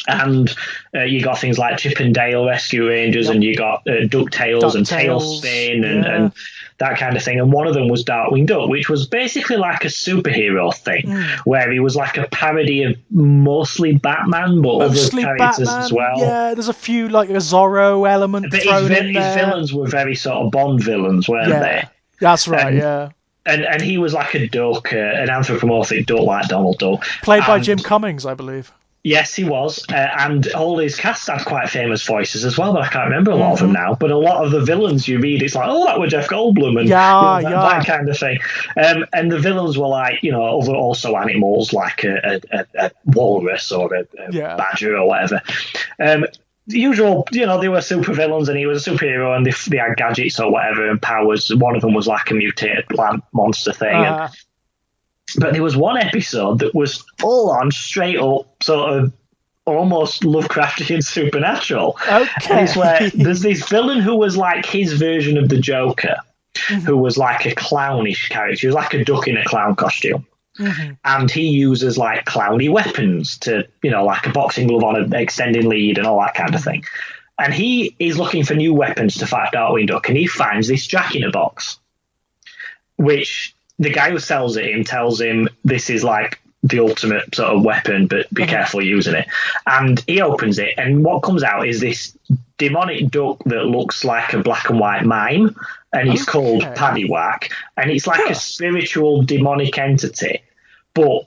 And you got things like Chip and Dale Rescue Rangers, and you got DuckTales and Tailspin and that kind of thing. And one of them was Darkwing Duck, which was basically like a superhero thing, where he was like a parody of mostly Batman, but mostly other characters Batman, as well. Yeah, there's a few like a Zorro element but thrown in there. His villains were very sort of Bond villains, weren't they? That's right, And he was like a duck, an anthropomorphic duck like Donald Duck. Played by Jim Cummings, I believe. Yes, he was. And all his cast had quite famous voices as well, but I can't remember a lot of them now. But a lot of the villains you read, it's like, oh, that was Jeff Goldblum and that kind of thing. And the villains were like, also animals like a walrus or a badger or whatever. The usual, they were super villains and he was a superhero and they had gadgets or whatever and powers. One of them was like a mutated plant monster thing. But there was one episode that was full on, straight up, sort of almost Lovecraftian supernatural. Okay. And it's where there's this villain who was like his version of the Joker, who was like a clownish character. He was like a duck in a clown costume. And he uses like clowny weapons to, like a boxing glove on an extending lead and all that kind of thing. And he is looking for new weapons to fight Darkwing Duck, and he finds this Jack-in-a-Box, which the guy who sells it him tells him this is like the ultimate sort of weapon, but be careful using it. And he opens it, and what comes out is this demonic duck that looks like a black and white mime, and he's called Paddywhack, and it's like a spiritual demonic entity. But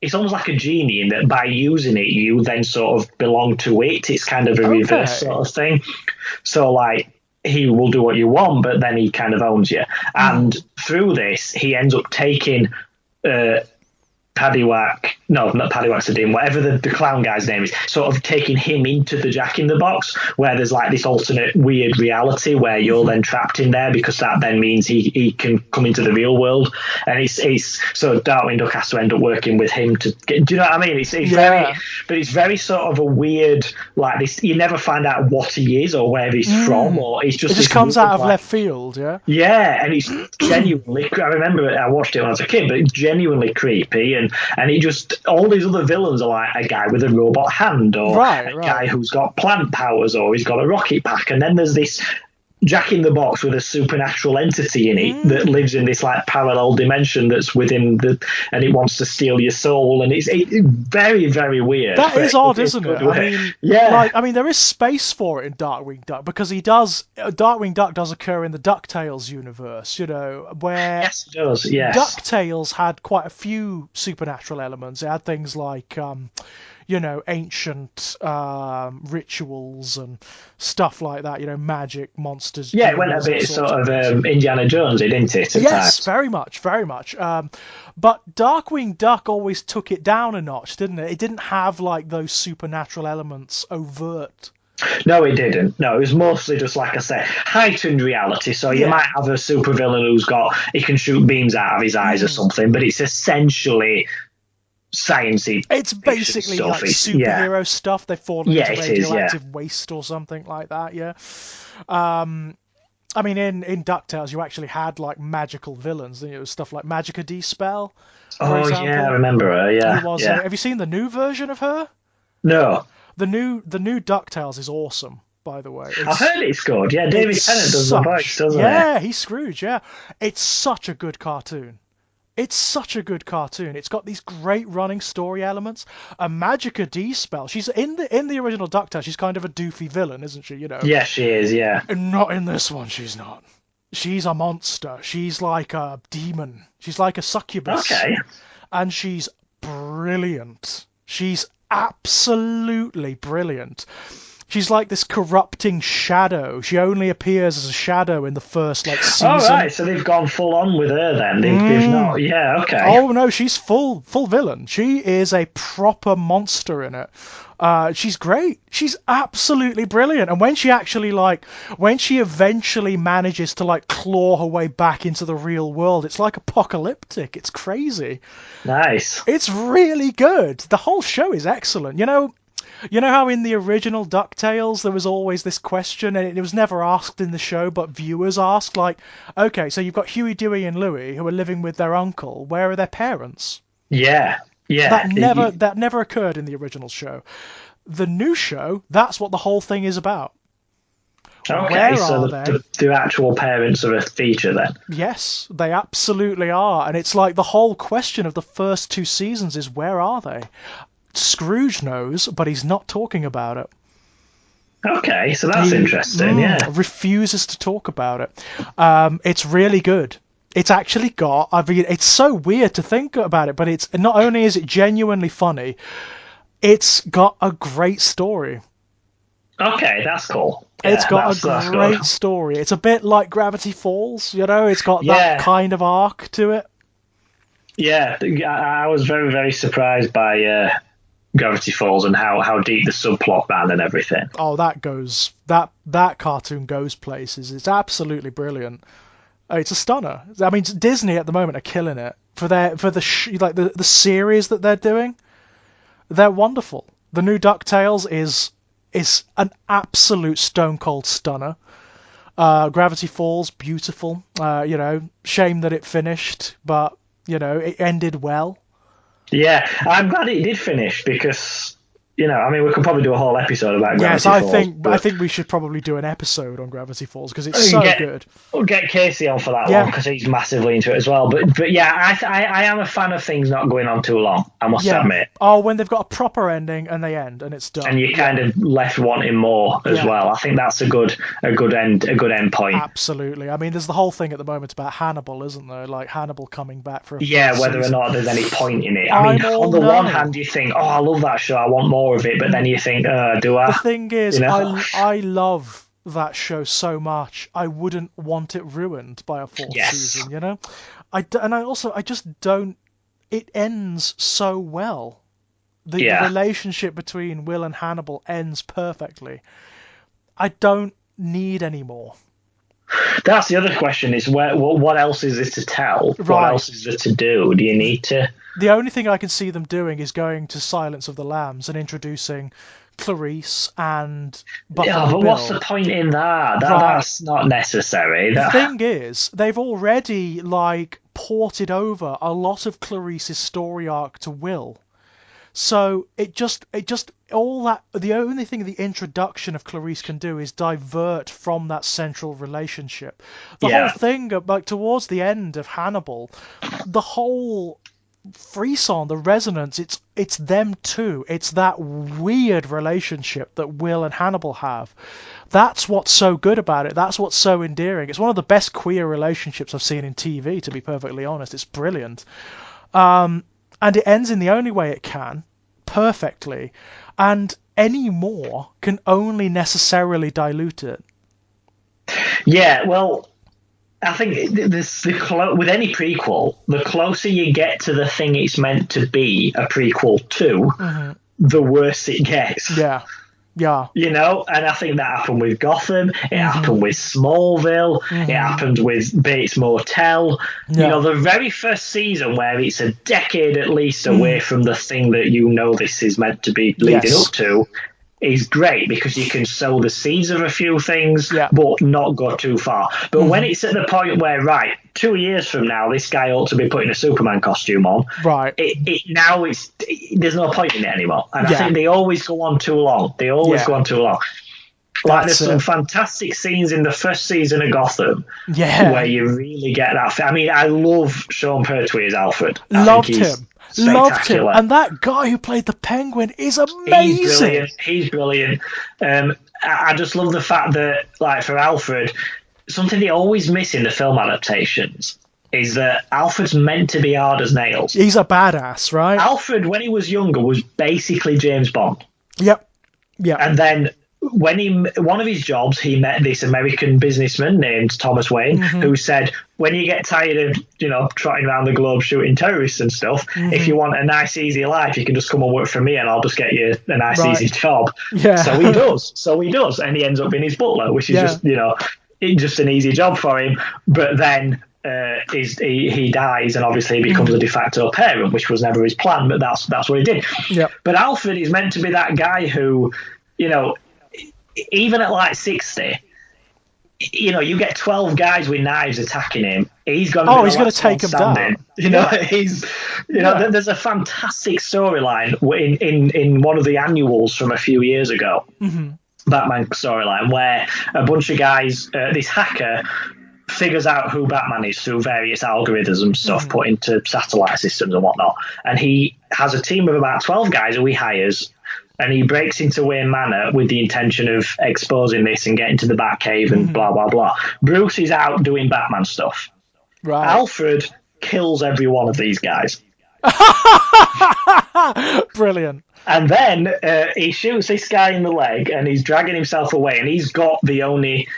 it's almost like a genie in that by using it, you then sort of belong to it. It's kind of a reverse sort of thing. So like, he will do what you want, but then he kind of owns you. And through this, he ends up taking Paddywhack, no, not Paddywhack's the demon, whatever the clown guy's name is, sort of taking him into the Jack-in-the-Box, where there's like this alternate weird reality where you're then trapped in there, because that then means he can come into the real world. And he's so Darkwing Duck has to end up working with him to get, do you know what I mean? It's it's very sort of a weird, like this, you never find out what he is or where he's from, or it just comes out of left field, Yeah, and it's genuinely, I remember I watched it when I was a kid, but it's genuinely creepy, and it just, all these other villains are like a guy with a robot hand, or a guy who's got plant powers, or he's got a rocket pack, and then there's this Jack-in-the-Box with a supernatural entity in it that lives in this like parallel dimension that's within and it wants to steal your soul, and it's very, very weird. That is odd, isn't it? I mean, there is space for it in Darkwing Duck, because Darkwing Duck does occur in the DuckTales universe, where yes, it does. Yes, DuckTales had quite a few supernatural elements. It had things like ancient rituals and stuff like that, magic, monsters. Yeah, it went a bit sort of Indiana Jones, didn't it? Yes, very much, very much. But Darkwing Duck always took it down a notch, didn't it? It didn't have like those supernatural elements overt. No, it didn't. No, it was mostly just, like I said, heightened reality. So you might have a supervillain he can shoot beams out of his eyes or something, but it's essentially sciencey. It's basically stuff. Like superhero stuff. They fall into radioactive waste or something like that. Yeah. I mean, in DuckTales, you actually had like magical villains. It was stuff like Magica D-Spell. Oh yeah, I remember her. Yeah. Have you seen the new version of her? No. The new DuckTales is awesome. By the way, I heard it's good. Yeah, David Tennant does the voice, doesn't he? Yeah, he's Scrooge. Yeah, it's such a good cartoon. It's such a good cartoon. It's got these great running story elements. A Magica D-Spell. She's in the original DuckTales. She's kind of a doofy villain, isn't she? Yeah, she is. Yeah. And not in this one. She's not. She's a monster. She's like a demon. She's like a succubus. Okay. And she's brilliant. She's absolutely brilliant. She's like this corrupting shadow. She only appears as a shadow in the first All season. right, so they've gone full on with her then. They've not. Yeah, okay. Oh no, she's full villain. She is a proper monster in it. She's great. She's absolutely brilliant. And when she actually when she eventually manages to claw her way back into the real world, it's like apocalyptic. It's crazy. Nice. It's really good. The whole show is excellent. You know how in the original DuckTales there was always this question, and it was never asked in the show, but viewers asked, okay, so you've got Huey, Dewey, and Louie who are living with their uncle. Where are their parents? Yeah. That never occurred in the original show. The new show, that's what the whole thing is about. Okay, Where so are they? the actual parents are a feature then. Yes, they absolutely are. And it's like the whole question of the first 2 seasons is, where are they? Scrooge knows, but he's not talking about it. Okay, so that's interesting, yeah. Refuses to talk about it. It's really good. It's actually got, it's so weird to think about it, but it's not only is it genuinely funny, it's got a great story. Okay, that's cool. Yeah, it's got a great story. It's a bit like Gravity Falls, it's got that kind of arc to it. Yeah, I was very, very surprised by Gravity Falls and how deep the subplot ran and everything. Oh, that cartoon goes places. It's absolutely brilliant. It's a stunner. I mean, Disney at the moment are killing it for the series that they're doing. They're wonderful. The new DuckTales is an absolute stone cold stunner. Gravity Falls, beautiful. Shame that it finished, but it ended well. Yeah, I'm glad it did finish because, I mean, we could probably do a whole episode about Gravity Falls. Yes, I think we should probably do an episode on Gravity Falls because it's so good. We'll get Casey on for that one because he's massively into it as well. But yeah, I am a fan of things not going on too long, I must admit. Oh, when they've got a proper ending and they end and it's done. And you're kind of left wanting more as well. I think that's a good end point. Absolutely. I mean, there's the whole thing at the moment about Hannibal, isn't there? Like Hannibal coming back for whether or not there's any point in it. I mean, on the one hand, you think, oh, I love that show, I want more of it, but then you think, do I? The thing is, I love that show so much, I wouldn't want it ruined by a 4th season, I just don't. It ends so well. The relationship between Will and Hannibal ends perfectly. I don't need any more. That's the other question: is what else is there to tell? Right. What else is there to do? Do you need to? The only thing I can see them doing is going to Silence of the Lambs and introducing Clarice and Buffalo Bill. What's the point in that? That's not necessary. The thing is, they've already ported over a lot of Clarice's story arc to Will. So it just all that, the only thing the introduction of Clarice can do is divert from that central relationship. The whole thing, towards the end of Hannibal, the whole frisson, the resonance, it's them two. It's that weird relationship that Will and Hannibal have. That's what's so good about it. That's what's so endearing. It's one of the best queer relationships I've seen in TV, to be perfectly honest. It's brilliant. And it ends in the only way it can, perfectly. And any more can only necessarily dilute it. Yeah, well, I think with any prequel, the closer you get to the thing it's meant to be a prequel to, the worse it gets. Yeah. And I think that happened with Gotham. It happened with Smallville. It happened with Bates Motel. Yeah. The very first season, where it's a decade at least away from the thing that this is meant to be leading up to, is great because you can sow the seeds of a few things, but not go too far. But when it's at the point where, 2 years from now, this guy ought to be putting a Superman costume on, there's no point in it anymore. And I think they always go on too long. Go on too long. There's some fantastic scenes in the first season of Gotham where you really get that. I mean, I love Sean Pertwee as Alfred. Loved him. And that guy who played the Penguin is amazing. He's brilliant. I just love the fact that, for Alfred, something they always miss in the film adaptations is that Alfred's meant to be hard as nails. He's a badass, right? Alfred, when he was younger, was basically James Bond. Yep. Yeah. And then one of his jobs, he met this American businessman named Thomas Wayne, who said, when you get tired of, trotting around the globe shooting terrorists and stuff, if you want a nice, easy life, you can just come and work for me and I'll just get you a nice, easy job. Yeah. So he does. And he ends up being his butler, which is just an easy job for him. But then he dies and obviously becomes a de facto parent, which was never his plan, but that's what he did. Yep. But Alfred is meant to be that guy who, even at like 60, you get 12 guys with knives attacking him. He's going to take him down. There's a fantastic storyline in one of the annuals from a few years ago. Batman storyline where a bunch of guys, this hacker figures out who Batman is through various algorithms and stuff put into satellite systems and whatnot. And he has a team of about 12 guys who he hires, and he breaks into Wayne Manor with the intention of exposing this and getting to the Batcave and blah, blah, blah. Bruce is out doing Batman stuff. Right. Alfred kills every one of these guys. Brilliant. And then he shoots this guy in the leg and he's dragging himself away, and he's got the only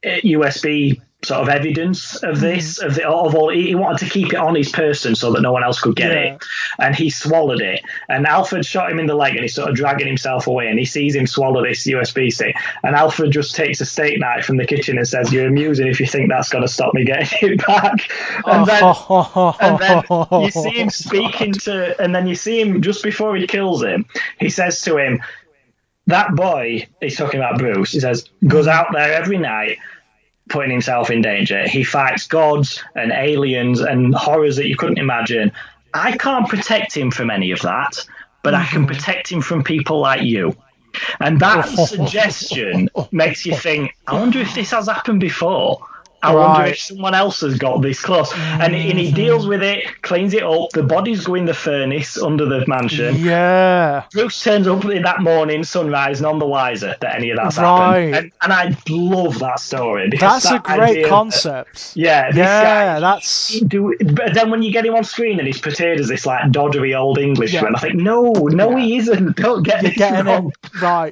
USB sort of evidence of this, of all. He wanted to keep it on his person so that no one else could get it, and he swallowed it. And Alfred shot him in the leg, and he's sort of dragging himself away, and he sees him swallow this USB stick, and Alfred just takes a steak knife from the kitchen and says, "You're amusing if you think that's going to stop me getting it back." And then you see him speaking to, and then you see him just before he kills him, he says to him, that boy, he's talking about Bruce, he says, goes out there every night putting himself in danger. He fights gods and aliens and horrors that you couldn't imagine. I can't protect him from any of that, but I can protect him from people like you. And that suggestion makes you think, I wonder if this has happened before. I wonder if someone else has got this close. And he deals with it, cleans it up. The bodies go in the furnace under the mansion. Yeah. Bruce turns up that morning, sunrise, none the wiser that any of that's happened. And I love that story. That's a great concept. This guy, that's... But then when you get him on screen and he's portrayed as this like doddery old Englishman, I think, no, he isn't. Don't get this wrong.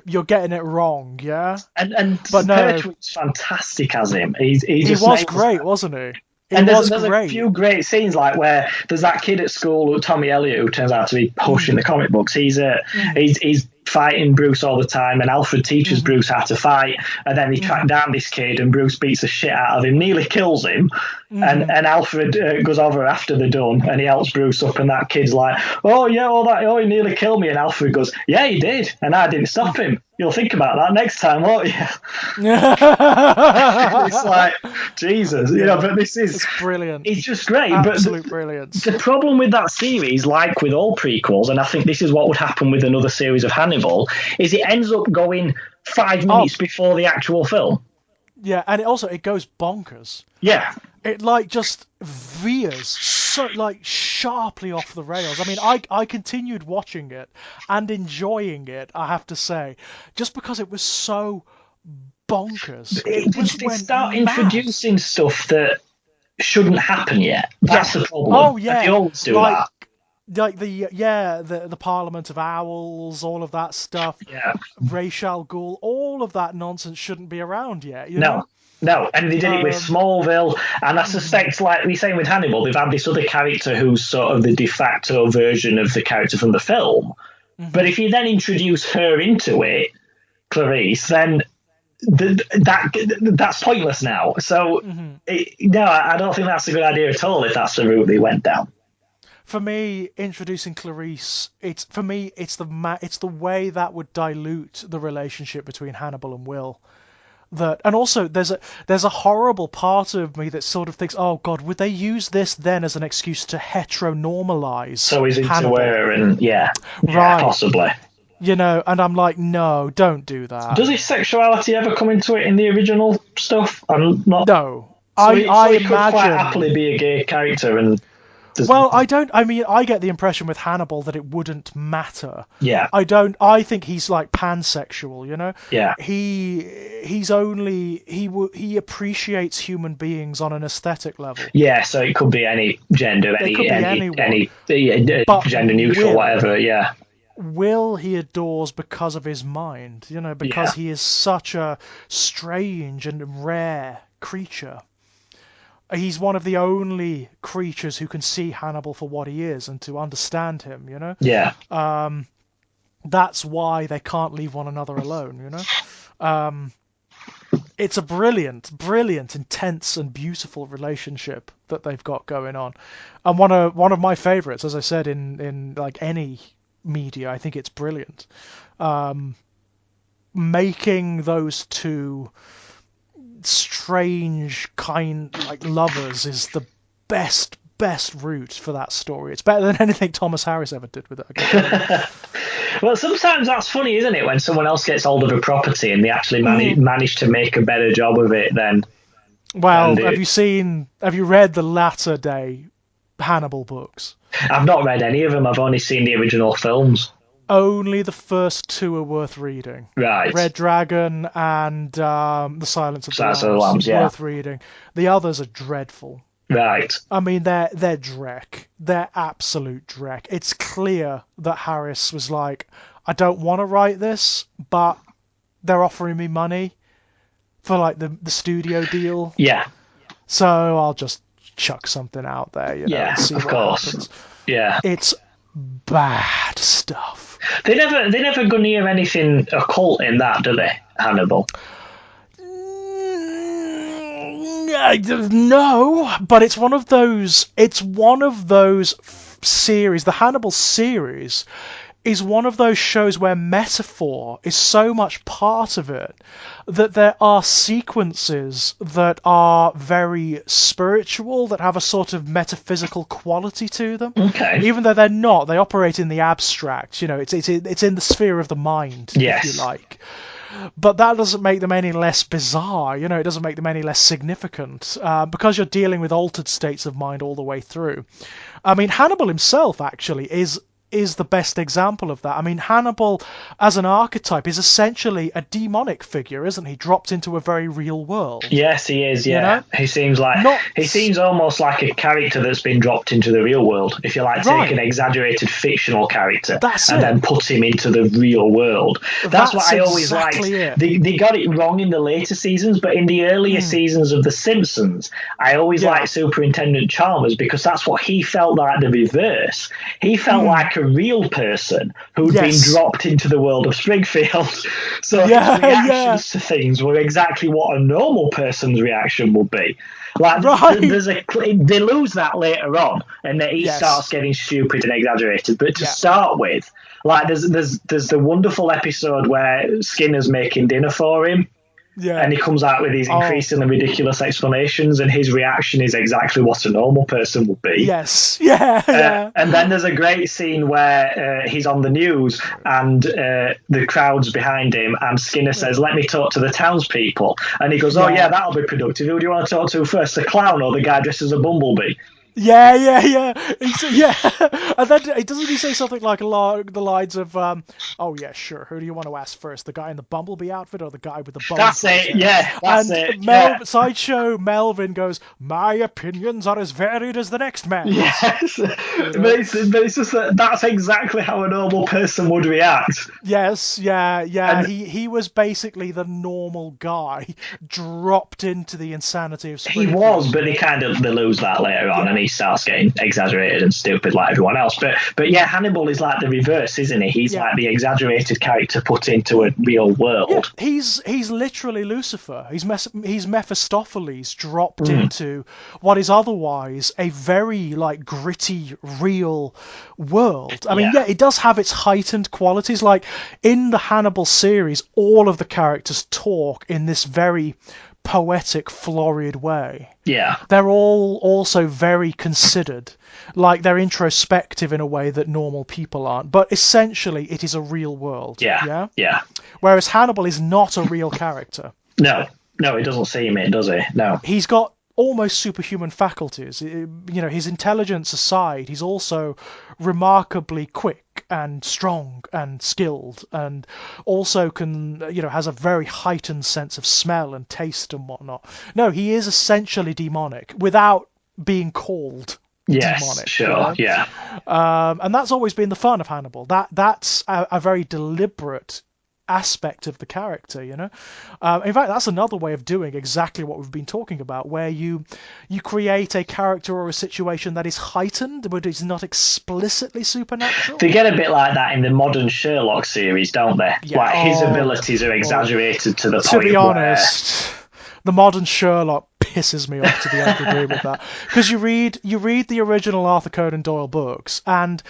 You're getting it wrong, yeah? But Pertwee's fantastic as him. He was great, wasn't he? There's a few great scenes like where there's that kid at school, Tommy Elliott, who turns out to be Hush in the comic books. He's fighting Bruce all the time, and Alfred teaches Bruce how to fight, and then they track down this kid, and Bruce beats the shit out of him, nearly kills him, and Alfred goes over after they're done, and he helps Bruce up, and that kid's like, he nearly killed me, and Alfred goes, yeah, he did, and I didn't stop him. You'll think about that next time, won't you? It's like, Jesus, but it's brilliant. It's just great. Absolute brilliance. The problem with that series, like with all prequels, and I think this is what would happen with another series of Hannibal, is it ends up going 5 minutes before the actual film. Yeah, and it goes bonkers. Yeah. It just veers so sharply off the rails. I mean, I continued watching it and enjoying it, I have to say, just because it was so bonkers. They start introducing stuff that shouldn't happen yet. That's the problem. Oh yeah, they always do that. Like the Parliament of Owls, all of that stuff. Yeah. Ra's al Ghul, all of that nonsense shouldn't be around yet. You know? No, and they did it with Smallville, and I suspect, like we say with Hannibal, they've had this other character who's sort of the de facto version of the character from the film. But if you then introduce her into it, Clarice, then that's pointless now. So, I don't think that's a good idea at all if that's the route they went down. For me, introducing Clarice, it's the way that would dilute the relationship between Hannibal and Will. And also there's a horrible part of me that sort of thinks, oh God, would they use this then as an excuse to heteronormalize? So he's into Hannibal? her, and right, possibly. And I'm like, no, don't do that. Does his sexuality ever come into it in the original stuff? I'm not. No, I imagine could quite happily be a gay character and. I get the impression with Hannibal that it wouldn't matter. Yeah. I think he's like pansexual, Yeah. He appreciates human beings on an aesthetic level. Yeah, so it could be any gender, any gender neutral, whatever, yeah. Will he adores because of his mind, because Yeah. he is such a strange and rare creature. He's one of the only creatures who can see Hannibal for what he is and to understand him. Yeah. That's why they can't leave one another alone. It's a brilliant, brilliant, intense and beautiful relationship that they've got going on. And one of my favorites, as I said, in like any media, I think it's brilliant. Making those two strange kind like lovers is the best route for that story. It's better than anything Thomas Harris ever did with it. Well, sometimes that's funny, isn't it? When someone else gets hold of a property and they actually manage to make a better job of it than Well, do. have you read the latter day Hannibal books? I've not read any of them. I've only seen the original films. Only the first two are worth reading. Right. Red Dragon and The Silence of the Silence of the Lambs, Lambs, yeah. worth reading. The others are dreadful. Right. I mean, they're dreck. They're absolute dreck. It's clear that Harris was like, I don't want to write this, but they're offering me money for like the studio deal, Yeah. so I'll just chuck something out there, Yeah, and see of what course. happens. Yeah. It's bad stuff. They never go near anything occult in that, do they, Hannibal? No, but it's one of those. It's one of those series. The Hannibal series is one of those shows where metaphor is so much part of it that there are sequences that are very spiritual, that have a sort of metaphysical quality to them. Okay. Even though they're not, they operate in the abstract. It's in the sphere of the mind, Yes. if you like. But that doesn't make them any less bizarre. It doesn't make them any less significant because you're dealing with altered states of mind all the way through. I mean, Hannibal himself actually is the best example of that. I mean, Hannibal as an archetype is essentially a demonic figure, isn't he? Dropped into a very real world. Yes, he is. Yeah, he seems almost like a character that's been dropped into the real world. If you like, take an exaggerated fictional character then put him into the real world. That's what I always liked. They got it wrong in the later seasons, but in the earlier seasons of The Simpsons, I always liked Superintendent Chalmers because that's what he felt like the reverse. He felt like a real person who'd been dropped into the world of Springfield. So his reactions to things were exactly what a normal person's reaction would be. Like they lose that later on, and then he starts getting stupid and exaggerated. But to start with, like there's the wonderful episode where Skinner's making dinner for him. Yeah. And he comes out with these increasingly ridiculous explanations, and his reaction is exactly what a normal person would be. Yes, yeah. And then there's a great scene where he's on the news, and the crowd's behind him, and Skinner says, "Let me talk to the townspeople." And he goes, "Oh yeah, that'll be productive. Who do you want to talk to first, the clown or the guy dressed as a bumblebee?" Yeah. And then doesn't he say something like along the lines of, "Oh yeah, sure. Who do you want to ask first, the guy in the bumblebee outfit or the guy with the bumblebee?" That's it. Yeah, that's it. Sideshow Melvin goes, "My opinions are as varied as the next man's." Yes, but it's just that's exactly how a normal person would react. Yes, yeah. And he was basically the normal guy dropped into the insanity of Springfield. He was, but they lose that later on, and he starts getting exaggerated and stupid like everyone else. But yeah, Hannibal is like the reverse, isn't he? He's like the exaggerated character put into a real world. Yeah, he's literally Lucifer. He's Mephistopheles dropped into what is otherwise a very like gritty, real world. I mean, it does have its heightened qualities. Like in the Hannibal series, all of the characters talk in this very poetic, florid way. Yeah. They're all also very considered. Like they're introspective in a way that normal people aren't. But essentially, it is a real world. Yeah. Whereas Hannibal is not a real character. No, he doesn't seem it, does he? No. He's got almost superhuman faculties. His intelligence aside, he's also remarkably quick and strong and skilled, and also has a very heightened sense of smell and taste and whatnot. No, he is essentially demonic without being called Yes, demonic. sure, yeah. And that's always been the fun of Hannibal. That's a very deliberate aspect of the character, you know. In fact, that's another way of doing exactly what we've been talking about, where you create a character or a situation that is heightened, but is not explicitly supernatural. They get a bit like that in the modern Sherlock series, don't they? Yeah. Like his abilities are exaggerated to the To point be where... honest, the modern Sherlock pisses me off to the nth degree with that, because you read the original Arthur Conan Doyle books, and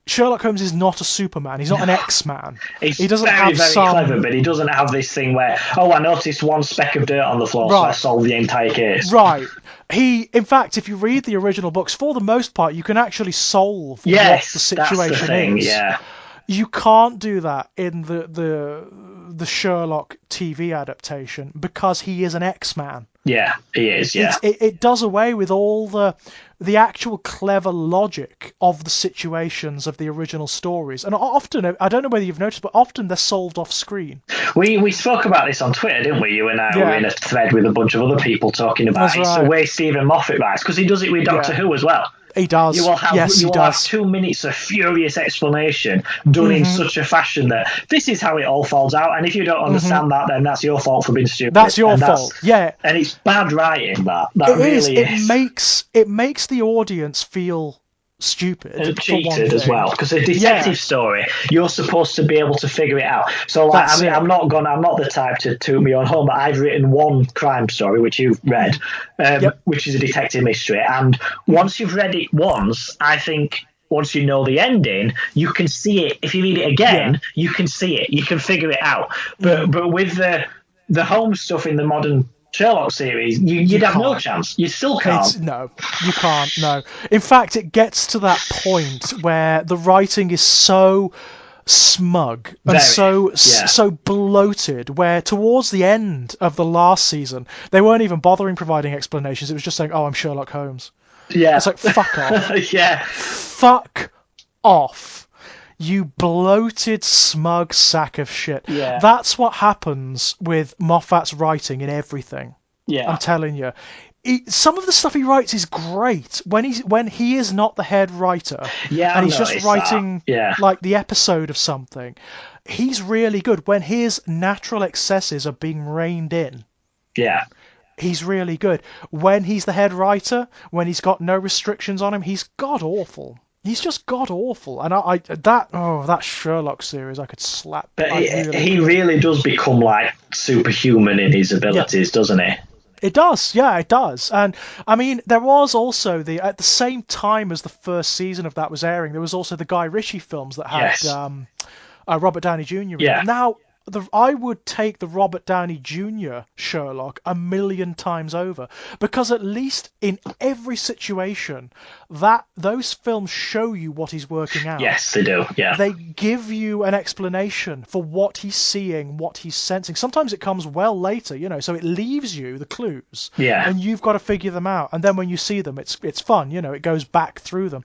Sherlock Holmes is not a Superman. He's not an X-Man. He's He doesn't very, have very some... clever, but he doesn't have this thing where, oh, I noticed one speck of dirt on the floor, so I Right. solved the entire case. Right. In fact, if you read the original books, for the most part, you can actually solve what the situation that's the thing, is. yeah. You can't do that in the Sherlock TV adaptation because he is an X-Man. Yeah, he is, yeah. It does away with all the actual clever logic of the situations of the original stories. And often, I don't know whether you've noticed, but often they're solved off screen. We spoke about this on Twitter, didn't we? You and I were in a thread with a bunch of other people talking about it. It's the way Stephen Moffat writes, because he does it with Doctor Who as well. He does. You will have, yes, you he will does. have 2 minutes of furious explanation done in such a fashion that this is how it all falls out, and if you don't understand that, then that's your fault for being stupid. That's your fault. Yeah. And it's bad writing, that It really is. It makes the audience feel stupid and cheated as well, because a detective story, you're supposed to be able to figure it out. So like, I'm not the type to toot me on home, but I've written one crime story which you've read, which is a detective mystery, and once you've read it once, I think once you know the ending, you can see it. If you read it again, you can see it, you can figure it out. But with the Holmes stuff in the modern Sherlock series, you'd have no chance. You still can't. No, you can't. No. In fact, it gets to that point where the writing is so smug and so bloated, where towards the end of the last season, they weren't even bothering providing explanations. It was just saying, "Oh, I'm Sherlock Holmes." Yeah. It's like, fuck off. Yeah. Fuck off. You bloated, smug sack of shit. Yeah. That's what happens with Moffat's writing in everything. Yeah. I'm telling you. Some of the stuff he writes is great when he is not the head writer. Yeah, and he's just writing like the episode of something. He's really good when his natural excesses are being reined in. Yeah. He's really good. When he's the head writer, when he's got no restrictions on him, he's god awful. He's just god awful, and that Sherlock series I could slap. But he really does become like superhuman in his abilities, doesn't he? It does, yeah, it does. And I mean, there was also at the same time as the first season of that was airing, there was also the Guy Ritchie films that had Robert Downey Jr. in them. Now, I would take the Robert Downey Jr. Sherlock 1,000,000 times over, because at least in every situation those films show you what he's working out. Yes, they do. Yeah, they give you an explanation for what he's seeing, what he's sensing. Sometimes it comes well later, so it leaves you the clues. Yeah, and you've got to figure them out. And then when you see them, it's fun. It goes back through them.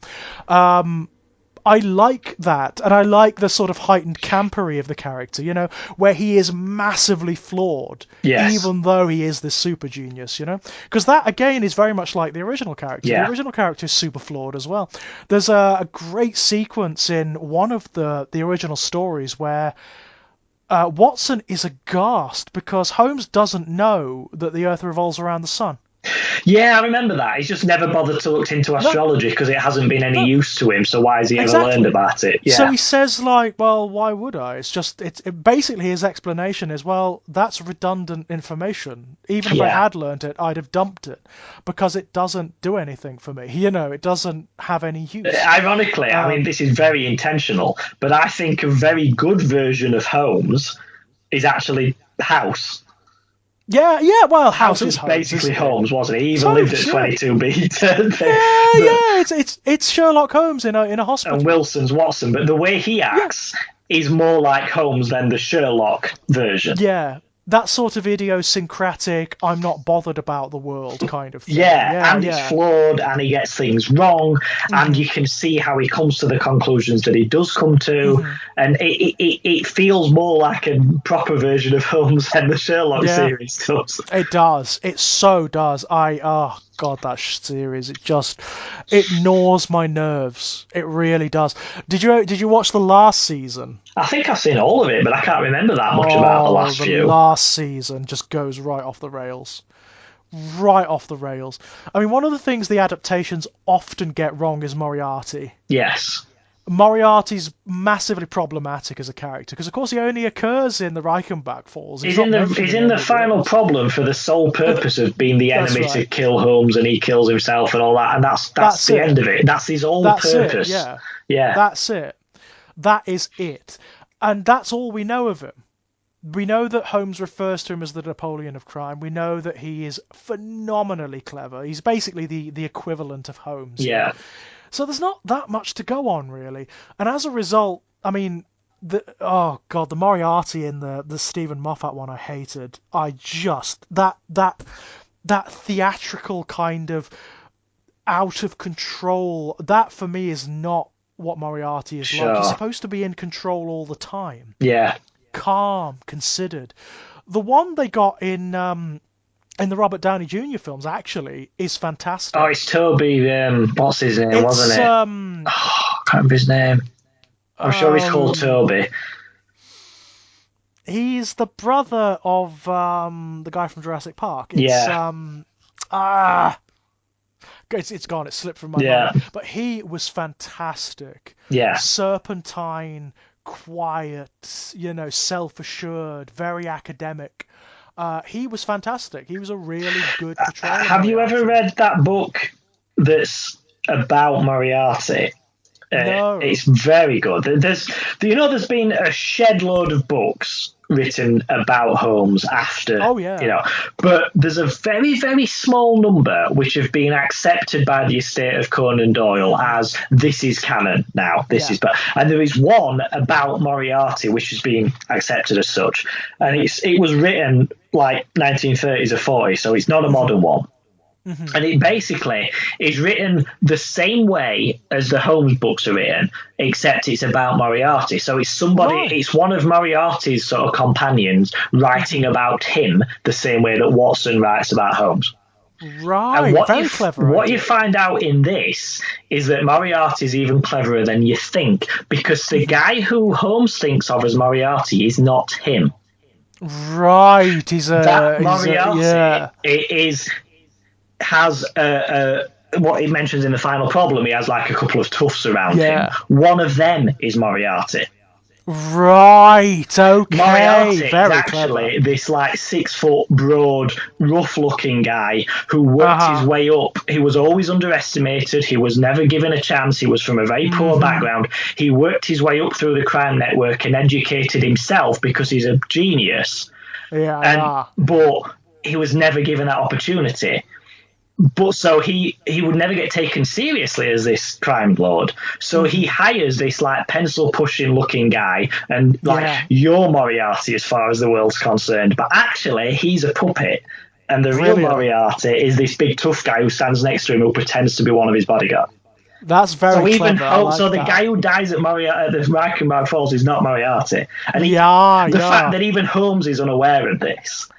I like that, and I like the sort of heightened campery of the character, where he is massively flawed, even though he is this super genius, because that, again, is very much like the original character. The original character is super flawed as well. There's a great sequence in one of the original stories where Watson is aghast because Holmes doesn't know that the Earth revolves around the sun. Yeah, I remember that. He's just never bothered to look into astrology because it hasn't been any use to him, so why has he ever learned about it? Yeah. So he says, like, well, why would I? It's just, basically his explanation is, well, that's redundant information. Even if I had learned it, I'd have dumped it because it doesn't do anything for me. It doesn't have any use. Ironically, I mean, this is very intentional, but I think a very good version of Holmes is actually House. Yeah, well, House is basically Holmes, wasn't he? He even lived at 22B. It's Sherlock Holmes in a hospital. And Wilson's Watson, but the way he acts is more like Holmes than the Sherlock version. Yeah, that sort of idiosyncratic, I'm not bothered about the world kind of thing. And it's flawed, and he gets things wrong, and you can see how he comes to the conclusions that he does come to, and it feels more like a proper version of Holmes than the Sherlock series does. It does. It so does. God, God, that series, it gnaws my nerves. It really does. Did you watch the last season? I think I've seen all of it, but I can't remember that much about the Oh, last the few. last season just goes right off the rails. Right off the rails. I mean, one of the things the adaptations often get wrong is Moriarty. Yes. Moriarty's massively problematic as a character because, of course, he only occurs in the Reichenbach Falls. He's not mentioned He's in in the any of the final others. problem for the sole purpose of being the That's enemy right. to kill Holmes, and he kills himself and all that, and that's That's the it. end of it. That's his whole That's it. purpose. Yeah. Yeah. That's it. That is it. And that's all we know of him. We know that Holmes refers to him as the Napoleon of crime. We know that he is phenomenally clever. He's basically the equivalent of Holmes here. Yeah. So there's not that much to go on, really. And as a result, I mean, oh God, the Moriarty in the Stephen Moffat one I hated. I just, that theatrical kind of out of control, that for me is not what Moriarty is like. He's Sure. supposed to be in control all the time, Yeah. calm, considered. The one they got in the Robert Downey Jr. films actually is Oh, fantastic. it's Toby. What's his name? Wasn't It's it? Oh, I can't remember his name. I'm sure he's called um Toby. he's the brother of the guy from Jurassic Park. It's Yeah. ah it's gone, it slipped from my mind. Yeah. But he was fantastic. Yeah. Serpentine, quiet, self-assured, very academic. He was fantastic. He was a really good portrayal of Have you ever Moriarty. read that book that's about Moriarty? No. It's very good. There's been a shed load of books written about Holmes after, Oh yeah. but there's a very, very small number which have been accepted by the estate of Conan Doyle as this is canon now. Yeah. And there is one about Moriarty which has been accepted as such, and it was written like 1930s or 40s, so it's not a modern one. Mm-hmm. And it basically is written the same way as the Holmes books are written, except it's about Moriarty. So it's one of Moriarty's sort of companions writing about him the same way that Watson writes about Holmes. Right. And Very clever what idea. you find out in this is that Moriarty is even cleverer than you think, because the guy who Holmes thinks of as Moriarty is not him. Right. That Moriarty yeah. has what he mentions in the final problem. He has like a couple of toughs around him. One of them is Moriarty. Right. Okay. Moriarty Very is actually clever. this like 6 foot broad, rough looking guy who worked his way up. He was always underestimated. He was never given a chance. He was from a very poor background. He worked his way up through the crime network and educated himself because he's a genius. Yeah. But he was never given that opportunity. But so he would never get taken seriously as this crime lord. So he hires this like pencil pushing looking guy, and like you're Moriarty as far as the world's concerned. But actually, he's a puppet, and the real Moriarty is this big tough guy who stands next to him who pretends to be one of his bodyguards. That's very clever. So the guy who dies at the Reichenbach Falls is not Moriarty, and the fact that even Holmes is unaware of this.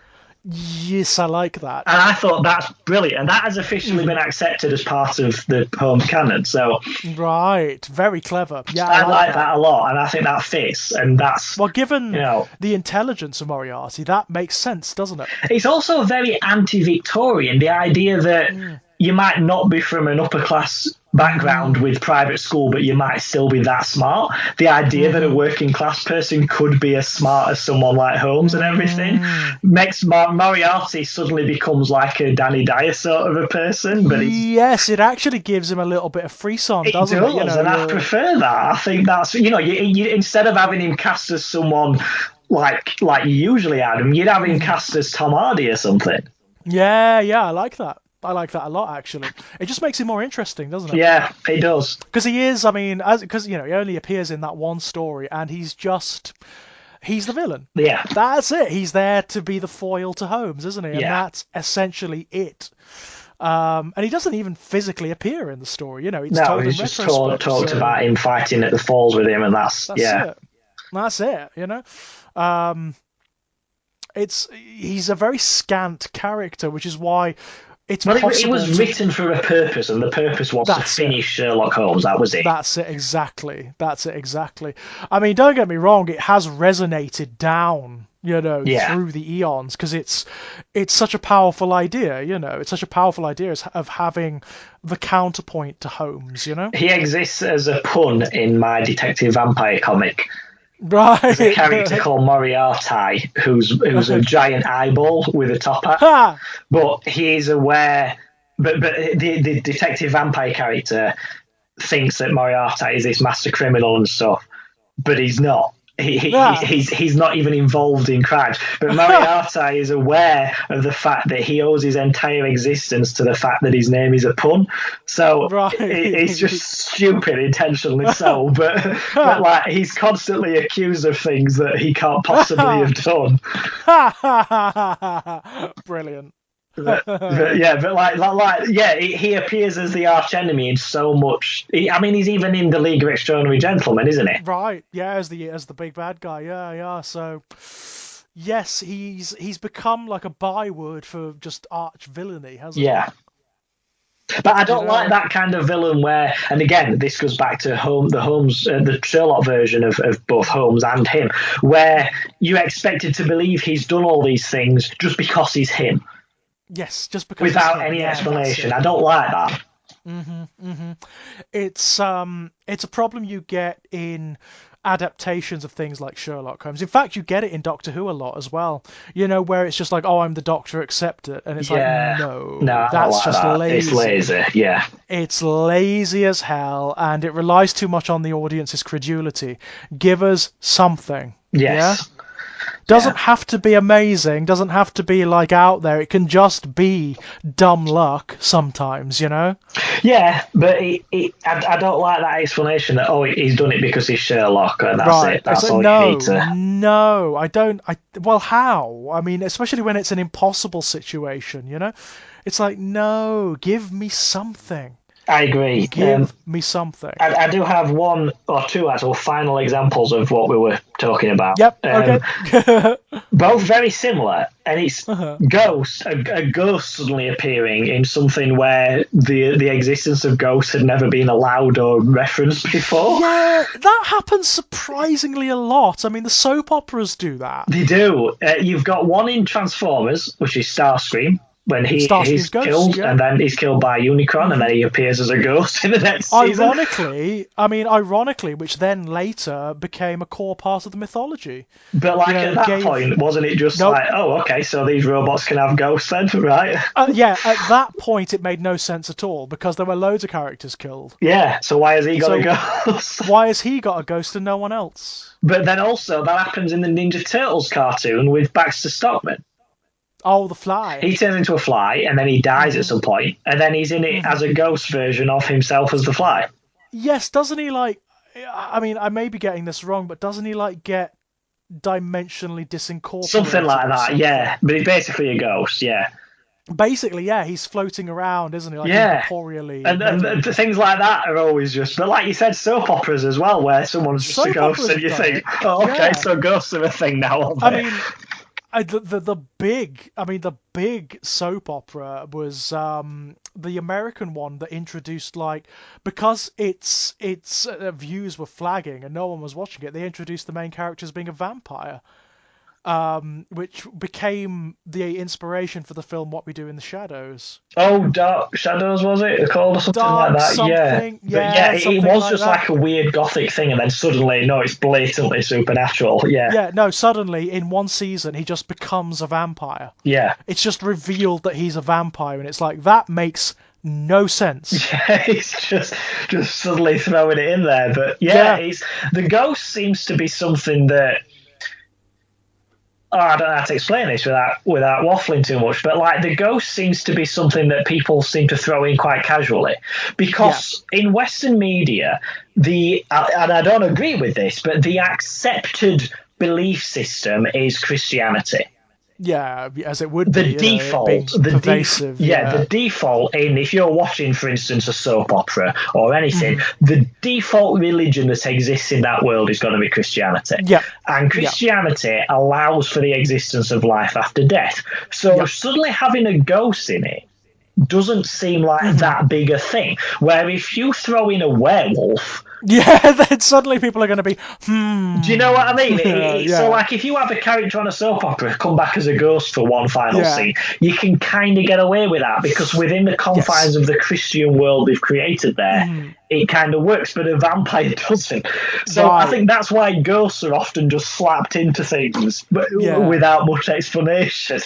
Yes, I like that. And I thought that's brilliant. And that has officially been accepted as part of the Holmes canon. So right, very clever. Yeah, I like that a lot, and I think that fits. And that's given the intelligence of Moriarty, that makes sense, doesn't it? It's also very anti-Victorian. The idea that you might not be from an upper class background with private school, but you might still be that smart. The idea that a working class person could be as smart as someone like Holmes and everything makes Moriarty suddenly becomes like a Danny Dyer sort of a person. But yes, it actually gives him a little bit of frisson, doesn't it? And I prefer that. I think that's you instead of having him cast as someone like you usually had him, you'd have him cast as Tom Hardy or something. Yeah, I like that. I like that a lot, actually. It just makes it more interesting, doesn't it? Yeah, it does. Because he is, because he only appears in that one story, and he's the villain. Yeah. That's it. He's there to be the foil to Holmes, isn't he? And that's essentially it. And he doesn't even physically appear in the story. It's told in he's just talked about him fighting at the falls with him, and that's it. That's it. He's a very scant character, which is why it's Well, it possible was to. written for a purpose, and the purpose was to That's it. finish Sherlock Holmes. That was it. That's it exactly. That's it exactly. I mean, don't get me wrong, it has resonated down, Yeah. through the eons because it's such a powerful idea, It's such a powerful idea of having the counterpoint to Holmes. He exists as a pun in my Detective Vampire comic. There's a character Right. called Moriarty who's a giant eyeball with a top hat, Ha! but he is aware. But the Detective Vampire character thinks that Moriarty is this master criminal and stuff, but he's not. Ah. He's not even involved in crimes. But Moriarty is aware of the fact that he owes his entire existence to the fact that his name is a pun. So Right. it's just stupid intentionally so. But like he's constantly accused of things that he can't possibly have done. Brilliant. He appears as the arch enemy in so much. I mean, he's even in the League of Extraordinary Gentlemen, isn't he? Right, yeah, as the big bad guy, yeah. So, yes, he's become like a byword for just arch villainy, hasn't Yeah. But I don't You like know? that kind of villain where, and again, this goes back to the Sherlock version of both Holmes and him, where you're expected to believe he's done all these things just because he's him, he? Yes, just because he's without him. any Yeah, that's explanation. it. I don't like that. It's a problem you get in adaptations of things like Sherlock Holmes. In fact, you get it in Doctor Who a lot as well. Where it's just like, oh, I'm the Doctor, accept it, and it's like, Yeah. No, no, I don't that's like just that. It's lazy. lazy. Yeah. It's lazy as hell, and it relies too much on the audience's credulity. Give us something. Yeah? Yes. Doesn't have to be amazing, doesn't have to be like out there. It can just be dumb luck sometimes. Yeah, but I don't like that explanation that he's done it because he's Sherlock and that's Right. it. That's So all you need no, to. no, I don't. Well, how? I mean, especially when it's an impossible situation. It's like, no, give me something. I agree. Give me something. I do have one or two actual final examples of what we were talking about. Yep. Okay. Both very similar, and it's Uh-huh. a ghost suddenly appearing in something where the existence of ghosts had never been allowed or referenced before. Yeah, that happens surprisingly a lot. I mean, the soap operas do that. They do. You've got one in Transformers, which is Starscream, when he's Starscream's ghost, killed yeah. and then he's killed by Unicron and then he appears as a ghost in the next season. Ironically, which then later became a core part of the mythology. But like at that point, wasn't it just like, oh, okay, so these robots can have ghosts then, right? Yeah, at that point it made no sense at all because there were loads of characters killed. Yeah, so why has he got a ghost? Why has he got a ghost and no one else? But then also that happens in the Ninja Turtles cartoon with Baxter Stockman. Oh, the fly. He turns into a fly and then he dies at some point, and then he's in it as a ghost version of himself as the fly. Yes, doesn't he I mean, I may be getting this wrong, but doesn't he get dimensionally disincorporated? Something like that, yeah. But he's basically a ghost, yeah. Basically, yeah, he's floating around, isn't he? Incorporeally. And things like that are always just, but like you said, soap operas as well, where someone's just a ghost and you think, oh, okay, so ghosts are a thing now, aren't they? I mean, the big soap opera was the American one that introduced because its views were flagging and no one was watching it. They introduced the main character as being a vampire, which became the inspiration for the film What We Do in the Shadows. Oh, Dark Shadows, was it called or something like that? It was just like a weird gothic thing, and then suddenly, no, it's blatantly supernatural. Yeah, no, suddenly in one season he just becomes a vampire. Yeah. It's just revealed that he's a vampire, and it's like, that makes no sense. Yeah, it's just suddenly throwing it in there. But the ghost seems to be something that, I don't know how to explain this without waffling too much, but the ghost seems to be something that people seem to throw in quite casually, because in Western media, and I don't agree with this, but the accepted belief system is Christianity. Yeah, as it would be. The default in, if you're watching, for instance, a soap opera or anything, the default religion that exists in that world is going to be Christianity. Yeah. And Christianity allows for the existence of life after death. So suddenly having a ghost in it doesn't seem like that big a thing. Where if you throw in a werewolf, yeah, then suddenly people are going to be, do you know what I mean? yeah, So, yeah, like, if you have a character on a soap opera come back as a ghost for one final yeah, scene, you can kind of get away with that because within the confines yes, of the Christian world they've created there, it kind of works, but a vampire doesn't. So, I right, think that's why ghosts are often just slapped into things, but yeah. without much explanation.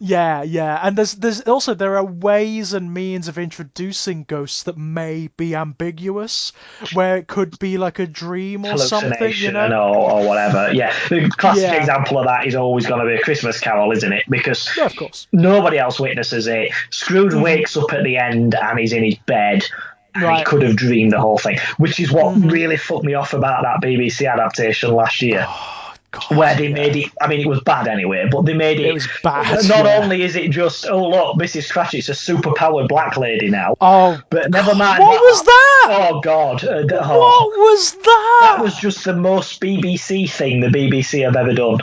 Yeah, yeah, and there's also there are ways and means of introducing ghosts that may be ambiguous, where it could be like a dream or something, you Hallucination know? or whatever. Yeah, the classic Yeah, example of that is always going to be a Christmas Carol, isn't it? Because no, of course. nobody else witnesses it. Scrooge wakes up at the end and he's in his bed. And he Right. could have dreamed the whole thing, which is what really fucked me off about that BBC adaptation last year, Oh where God, they made yeah. it. I mean, it was bad anyway, but they made It it. was bad, Not yeah. only is it just, oh look, Mrs. Cratchit's a super powered black lady now, Oh but never God, mind what that. was that? Oh God, What was that was that? just the most BBC thing the BBC have ever done.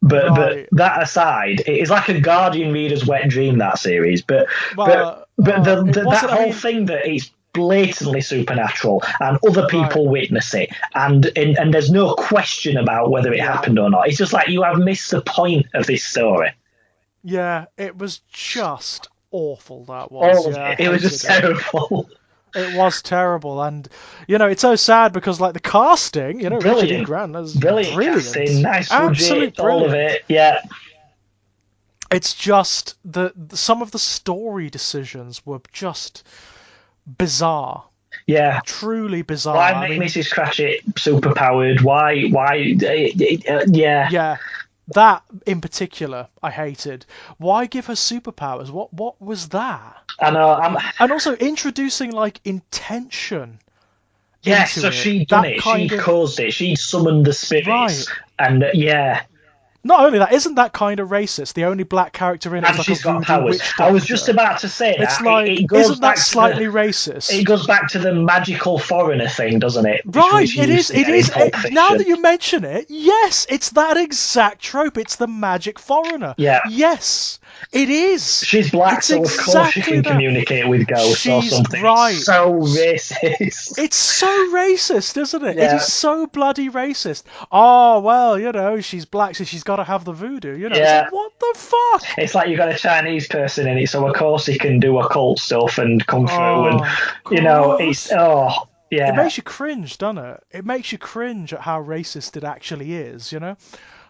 But Right. that aside, it is like a Guardian reader's wet dream, that series. Well, it That wasn't. I whole mean, thing that it's blatantly supernatural and other right. people witness it, and there's no question about whether it Yeah. happened or not. It's just like you have missed the point of this story. Yeah. It was just awful. That was. All of Yeah, I it. It was just hated it. terrible. It was terrible, and it's so sad because like the casting, Richard E. Brilliant. Grant is Brilliant casting, brilliant, nice absolutely budget, all of brilliant. it. Yeah. It's just some of the story decisions were just bizarre, Yeah. truly Why bizarre. I make mean, Mrs. Cratchit super powered? Why? Yeah. yeah, that in particular I hated. Why give her superpowers? What was that? I know. And also introducing like intention Yeah. into So it. she'd done That it. She kind of caused it. She'd summoned the right. spirits, and yeah, Not only that, isn't that kind of racist? The only black character in it is and like a she's got voodoo powers. witch I was just doctor. about to say It's that like, it goes isn't that back to the slightly racist? it goes back to the magical foreigner thing, doesn't it? Right, Which you it used is. to It get in is. Pulp Now Fiction. that you mention it, yes, it's that exact trope. It's the magic foreigner. Yeah. Yes, it is. She's black, It's so of course she exactly can that. communicate with ghosts or She's something. It's right. so racist. It's so racist, isn't it? It is Yeah. so bloody racist. Oh, well, she's black, so she's got to have the voodoo. It's like, Yeah. what the fuck? It's like you've got a Chinese person in it, so of course he can do occult stuff and come through, and Oh, it's gross. It yeah, makes you cringe, doesn't it? It makes you cringe at how racist it actually is.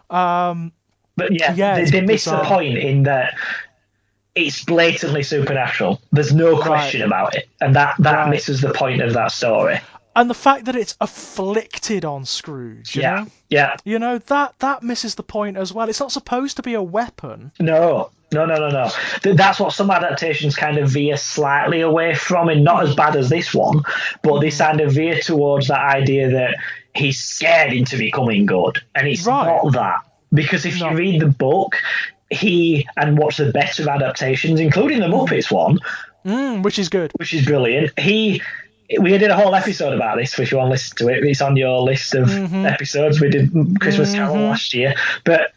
Um, but yeah, yeah, it's they miss the bizarre. point in that it's blatantly supernatural. There's no Right, question about it, and that right. misses the point of that story. And the fact that it's afflicted on Scrooge, Yeah, yeah, that misses the point as well. It's not supposed to be a weapon. no. No. That's what some adaptations kind of veer slightly away from, and not as bad as this one, but they kind of veer towards that idea that he's scared into becoming good, and it's Right. not that. Because if No. you read the book, and watch the better adaptations, including the Muppets one, Which is good. which is brilliant. We did a whole episode about this. If you want to listen to it, it's on your list of episodes. We did Christmas Carol last year, but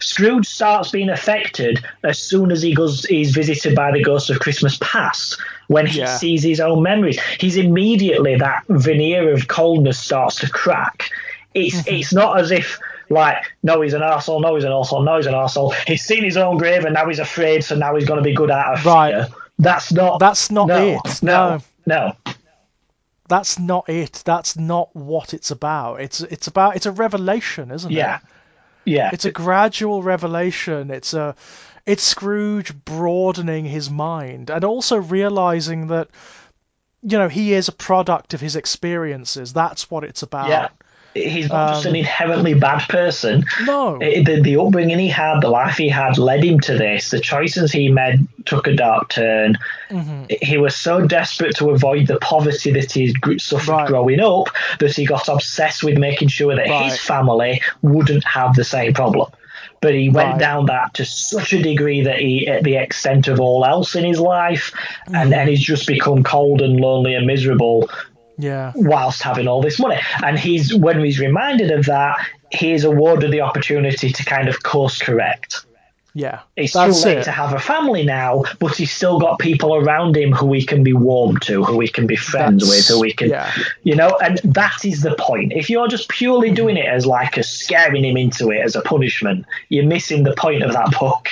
Scrooge starts being affected as soon as he's visited by the ghost of Christmas past. When he sees his own memories, he's immediately, that veneer of coldness starts to crack. It's not as if, like, no, he's an arsehole, no, he's an arsehole, no, he's an arsehole. He's seen his own grave and now he's afraid, so now he's going to be good out of fear. That's not it. No. That's not it. That's not what it's about. It's a revelation, isn't it? Yeah. It's a gradual revelation. It's Scrooge broadening his mind and also realizing that he is a product of his experiences. That's what it's about. Yeah. He's not just an inherently bad person. No. The upbringing he had, the life he had, led him to this. The choices he made took a dark turn. He was so desperate to avoid the poverty that he suffered growing up that he got obsessed with making sure that his family wouldn't have the same problem. But he went down that to such a degree that he, at the extent of all else in his life, and he's just become cold and lonely and miserable. Yeah. Whilst having all this money. And when he's reminded of that, he is awarded the opportunity to kind of course correct. Yeah, It's too that's late it. to have a family now, but he's still got people around him who he can be warm to, who he can be friends with, who he can, Yeah. and that is the point. If you're just purely doing it as like a scaring him into it as a punishment, you're missing the point of that book.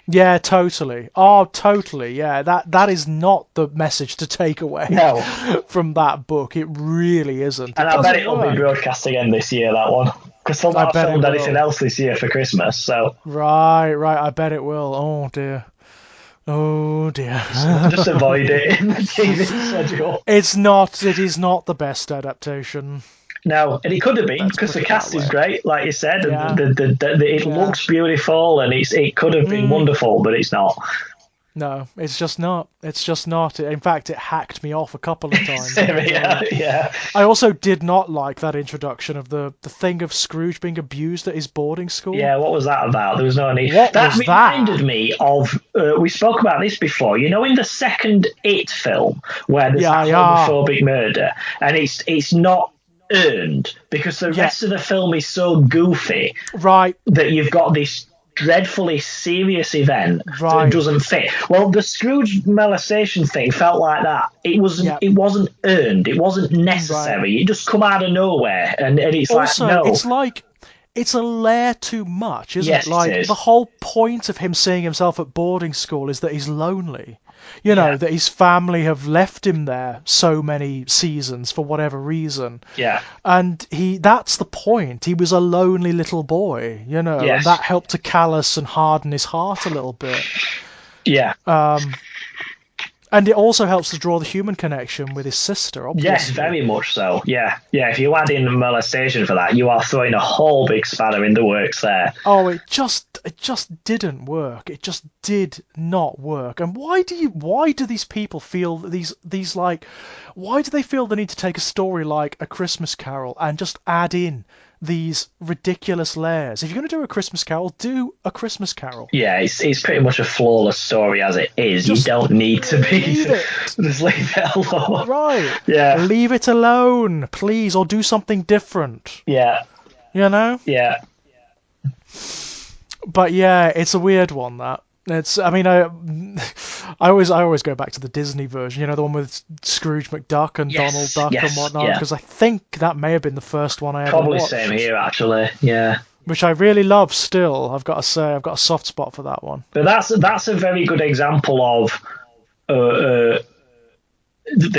Yeah, totally. Oh, totally. Yeah, that is not the message to take away No. from that book. It really isn't. And It I bet doesn't it'll be work. broadcast again this year, that one. Because they'll I not have bet it filmed anything will. else this year for Christmas, so Right, right. I bet it will. Oh dear. Oh dear. just avoid it in the TV schedule. It's not. It is not the best adaptation. No, and it could have been Let's because put the it that cast is way. great, like you said, and Yeah. it Yeah. looks beautiful, and it could have been wonderful, but it's not. No, it's just not. It's just not. In fact, it hacked me off a couple of times, I can tell you. Yeah. I also did not like that introduction of the thing of Scrooge being abused at his boarding school. Yeah, what was that about? There was no need. What That was that? reminded me of, we spoke about this before, in the second It film, where there's Yeah, that yeah. homophobic murder, and it's not earned because the Yeah, rest of the film is so goofy right, that you've got this dreadfully serious event that right. doesn't fit. Well, the Scrooge molestation thing felt like that. It wasn't. Yeah, It wasn't earned. It wasn't right. necessary. It just come out of nowhere, and it's like Also, no. it's a layer too much, isn't it? Yes, it Like the is. whole point of him seeing himself at boarding school is that he's lonely. Yeah, That his family have left him there so many seasons for whatever reason. yeah, And that's the point. He was a lonely little boy, and that yes, helped to callous and harden his heart a little bit. yeah. And it also helps to draw the human connection with his sister, Yes, obviously. very much so. Yeah, yeah. If you add in molestation for that, you are throwing a whole big spanner in the works there. Oh, it just didn't work. It just did not work. And why do these people feel why do they feel the need to take a story like A Christmas Carol and just add in these ridiculous layers? If you're going to do A Christmas Carol, do A Christmas Carol. Yeah, it's pretty much a flawless story as it is. You Just don't need to be leave it. just leave it alone. Right. Yeah, Leave it alone, please, or do something different. yeah, You know? yeah. But yeah, it's a weird one that. I mean, I always go back to the Disney version, the one with Scrooge McDuck and Donald Yes, Duck and yes, whatnot, yeah. because I think that may have been the first one I ever Probably watched, same here actually. Yeah. which I really love still. I've got to say, I've got a soft spot for that one. But that's a very good example of the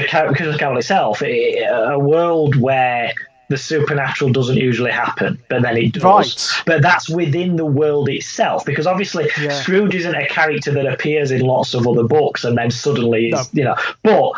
Christmas Carol itself, a world where the supernatural doesn't usually happen, but then it does. Right. But that's within the world itself, because obviously Yeah. Scrooge isn't a character that appears in lots of other books and then suddenly is, No. But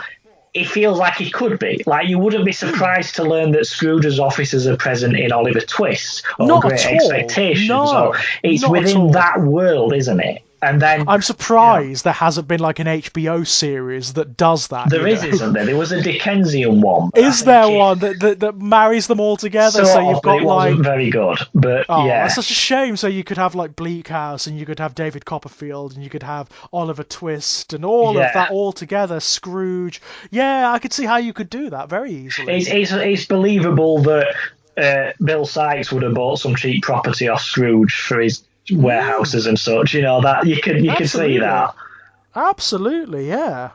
it feels like it could be. Like you wouldn't be surprised to learn that Scrooge's officers are present in Oliver Twist or Not Great at all. Expectations. No, Or it's not at within all. that world, isn't it? And then I'm surprised there hasn't been like an HBO series that does that. there is, isn't there? There was a Dickensian one. Is there one that marries them all together? Sort So of, you've but got it wasn't very good. But oh, yeah, that's such a shame. So you could have like Bleak House, and you could have David Copperfield, and you could have Oliver Twist, and all of that all together. Scrooge. Yeah, I could see how you could do that very easily. it's believable that Bill Sykes would have bought some cheap property off Scrooge for his warehouses and such. That you could see Absolutely. that. Absolutely, yeah.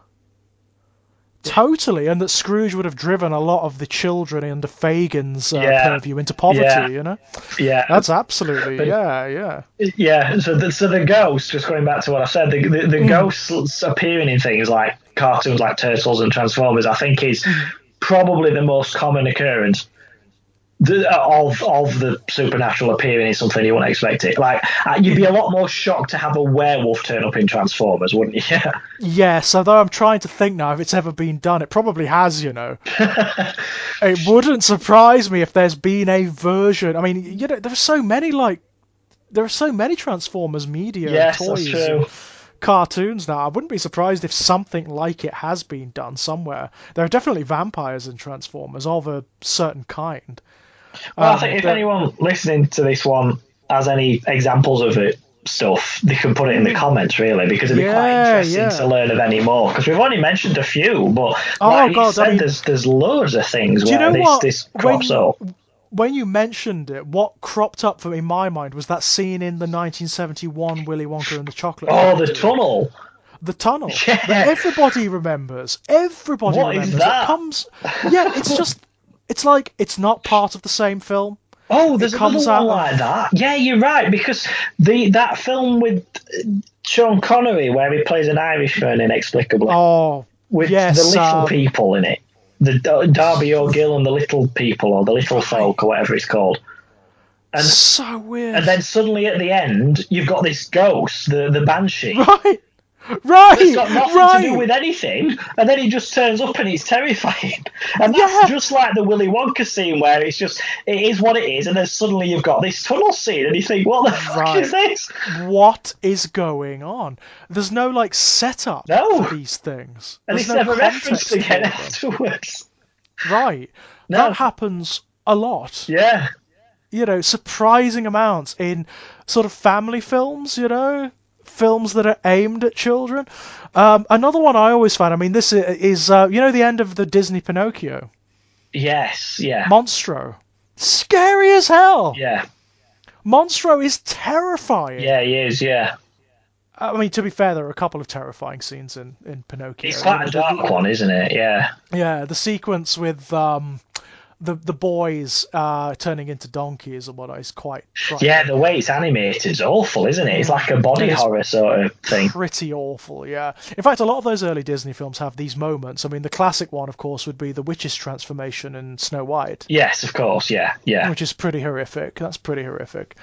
Totally, and that Scrooge would have driven a lot of the children under Fagin's purview into poverty, Yeah, That's absolutely, yeah. yeah. So the ghosts, just going back to what I said, the ghosts appearing in things like cartoons like Turtles and Transformers, I think is probably the most common occurrence of the supernatural appearing in something you wouldn't expect it. Like you'd be a lot more shocked to have a werewolf turn up in Transformers, wouldn't you? Yes, although I'm trying to think now if it's ever been done. It probably has, It wouldn't surprise me if there's been a version. I mean, there are so many Transformers media Yes, toys that's true. and cartoons now. I wouldn't be surprised if something like it has been done somewhere. There are definitely vampires in Transformers of a certain kind. Well, I think if anyone listening to this one has any examples of it stuff, they can put it in the comments, really, because it'd be quite interesting to learn of any more. Because we've only mentioned a few, but like you said, there's loads of things where this crops up. when you mentioned it, what cropped up in my mind was that scene in the 1971 Willy Wonka and the Chocolate Oh, the Factory. tunnel. The tunnel that Yeah. everybody remembers. Everybody What is remembers. It that? comes. Yeah, it's just. It's like it's not part of the same film. Oh, It there's another comes one out like of. that. Yeah, you're right, because that film with Sean Connery where he plays an Irishman inexplicably, Oh with the yes, little people in it, the Darby O'Gill and the little people, or the little right. folk, or whatever it's called. And So weird. and then suddenly at the end, you've got this ghost, the banshee, Right, that's right, got nothing to do right. with anything, and then he just turns up and it's terrifying. And that's Yeah, just like the Willy Wonka scene where it is what it is, and then suddenly you've got this tunnel scene, and you think, what the fuck is right. this? What is going on? There's no like setup for No, these things. and There's it's no never referenced context again for them. afterwards. Right. That No, happens a lot. yeah, Surprising amounts in sort of family films, films that are aimed at children. Another one I always find, I mean, this is, the end of the Disney Pinocchio. yes, yeah, Monstro. Scary as hell. yeah, Monstro is terrifying. yeah, he is, yeah. I mean, to be fair, there are a couple of terrifying scenes in It's Pinocchio. quite a dark one, isn't it? Yeah. Yeah, the sequence with the boys turning into donkeys and whatnot is quite Yeah, frightening. the way it's animated is awful, isn't it? It's like a body It is horror sort of thing. pretty awful, yeah. In fact, a lot of those early Disney films have these moments. I mean, the classic one, of course, would be the witch's transformation in Snow White, Yes, of course, yeah, yeah. which is pretty horrific. That's pretty horrific.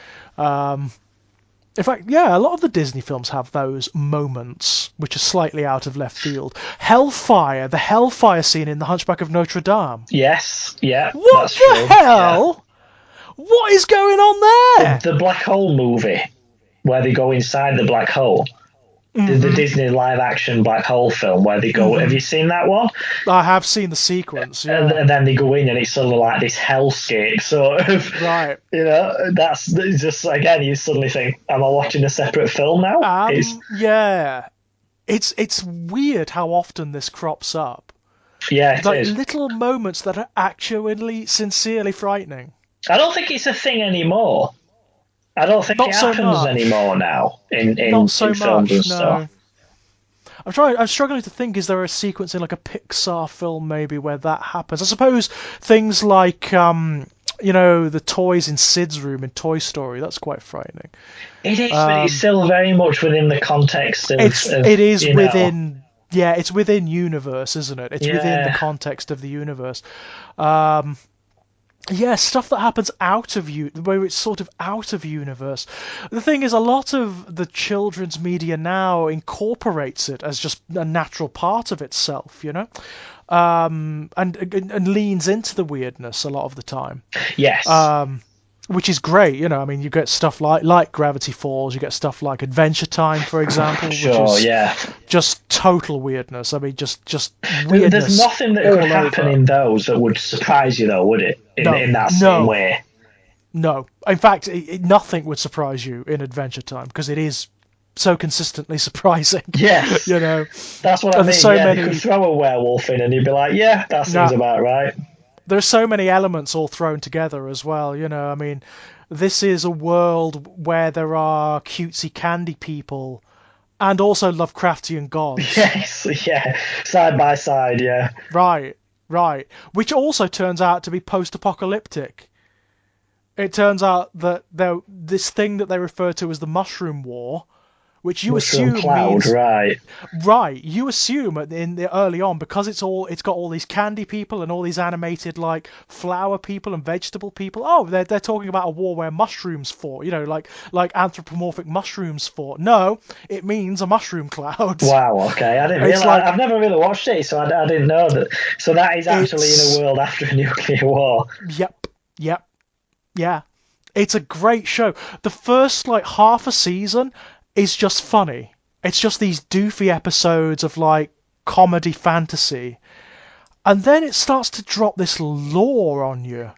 In fact, yeah, a lot of the Disney films have those moments which are slightly out of left field. Hellfire, the Hellfire scene in The Hunchback of Notre Dame. Yes, yeah, What that's the true. Yeah. hell? What is going on there? The Black Hole movie, where they go inside the black hole. The Disney live action black hole film where they go. Have you seen that one? I have seen the sequence, And, yeah. and then they go in and it's sort of like this hellscape sort of. Right. That's just again you suddenly think, am I watching a separate film now? Yeah. It's weird how often this crops up. Yeah, it Like is. little moments that are actually sincerely frightening. I don't think it's a thing anymore. I don't think Not it so happens much. anymore now in Not so films and much, stuff. no. I'm struggling to think, is there a sequence in like a Pixar film maybe where that happens? I suppose things like the toys in Sid's room in Toy Story, that's quite frightening. It is, but it's still very much within the context of It is you know. within, yeah, it's within universe, isn't it? It's within the Yeah. context of the universe. Yeah, stuff that happens out of where it's sort of out of universe. The thing is, a lot of the children's media now incorporates it as just a natural part of itself, and leans into the weirdness a lot of the time. Yes. Which is great, I mean, you get stuff like Gravity Falls, you get stuff like Adventure Time, for example, Sure, which is yeah. just total weirdness. I mean, just weirdness. There's nothing that could all happen over. in those that would surprise you, though, would it? In that No. same way. No. In fact, nothing would surprise you in Adventure Time because it is so consistently surprising. Yes. That's what I And mean. there's so Yeah, many. they could throw a werewolf in and you'd be like, yeah, that seems about right. There are so many elements all thrown together as well. I mean, this is a world where there are cutesy candy people and also Lovecraftian gods. Yes, yeah. Side by side, yeah. Right. Which also turns out to be post-apocalyptic. It turns out that this thing that they refer to as the Mushroom War, which you Mushroom assume cloud, means right. You assume in the early on because it's got all these candy people and all these animated like flower people and vegetable people. Oh, they're talking about a war where mushrooms fought. Like anthropomorphic mushrooms fought. No, it means a mushroom cloud. Wow. Okay, I didn't realize. I've never really watched it, so I didn't know that. So that is actually in a world after a nuclear war. Yep. Yeah. It's a great show. The first like half a season is just funny. It's just these doofy episodes of like comedy fantasy. And then it starts to drop this lore on you.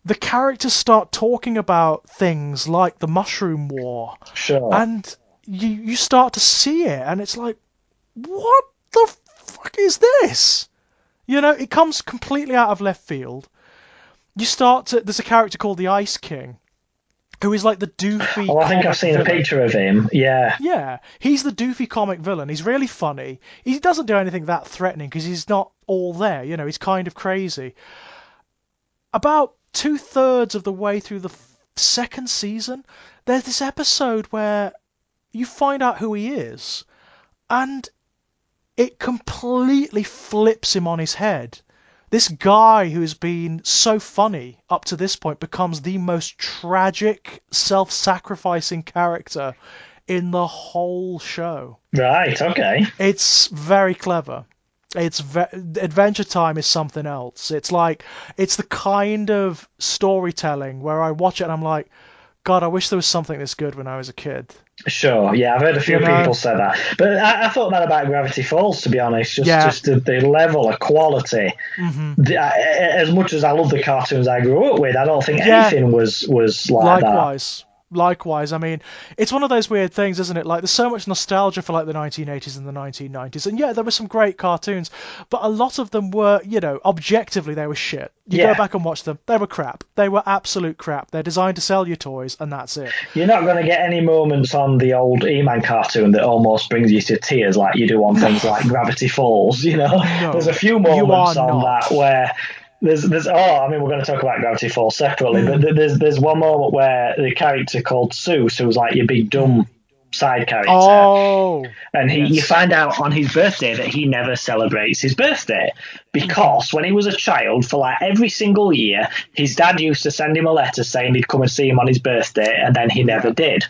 The characters start talking about things like the Mushroom War. Sure. And you start to see it and it's like, what the fuck is this? It comes completely out of left field. There's a character called the Ice King, who is like the doofy Oh, I think I've comic seen a villain. picture of him. Yeah. Yeah, he's the doofy comic villain. He's really funny. He doesn't do anything that threatening because he's not all there. He's kind of crazy. About two-thirds of the way through the second season, there's this episode where you find out who he is, and it completely flips him on his head. This guy who's been so funny up to this point becomes the most tragic, self-sacrificing character in the whole show. Right. Okay. It's very clever. Adventure Time is something else. It's the kind of storytelling where I watch it and I'm like, God, I wish there was something this good when I was a kid. Sure, yeah, I've heard a few people say that, but I thought that about Gravity Falls, to be honest. Just the level of quality. As much as I love the cartoons I grew up with, I don't think anything was like that. Likewise. I mean, it's one of those weird things, isn't it? Like, there's so much nostalgia for like the 1980s and the 1990s, and yeah, there were some great cartoons, but a lot of them were, objectively they were shit. You go back and watch them, they were crap. They were absolute crap. They're designed to sell you toys, and that's it. You're not going to get any moments on the old E-Man cartoon that almost brings you to tears like you do on things like Gravity Falls. No, there's a few moments on that where. We're going to talk about Gravity Falls separately, but there's one moment where the character called Seuss, who's like your big dumb side character, and you find out on his birthday that he never celebrates his birthday because when he was a child, for like every single year, his dad used to send him a letter saying he'd come and see him on his birthday, and then he never did.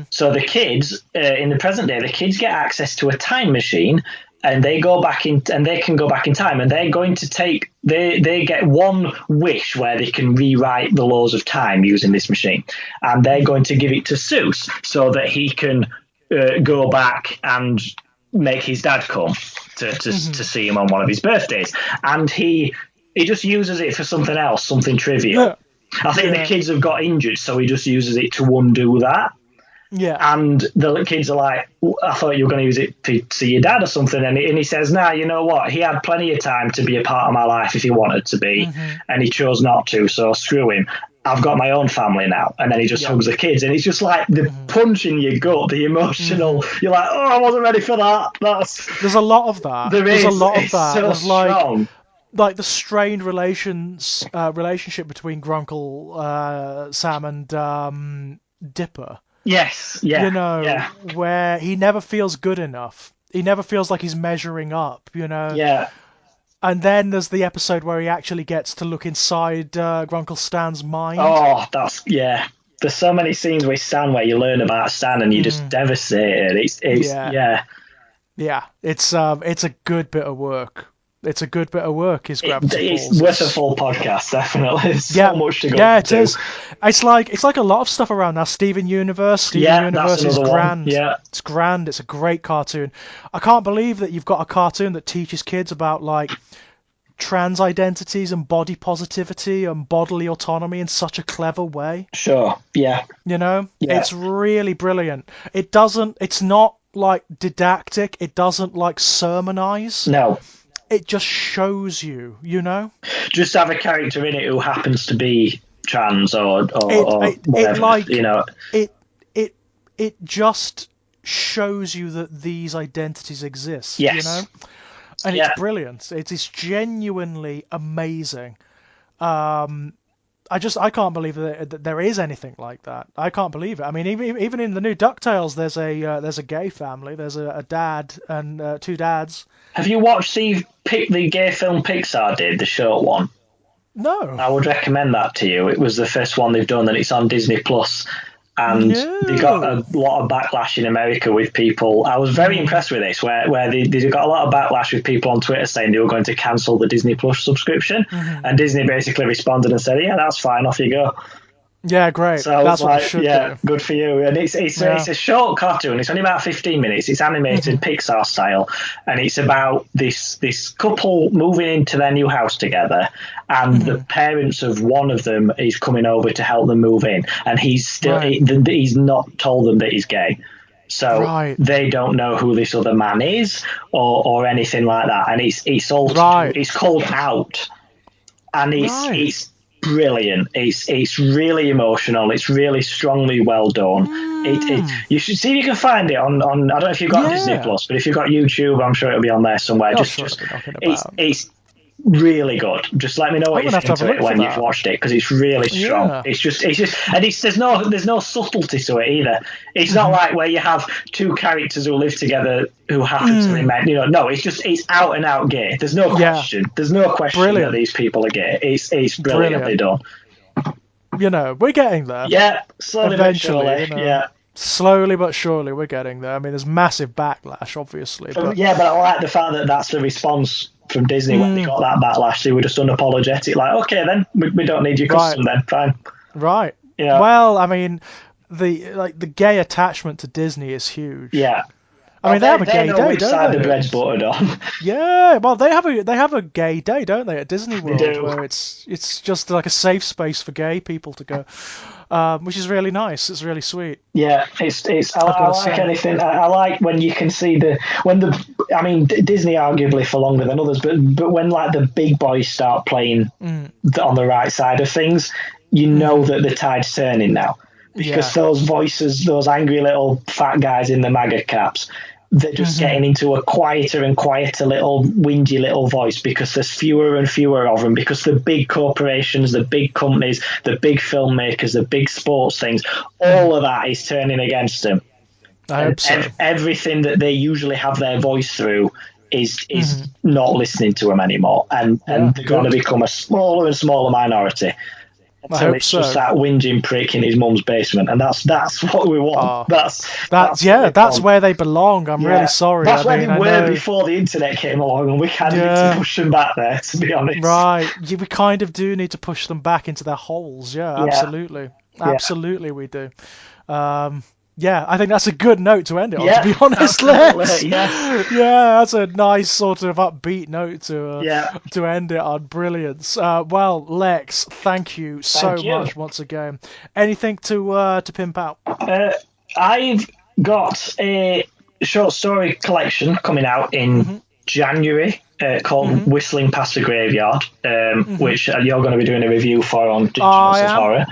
So the kids in the present day, the kids get access to a time machine. And they go back in, and they can go back in time, and they're going to take. They get one wish where they can rewrite the laws of time using this machine, and they're going to give it to Seuss so that he can go back and make his dad come to see him on one of his birthdays, and he just uses it for something else, something trivial. Yeah. I think the kids have got injured, so he just uses it to undo that. Yeah. And the kids are like, I thought you were going to use it to see your dad or something. And he says, nah, you know what? He had plenty of time to be a part of my life if he wanted to be. And he chose not to. So screw him. I've got my own family now. And then he just hugs the kids. And it's just like the punch in your gut, the emotional. You're like, oh, I wasn't ready for that. There's a lot of that. There's a lot of that. So There's strong. Like the strained relationship between Grunkle, Sam, and Dipper. Yes, yeah. Where he never feels good enough. He never feels like he's measuring up, Yeah. And then there's the episode where he actually gets to look inside Grunkle Stan's mind. Oh, there's so many scenes with Stan where you learn about Stan and you're just devastated. It's a good bit of work. Is Gravity Falls. It's worth a full podcast, definitely. There's so much to go it to. is. It's like a lot of stuff around now. Steven Universe is grand. Yeah. It's grand. It's a great cartoon. I can't believe that you've got a cartoon that teaches kids about like trans identities and body positivity and bodily autonomy in such a clever way. Sure. Yeah. It's really brilliant. It's not like didactic. It doesn't like sermonize. No. It just shows you, Just have a character in it who happens to be trans or whatever, It just shows you that these identities exist, yes. And it's brilliant. It is genuinely amazing. I can't believe that there is anything like that. I can't believe it. I mean, even in the new DuckTales, there's a gay family. There's a dad and two dads. Have you watched the gay film Pixar did, the short one? No. I would recommend that to you. It was the first one they've done, and it's on Disney Plus. And they got a lot of backlash in America with people. I was very impressed with this, where they got a lot of backlash with people on Twitter saying they were going to cancel the Disney Plus subscription. And Disney basically responded and said, yeah, that's fine, off you go. Yeah, great. So that's what should do. Good for you. And it's a short cartoon. It's only about 15 minutes. It's animated Pixar style, and it's about this couple moving into their new house together, and the parents of one of them is coming over to help them move in, and he's he's not told them that he's gay. So they don't know who this other man is or anything like that. And it's all it's called Out. and it's brilliant. It's really emotional. It's really strongly well done. You should see if you can find it on. I don't know if you've got Disney Plus, but if you've got YouTube, I'm sure it'll be on there somewhere. It's really good. Just let me know what you think of it when you've watched it, because it's really strong. Yeah. It's just, and there's no subtlety to it either. It's not like where you have two characters who live together who happen to be men. No, it's out and out gay. There's no question. There's no question that these people are gay. It's brilliantly done. We're getting there. Yeah, slowly eventually. But surely, yeah. Slowly but surely, we're getting there. I mean, there's massive backlash, obviously. But I like the fact that that's the response from Disney when they got that backlash. They were just unapologetic, like, okay, then we don't need your custom, then fine. Right. Yeah. Well, I mean, the gay attachment to Disney is huge. Yeah. I mean, they have a gay day, don't they? The bread's buttered on. Yeah, well, they have a gay day, don't they, at Disney World, where it's just like a safe space for gay people to go, which is really nice. It's really sweet. Yeah, I like anything. I like when you can see I mean, Disney arguably for longer than others, but when like the big boys start playing on the right side of things, you know that the tide's turning now. Because those voices, those angry little fat guys in the MAGA caps, they're just getting into a quieter and quieter little whingy little voice, because there's fewer and fewer of them, because the big corporations, the big companies, the big filmmakers, the big sports things, all of that is turning against them. I hope so. Everything that they usually have their voice through is not listening to them anymore, and they're going to become a smaller and smaller minority. Until it's just that whinging prick in his mum's basement, and that's what we want. That's where they belong. I'm really sorry. That's where they were before the internet came along, and we kind of need to push them back there, to be honest. Right, we kind of do need to push them back into their holes. Yeah, absolutely, we do. Yeah, I think that's a good note to end it on, to be honest, Lex. Yeah, that's a nice sort of upbeat note to end it on. Brilliant. Well, Lex, thank you so much once again. Anything to pimp out? I've got a short story collection coming out in January called Whistling Past the Graveyard, which you're going to be doing a review for on Digital Horror.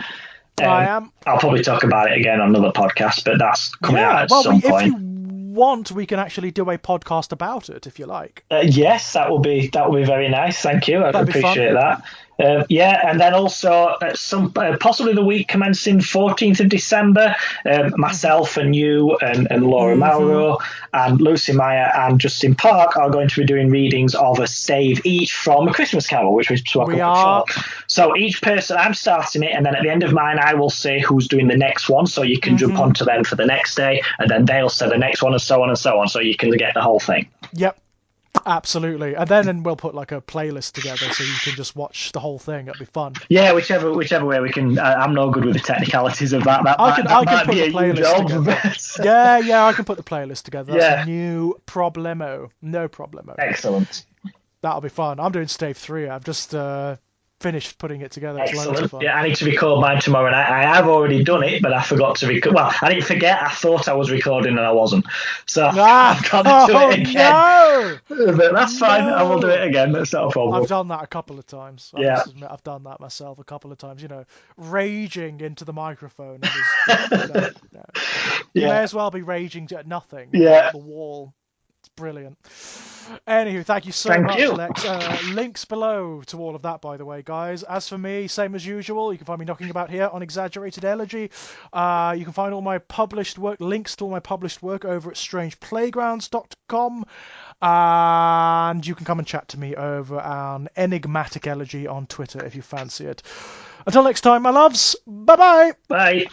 I am. I'll probably talk about it again on another podcast, but that's coming out at some point. If you want, we can actually do a podcast about it, if you like. Yes, that will be very nice. Thank you. I'd appreciate that. And then also possibly the week commencing 14th of December, myself and you and Laura Mauro and Lucy Meyer and Justin Park are going to be doing readings of a stave each from A Christmas Carol, which we spoke about before. So each person, I'm starting it, and then at the end of mine, I will say who's doing the next one, so you can jump onto them for the next day, and then they'll say the next one, and so on, so you can get the whole thing. Yep. Absolutely, and then we'll put like a playlist together so you can just watch the whole thing. It'll be fun. Yeah, whichever way we can. I'm no good with the technicalities of that. I can put the playlist together. Yeah, I can put the playlist together. That's no problemo. Excellent. That'll be fun. I'm doing Stave 3. I've just finished putting it together. Excellent. Yeah, I need to record mine tomorrow, and I have already done it, but I forgot to record. Well, I didn't forget. I thought I was recording, and I wasn't. So I've got to do it again. No! But that's fine. I will do it again. That's not a problem. I've done that a couple of times. I've done that myself a couple of times. Raging into the microphone. You may as well be raging at nothing. Yeah. The wall. It's brilliant. Anywho, thank you so much, Lex. Links below to all of that, by the way, guys. As for me, same as usual, you can find me knocking about here on Exaggerated Elegy. You can find all my published work, links to all my published work over at strangeplaygrounds.com. And you can come and chat to me over on Enigmatic Elegy on Twitter if you fancy it. Until next time, my loves, bye-bye! Bye!